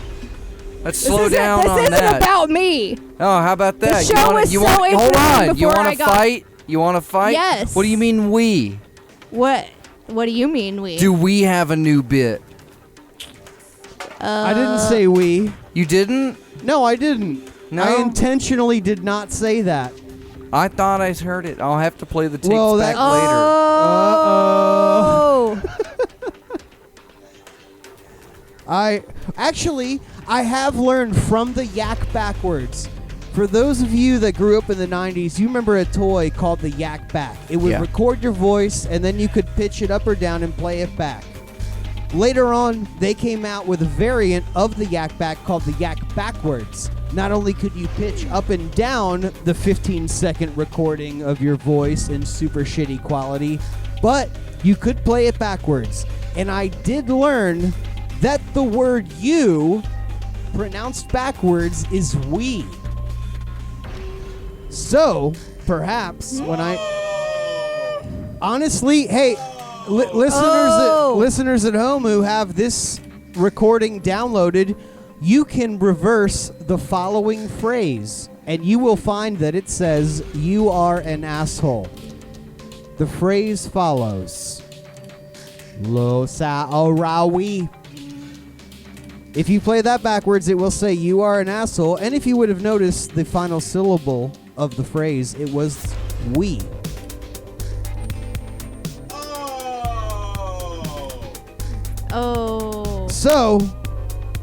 Let's This slow isn't- down this on isn't that. about me. Oh, how about that? show you wanna, was you so want, hold interesting on. You before want I to got- fight? You want to fight? Yes. What do you mean we? What do you mean we? Do we have a new bit? I didn't say we. You didn't? No, I didn't. No? I intentionally did not say that. I thought I heard it. I'll have to play the tapes Well, back that- later. Oh. I have learned from the Yak Backwards. For those of you that grew up in the 90s, you remember a toy called the Yak Back. It would Yeah. record your voice, and then you could pitch it up or down and play it back. Later on, they came out with a variant of the Yak Back called the Yak Backwards. Not only could you pitch up and down the 15-second recording of your voice in super shitty quality, but you could play it backwards. And I did learn that the word you, pronounced backwards, is we. So, perhaps when I... Honestly, hey, listeners at home who have this recording downloaded, you can reverse the following phrase, and you will find that it says, "You are an asshole." The phrase follows, "Lo sa orawi." If you play that backwards, it will say, "You are an asshole," and if you would have noticed the final syllable of the phrase, it was "we." Oh. So,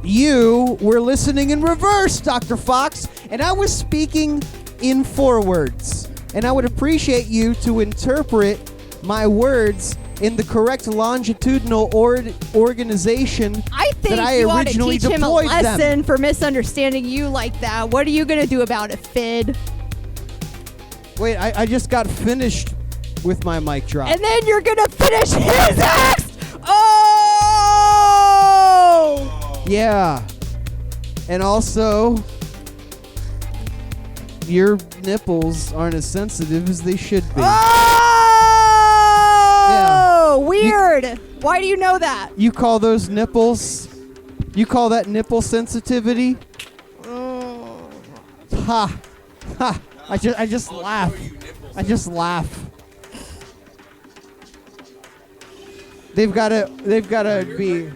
you were listening in reverse, Dr. Fox, and I was speaking in forwards. And I would appreciate you to interpret my words in the correct longitudinal organization I think that I you ought to originally teach him a deployed lesson them. for misunderstanding you like that. What are you gonna do about it, Fidd? Wait, I just got finished with my mic drop. And then you're gonna finish his act. Oh! Yeah. And also, your nipples aren't as sensitive as they should be. Oh! Weird. Why do you know that? You call those nipples? You call that nipple sensitivity? Ha. Ha. I just laugh. I just laugh. They've gotta be.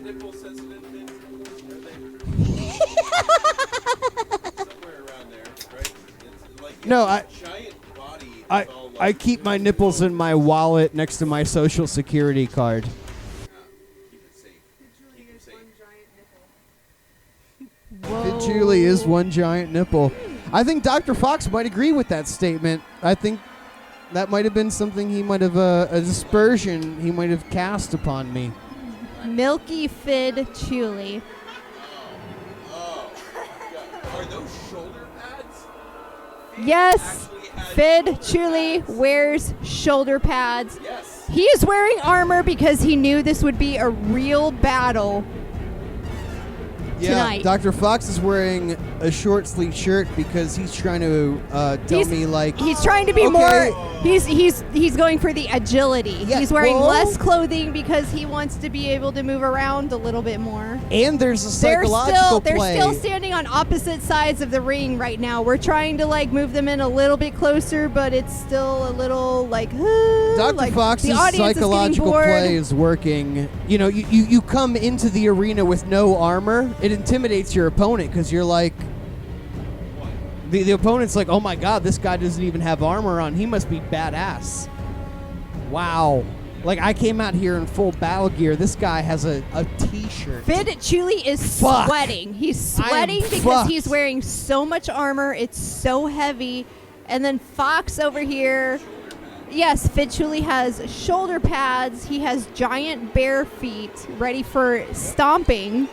No, I keep my nipples in my wallet next to my social security card. Fidd Chewley is one giant nipple. I think Dr. Fox might agree with that statement. I think that might have been something he might have, a dispersion he might have cast upon me. Milky Fidd Chewley. Are those shoulder pads? Yes. Actually Fidd Chewley wears shoulder pads. He is wearing armor because he knew this would be a real battle tonight. Dr. Fox is wearing a short sleeve shirt because he's trying to tell me like he's trying to be more. He's going for the agility. Yeah, he's wearing well- less clothing because he wants to be able to move around a little bit more. and there's a psychological They're play. still standing on opposite sides of the ring right now. We're trying to like move them in a little bit closer, but it's still a little like Dr. like, Fox's the audience is psychological getting bored. play is working. You know, you come into the arena with no armor. It intimidates your opponent because you're like, the opponent's like, oh my god, this guy doesn't even have armor on. He must be badass. Wow. Like, I came out here in full battle gear. This guy has a t-shirt. Fidd Chewley is Fuck. sweating. He's I am sweating because fucked. he's wearing so much armor. It's so heavy. And then Fox over here. Yes, Fidd Chewley has shoulder pads. He has giant bare feet ready for stomping.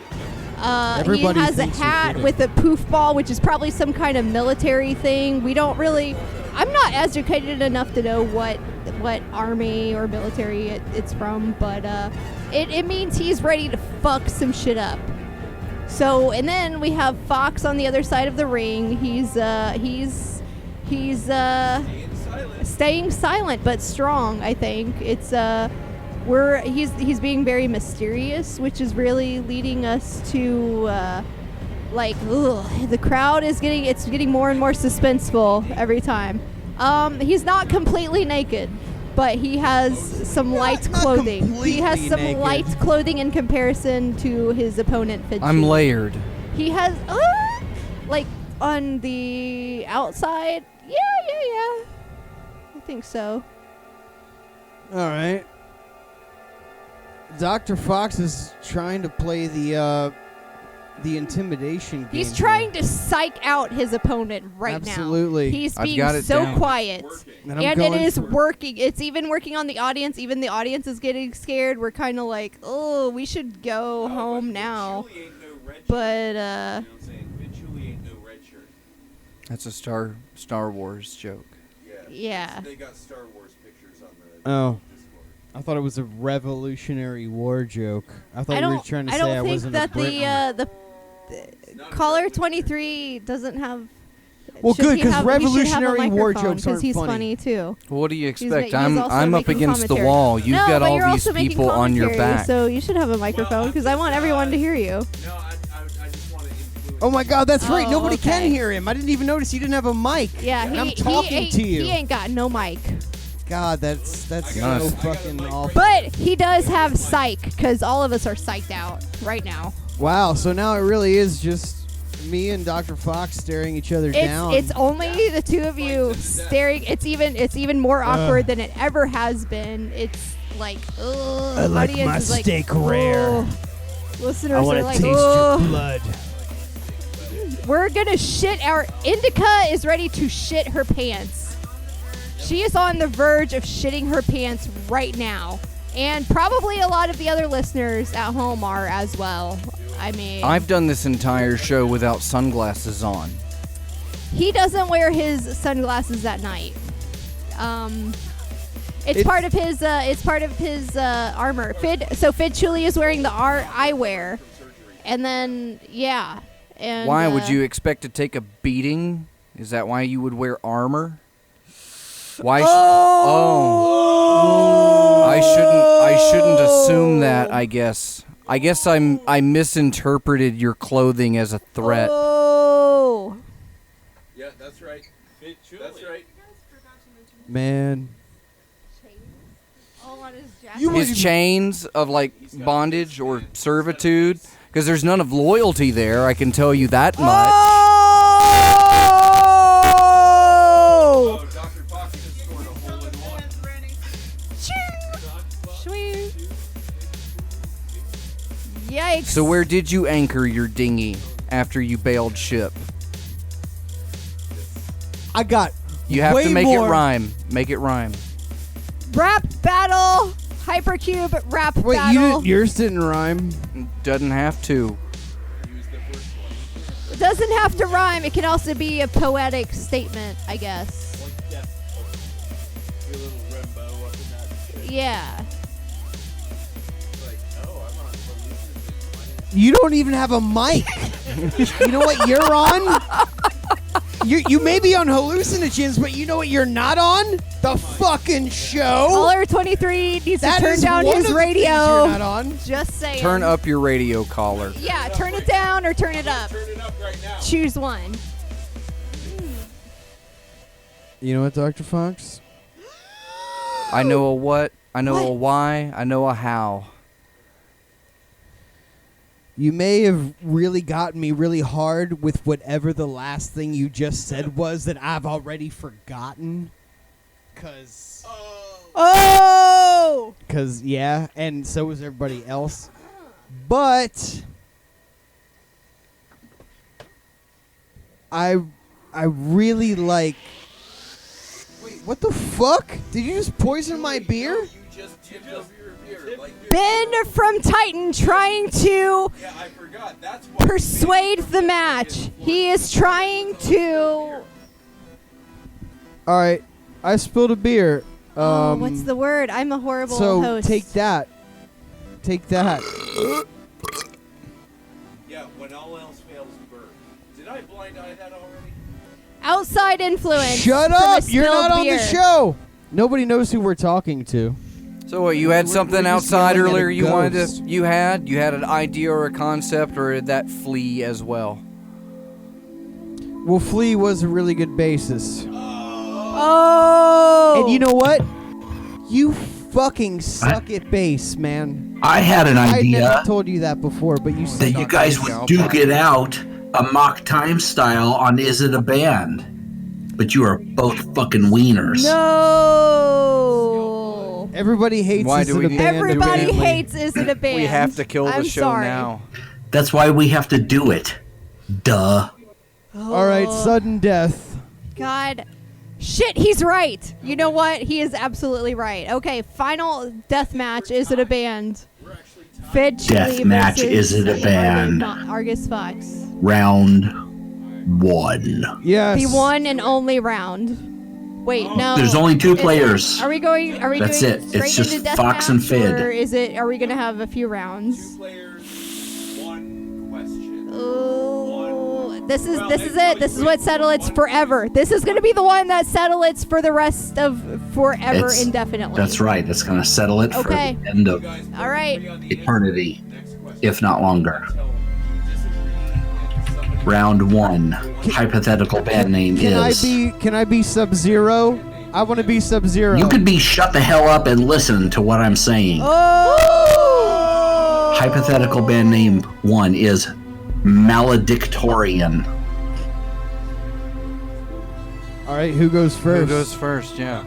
Everybody he has a thinks you're hat kidding. with a poof ball, which is probably some kind of military thing. We don't really. I'm not educated enough to know what army or military it's from, but it means he's ready to fuck some shit up. So, and then we have Fox on the other side of the ring. He's staying silent but strong. I think it's he's being very mysterious, which is really leading us to the crowd is getting more and more suspenseful every time. He's not completely naked, but he has some light not clothing. He has completely some naked. light clothing in comparison to his opponent, Fidd I'm Chewley. layered. He has like on the outside. Yeah. I think so. All right. Dr. Fox is trying to play the intimidation game. He's trying to psych out his opponent right Absolutely. now. He's I've being got it so down. quiet. And I'm And it going is for- working. It's even working on the audience. Even the audience is getting scared. We're kind of like, oh, we should go home now. But That's a Star Wars joke. yeah. They got Star Wars pictures on the Oh. Discord. I thought it was a Revolutionary War joke. I thought I you were don't. trying to I say don't I think wasn't that a Briton. the caller 23 doesn't have. Well, should good, he 'cause have- he should have a Revolutionary War microphone, jokes 'cause aren't he's funny. too. Well, what do you He's expect? also I'm up making against the commentary. wall. You've no, got but all you're these also making people on your commentary, back. So you should have a microphone because I want everyone to hear you. No, I just want to influence. Oh my God, that's right. Oh, Nobody can okay. hear him. I didn't even notice he didn't have a mic. Yeah, And he, I'm talking he, to you. He ain't got no mic. God, that's so Nice. fucking awful. But he does have psych because all of us are psyched out right now. Wow, so now it really is just me and Dr. Fox staring each other down. It's only the two of you staring. It's even more awkward than it ever has been. It's like, ugh. I like audience my is like, steak rare. "Ugh." Listeners I want are to like, taste "Ugh." your blood. We're gonna shit. Our Indica is ready to shit her pants. She is on the verge of shitting her pants right now. And probably a lot of the other listeners at home are as well. I mean, I've done this entire show without sunglasses on. he doesn't wear his sunglasses at night. It's part of his. It's part of his armor. Fidd Chewley is wearing the eyewear, and then yeah. And Why would you expect to take a beating? Is that why you would wear armor? Why? I shouldn't assume that. I guess I misinterpreted your clothing as a threat. Oh. Yeah, that's right. That's right. Man. All on his jacket. His chains of like bondage or servitude, because there's none of loyalty there. I can tell you that much. Oh, Dr. Fox just scored a hole in one. Shwee. Yikes. So where did you anchor your dinghy after you bailed ship? I got You have way to make more. it rhyme. Make it rhyme. Rap battle. Hypercube rap Wait, battle. yours didn't rhyme. Doesn't have to. It doesn't have to rhyme. It can also be a poetic statement, I guess. Yeah. You don't even have a mic. You know what you're on? You may be on hallucinogens, but you know what you're not on? The fucking show. Caller 23 needs That to turn is down one his of the things radio. you're not on. Just saying. Turn up your radio caller. Yeah, turn it down or turn it up. Choose one. You know what, Dr. Fox? I know a what, I know a What? why, I know a how. You may have really gotten me really hard with whatever the last thing you just said was that I've already forgotten. Cause yeah, and so was everybody else. But I really like. Wait, what the fuck? Did you just poison my beer? Ben from Titan trying to persuade the match. He is trying to. All right, I spilled a beer. What's the word? I'm a horrible So host. take that. Take that. Yeah, when all else fails, burn. Did I blind eye that already? Outside influence. Shut from a up! You're spilled not on beer. the show. Nobody knows who we're talking to. So what, you had something we're just outside yelling at a earlier you wanted ghost. to, you had an idea or a concept, or did that flee as well? Well, Flea was a really good bassist. Oh. And you know what? You fucking suck at bass, man. I had an I idea never told you that before, but you that suck. you guys would duke it out a mock time style on Is It a Band? But you are both fucking wieners. No. Everybody hates Why Is do It we a need- Band, Everybody apparently. hates Is It a Band? We have to kill the I'm show sorry. now. That's why we have to do it. Duh. All right, sudden death. God. Shit, he's right. You know what? He is absolutely right. Okay, final death match. Is it a band? Fidd Chewley Death match, versus Is It a Band? Argus Fox. Round 1. Yes. The one and only round. Wait, no. There's only 2 players. Are we going? Are we That's doing it. It's straight just into death Fox match, and Fidd. or is it? Are we gonna have a few rounds? Players, one question. Ooh, this is it. This is what settle it's forever. This is gonna be the one that settle it's for the rest of forever, It's- indefinitely. That's right. That's going to settle it Okay. for the end of All right. eternity, if not longer. Round 1. Hypothetical band name is. Can I be Sub-Zero? I want to be Sub-Zero. You could be shut the hell up and listen to what I'm saying. Oh. Hypothetical band name 1 is Maledictorian. All right, who goes first? Who goes first? Yeah.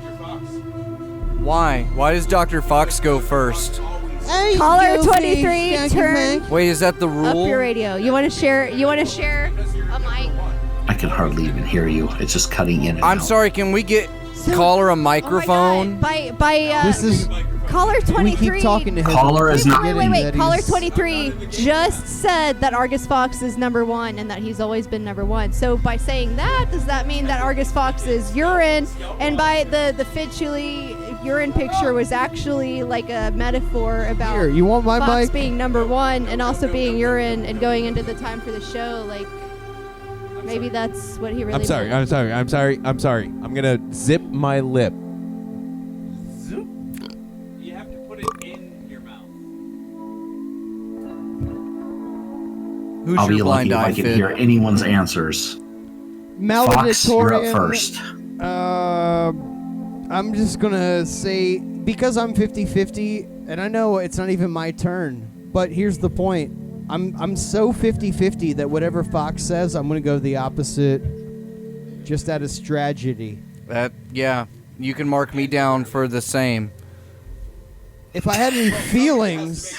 Why? Why does Dr. Fox go first? Hey, Caller Goofy. 23, Thank you, turn man. Wait, is that the up rule? your radio. You want to share? You want to share a mic? I can hardly even hear you. It's just cutting in and I'm out. sorry, can we get So- caller a Oh my microphone? God. By This is. caller 23. We keep talking to him. Caller is not. Wait. that Caller he's- 23 just said that Argus Fox is number 1 and that he's always been number 1. So by saying that, does that mean that Argus Fox is urine? And by the Fidd Chewley urine picture was actually like a metaphor about Here, you want my Fox mic? being number 1 and also being urine and going into the time for the show. Like maybe that's what he really. I'm sorry. meant. I'm sorry. I'm gonna zip my lip. Zoop. You have to put it in your mouth. Who's I'll be your lucky blind if eye, I can Fidd? hear anyone's answers. Fox, you're up Maledictorian. first. I'm just gonna say, because I'm 50-50, and I know it's not even my turn, but here's the point. I'm so 50-50 that whatever Fox says, I'm gonna go the opposite, just out of strategy. Yeah, you can mark me down for the same. If I had any feelings,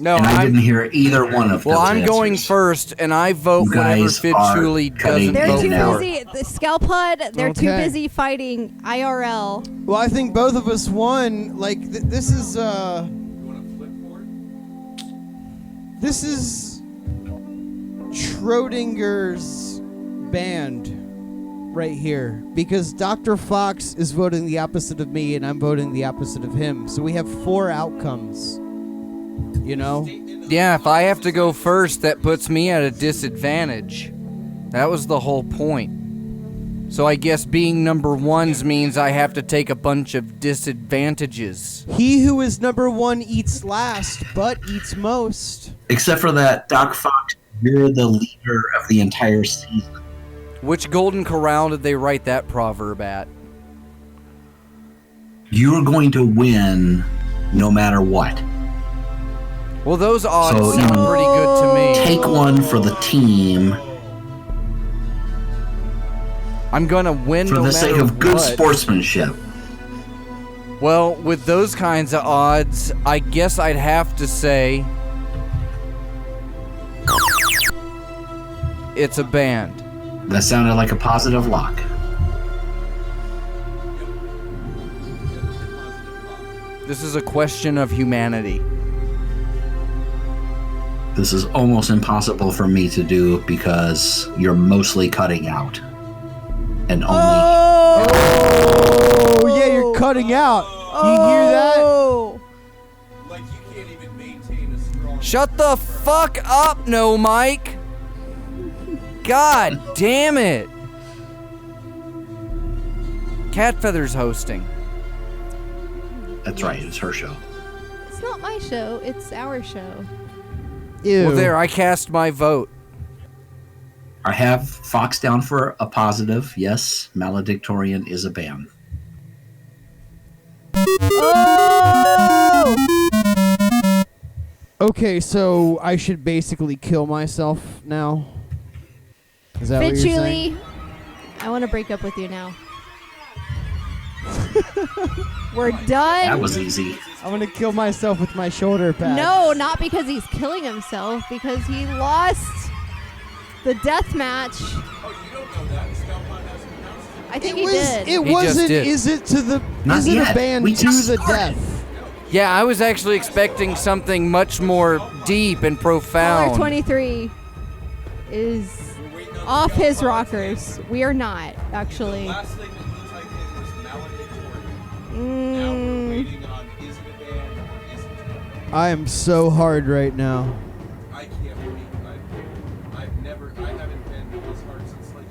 No, And I didn't I'm, hear either one of well, those I'm going answers. first, and I vote You whenever guys Fidd are Chewley cutting doesn't They're vote too now. for it. busy. The Scalpod, they're too Okay. busy fighting IRL. well, I think both of us won. Like this is this is Schrodinger's band, right here because Dr. Fox is voting the opposite of me and I'm voting the opposite of him. So we have 4 outcomes. You know? Yeah, if I have to go first, that puts me at a disadvantage. That was the whole point. So I guess being number 1s means I have to take a bunch of disadvantages. He who is number 1 eats last, but eats most. Except for that, Doc Fox, you're the leader of the entire season. Which Golden Corral did they write that proverb at? You're going to win no matter what. Well, those odds So, sound pretty good to me. Take one for the team I'm gonna win for no the matter sake of good what. sportsmanship. Well, with those kinds of odds, I guess I'd have to say it's a band. That sounded like a positive lock. This is a question of humanity. This is almost impossible for me to do because you're mostly cutting out. And only... Oh, yeah, you're cutting out. You hear that? Like you can't even maintain a strong. Shut the fuck up, no Mike. God damn it. Cat Feather's hosting. That's right, it's her show. It's not my show. It's our show. Ew. Well, there, I cast my vote. I have Fox down for a positive. Yes, Maledictorian is a band. Okay, so I should basically kill myself now? Is that Fidd what you're saying? Chewley, I want to break up with you now. We're done. That was easy. I'm gonna kill myself with my shoulder pad. No, not because he's killing himself, because he lost the death match. I think he did. It He just wasn't. did. Is it to the? Not is it yet. a band We to just the started. death? Yeah, I was actually expecting something much more deep and Caller profound. 23 is off his rockers. We are not, actually. Last thing that he typed in was maledictorian. Now we're Mm, waiting on is it a band or isn't it a band? I am so hard right now. I can't believe I haven't been this hard since like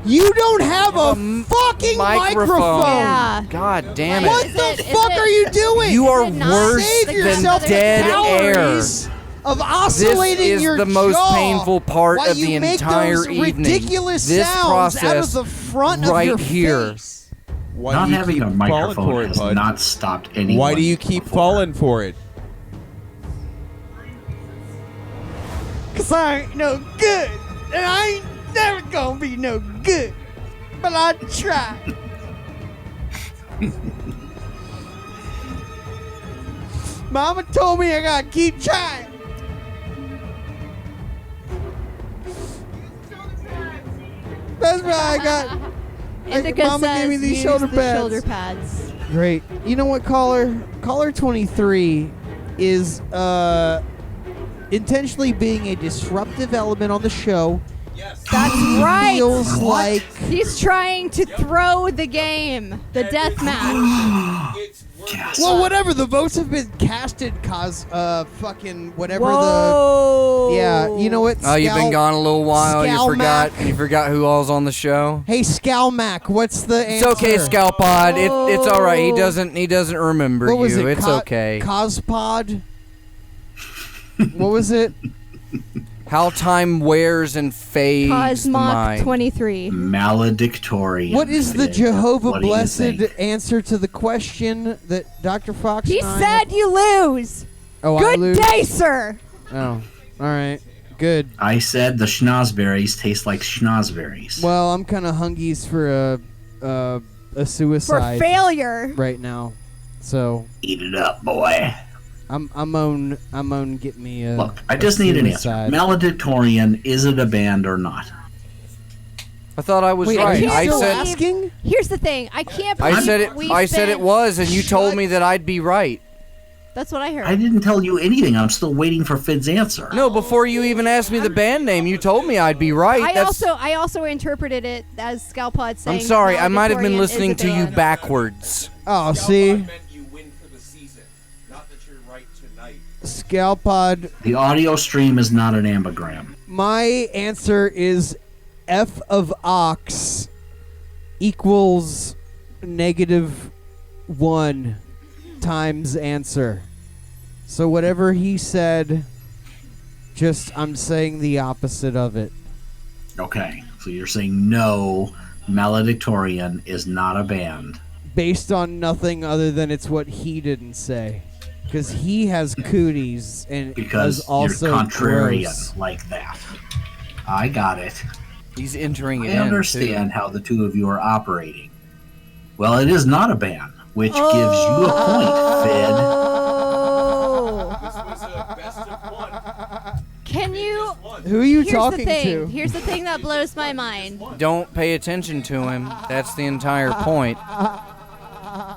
You don't have a M- fucking microphone. Yeah. God damn What it. the fuck are you doing? You are Is it not? worse Save than yourself the dead air. calories of This oscillating is your the most jaw painful part while of you the make entire those evening. ridiculous This sounds process out of the front right of your here. face. Why Not do you having keep a falling microphone for it, has bud? not stopped anyone. Why do you keep before. falling for it? Cause I ain't no good, and I ain't never gonna be no good. But I try. Mama told me I gotta keep trying. That's why I got. Indica Mama says gave me these use shoulder the pads. shoulder pads. Great. You know what, caller 23 is intentionally being a disruptive element on the show. That's right. Feels like He's trying to throw the game, the death match. Yes. well, whatever. The votes have been casted, cause fucking whatever Whoa. the yeah. You know what? Oh, you've been gone a little while. You Scalmac. forgot who all's on the show. Hey, Scalmac, what's the It's answer? okay, Scalpod. It's all right. He Oh. doesn't remember What was you. it? It's okay. Cospod. What was it? How time wears and fades the Cosmoc mind. 23. Maledictorian. What is the Fidd. Jehovah What do you Blessed think? answer to the question that Dr. Fox? He and I said you lose. "Oh, I Good lose." day, sir. Oh, all right, good. I said the schnozberries taste like schnozberries. Well, I'm kind of hungies for a For suicide failure. right now, so Eat it up, boy. I'm on get me a. Look, I a just need an answer. suicide. Maledictorian, is it a band or not? I thought I was Wait, right. are you I still said asking? Here's the thing. I can't believe I said it. we I said it spent- was, and you told me that I'd be right. That's what I heard. I didn't tell you anything. I'm still waiting for Fidd's answer. No, before you even asked me the band name, you told me I'd be right. I also interpreted it as Scalpod saying. I'm sorry, I might have been valedictorian listening is a to you band. backwards. Oh, see? meant you win for the season, not that you're right tonight. Scalpod. The audio stream is not an ambigram. My answer is f of ox equals -1 times answer. So whatever he said, just I'm saying the opposite of it. Okay, so you're saying no, Maledictorian is not a band. Based on nothing other than it's what he didn't say. Because he has cooties and Because is also you're contrarian gross. like that. I got it. He's entering it I understand how the two of you are operating. Well, it is not a band, which gives you a point, Fidd. This was a best of one. Can you? Who are you Here's talking the thing. to? Here's the thing that blows my mind. Don't pay attention to him. That's the entire point.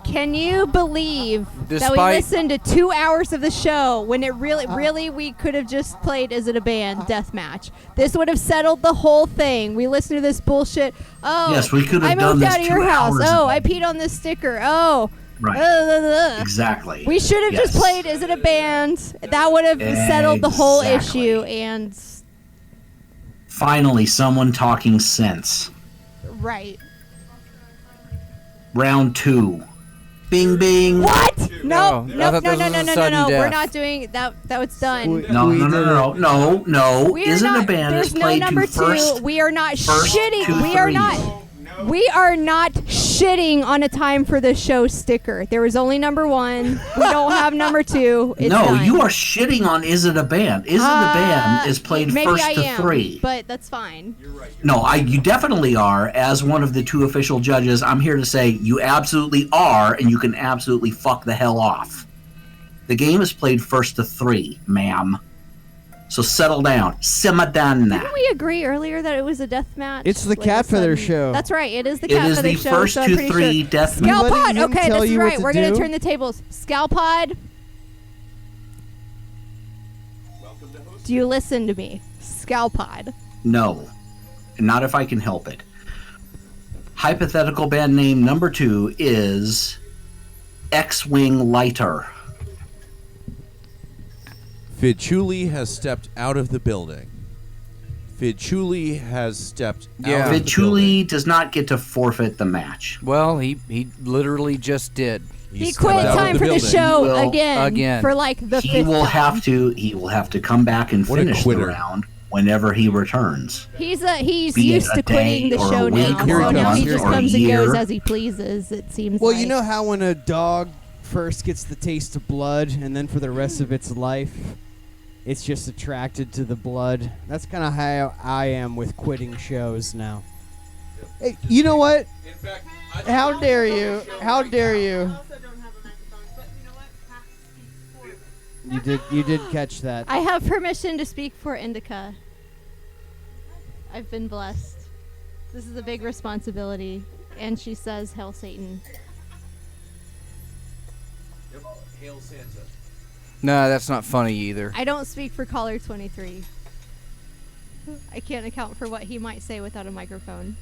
Can you believe that we Despite- listened to 2 hours of the show when it really we could have just played Is It a Band deathmatch? This would have settled the whole thing. We listened to this bullshit. Oh, Yes, we could have I done moved this out of your 2 house. hours Oh, ago. I peed on this sticker. Oh. Right. Exactly. We should have just Yes. played Is It a Band? That would have settled the whole Exactly. issue and Finally, someone talking sense. right. Round 2. Bing, bing. What? Oh, No, I no, thought no, this no, was no, a no, sudden no. We're death. not doing that. That was done. No. We Isn't not, a band there's is no played number to first. two. We are not first shitting. two We are threes. not. We are not shitting on a time for the show sticker. There was only number 1. We don't have number 2. It's No, done. you are shitting on Is It a Band? Is It a Band is played maybe first I to am, 3. but that's fine. No, you definitely are. As one of the 2 official judges, I'm here to say you absolutely are, and you can absolutely fuck the hell off. The game is played first to 3, ma'am. So settle down. Simmer down now. Didn't we agree earlier that it was a death match? It's the Like Cat a Feather sudden- show. That's right. It is the It Cat is Feather the show. first so I'm 2 pretty 3 sure. death You letting Scalpod. him Okay, tell this is you what right. to We're gonna do? turn the tables. Scalpod. Do you listen to me? Scalpod. No. Not if I can help it. Hypothetical band name number 2 is X-Wing Lighter. Fidd Chewley has stepped out of the building. Fidd Chewley has stepped Yeah. out of Fidd the Chewley does not get to forfeit the match. Well, he literally just did. He stepped quit out of time for the building. show He will- again for like the He 5th will time. have to come back and What a finish the quitter. round whenever he returns. He's Be it used a to quitting day the or show a now, week or so a now he month just or a comes and year. goes as he pleases. It seems. Well, like. you know how when a dog first gets the taste of blood and then for the rest of its life it's just attracted to the blood? That's kind of how I am with quitting shows now. Hey, you know what? In fact, How dare you? How dare you? You did catch that. I have permission to speak for Indica. I've been blessed. This is a big responsibility, and she says, "Hail Satan." Hail Santa. No, that's not funny either. I don't speak for caller 23. I can't account for what he might say without a microphone.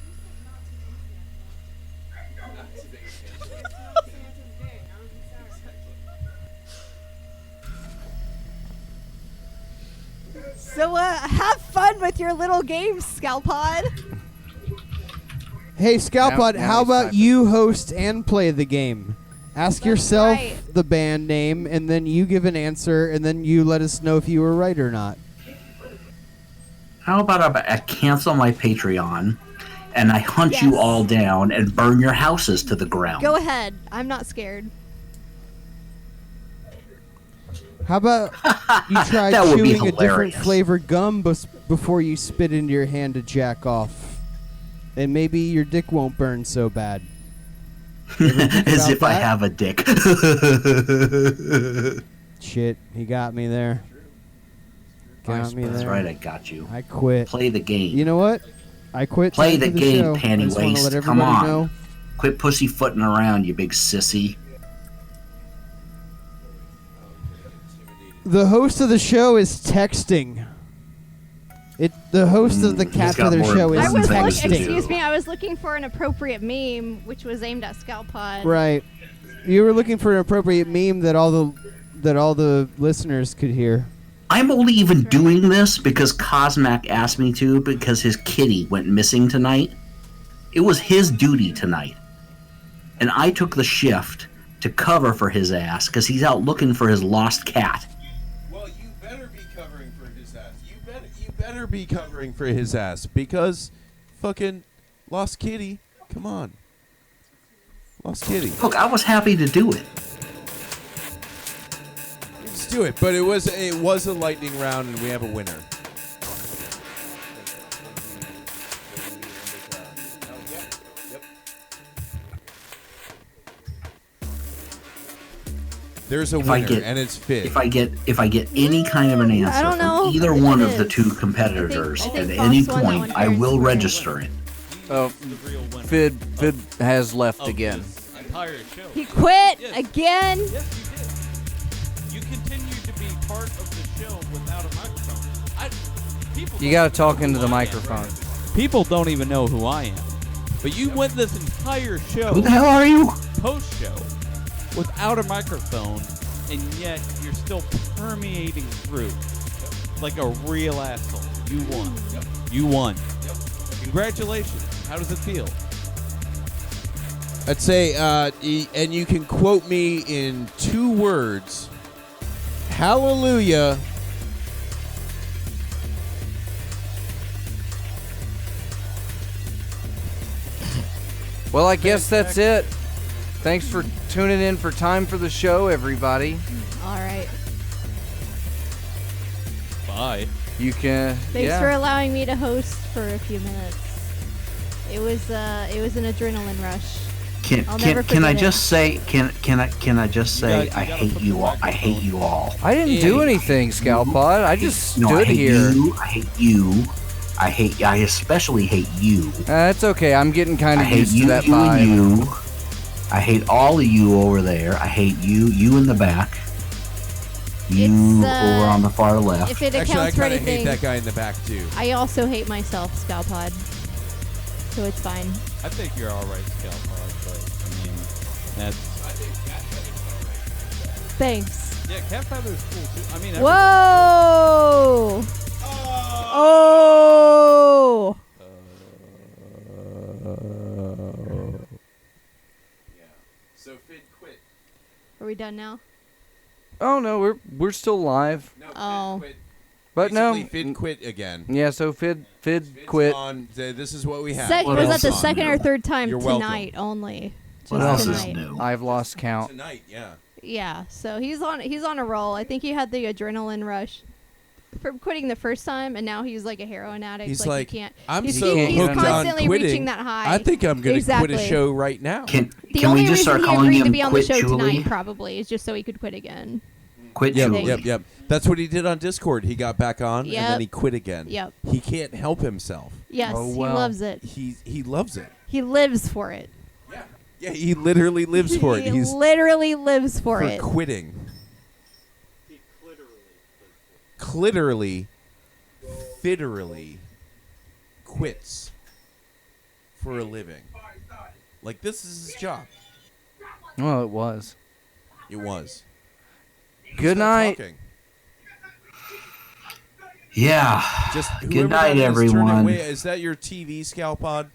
So, have fun with your little games, Scalpod. Hey, Scalpod, Now how he's about typing. you host and play the game? Ask yourself right. the band name, and then you give an answer, and then you let us know if you were right or not. How about I cancel my Patreon and I hunt you Yes. all down and burn your houses to the ground? Go ahead. I'm not scared. How about you try That would be chewing a different hilarious. flavored gum before you spit into your hand to jack off? And maybe your dick won't burn so bad. As about if I that? have a dick. Shit, he got me there. Got me That's there. right, I got you. I quit. Play the game. You know what? I quit. Play time the for game, show. panty I just wanna waist. let Come everybody on. know. Quit pussyfooting around, you big sissy. The host of the show is texting. The host of the Cat got Feather more show is I was things to do. excuse me. I was looking for an appropriate meme, which was aimed at Scalpod. Right. You were looking for an appropriate meme that all the listeners could hear. I'm only even doing this because Cosmac asked me to because his kitty went missing tonight. It was his duty tonight. And I took the shift to cover for his ass because he's out looking for his lost cat. Well, you better be covering for his ass. You better be covering for his ass because fucking lost kitty. Come on. Lost kitty. Look, I was happy to do it. Let's do it. But it was a lightning round and we have a winner. There's a winner, and it's Fidd. If I get any kind of an answer don't know from either if one it of the is. two competitors I think at Fox any won that point, one I fair will and square. register it. Oh, Fidd has left again. Entire show. He quit Yes. again. Yes, you did. You continue to be part of the show without a microphone. You gotta talk into the microphone. People don't even know who I am. But you went this entire show, Who the hell are you? post-show, without a microphone, and yet you're still permeating through like a real asshole. You won. You won. Congratulations. How does it feel? I'd say, and you can quote me in 2 words. Hallelujah. Well, I guess that's it. Thanks for tuning in for Time for the Show, everybody. All right. Bye. You can. Thanks for allowing me to host for a few minutes. It was an adrenaline rush. I'll never Can I forget it. just say can I just say I hate you all. I hate you all. I didn't do anything, Scalpod. I just No, I stood hate here. you. I hate you. I especially hate you. It's okay. I'm getting kind I of hate used you, to that you vibe. and you. I hate all of you over there. I hate you in the back. You It's, over on the far left. If it Actually, I accounts for kind of hate anything, that guy in the back, too. I also hate myself, Scalpod. So it's fine. I think you're all right, Scalpod, but I mean, that's. Thanks. Yeah, Cat Feather's cool too. I mean, Whoa! Oh! So Fidd quit. Are we done now? Oh no, we're still live. No, Oh. Fidd quit. But no. Basically, Fidd quit again. Yeah, so Fidd Fidd's quit. gone. This is what we have. Was What that else the is second or new? third time You're welcome. tonight only? What Just else is tonight. new? I've lost count. Tonight, yeah. Yeah, so he's on a roll. I think he had the adrenaline rush from quitting the first time, and now he's like a heroin addict. He's he like, can't. I'm he's, so he's hooked on constantly quitting. reaching that high. I think I'm going to quit Exactly. a show right now. Can The we only just reason start he calling agreed him to be on the Quit show tonight Chewley? probably is just so he could quit again. Quit Yep, Chewley. yep. That's what he did on Discord. He got back on and Yep. then he quit again. Yep. He can't help himself. Yes, Oh, he wow. loves it. He loves it. He lives for it. Yeah, he literally lives for it. He He's literally lives for for it. quitting. Clitorally, fitterally quits for a living. Like, this is his job. Well, it was. It was. Good Start night. talking. Yeah. Just Good whoever night, that is, turn it everyone. way- Is that your TV, Scalpod?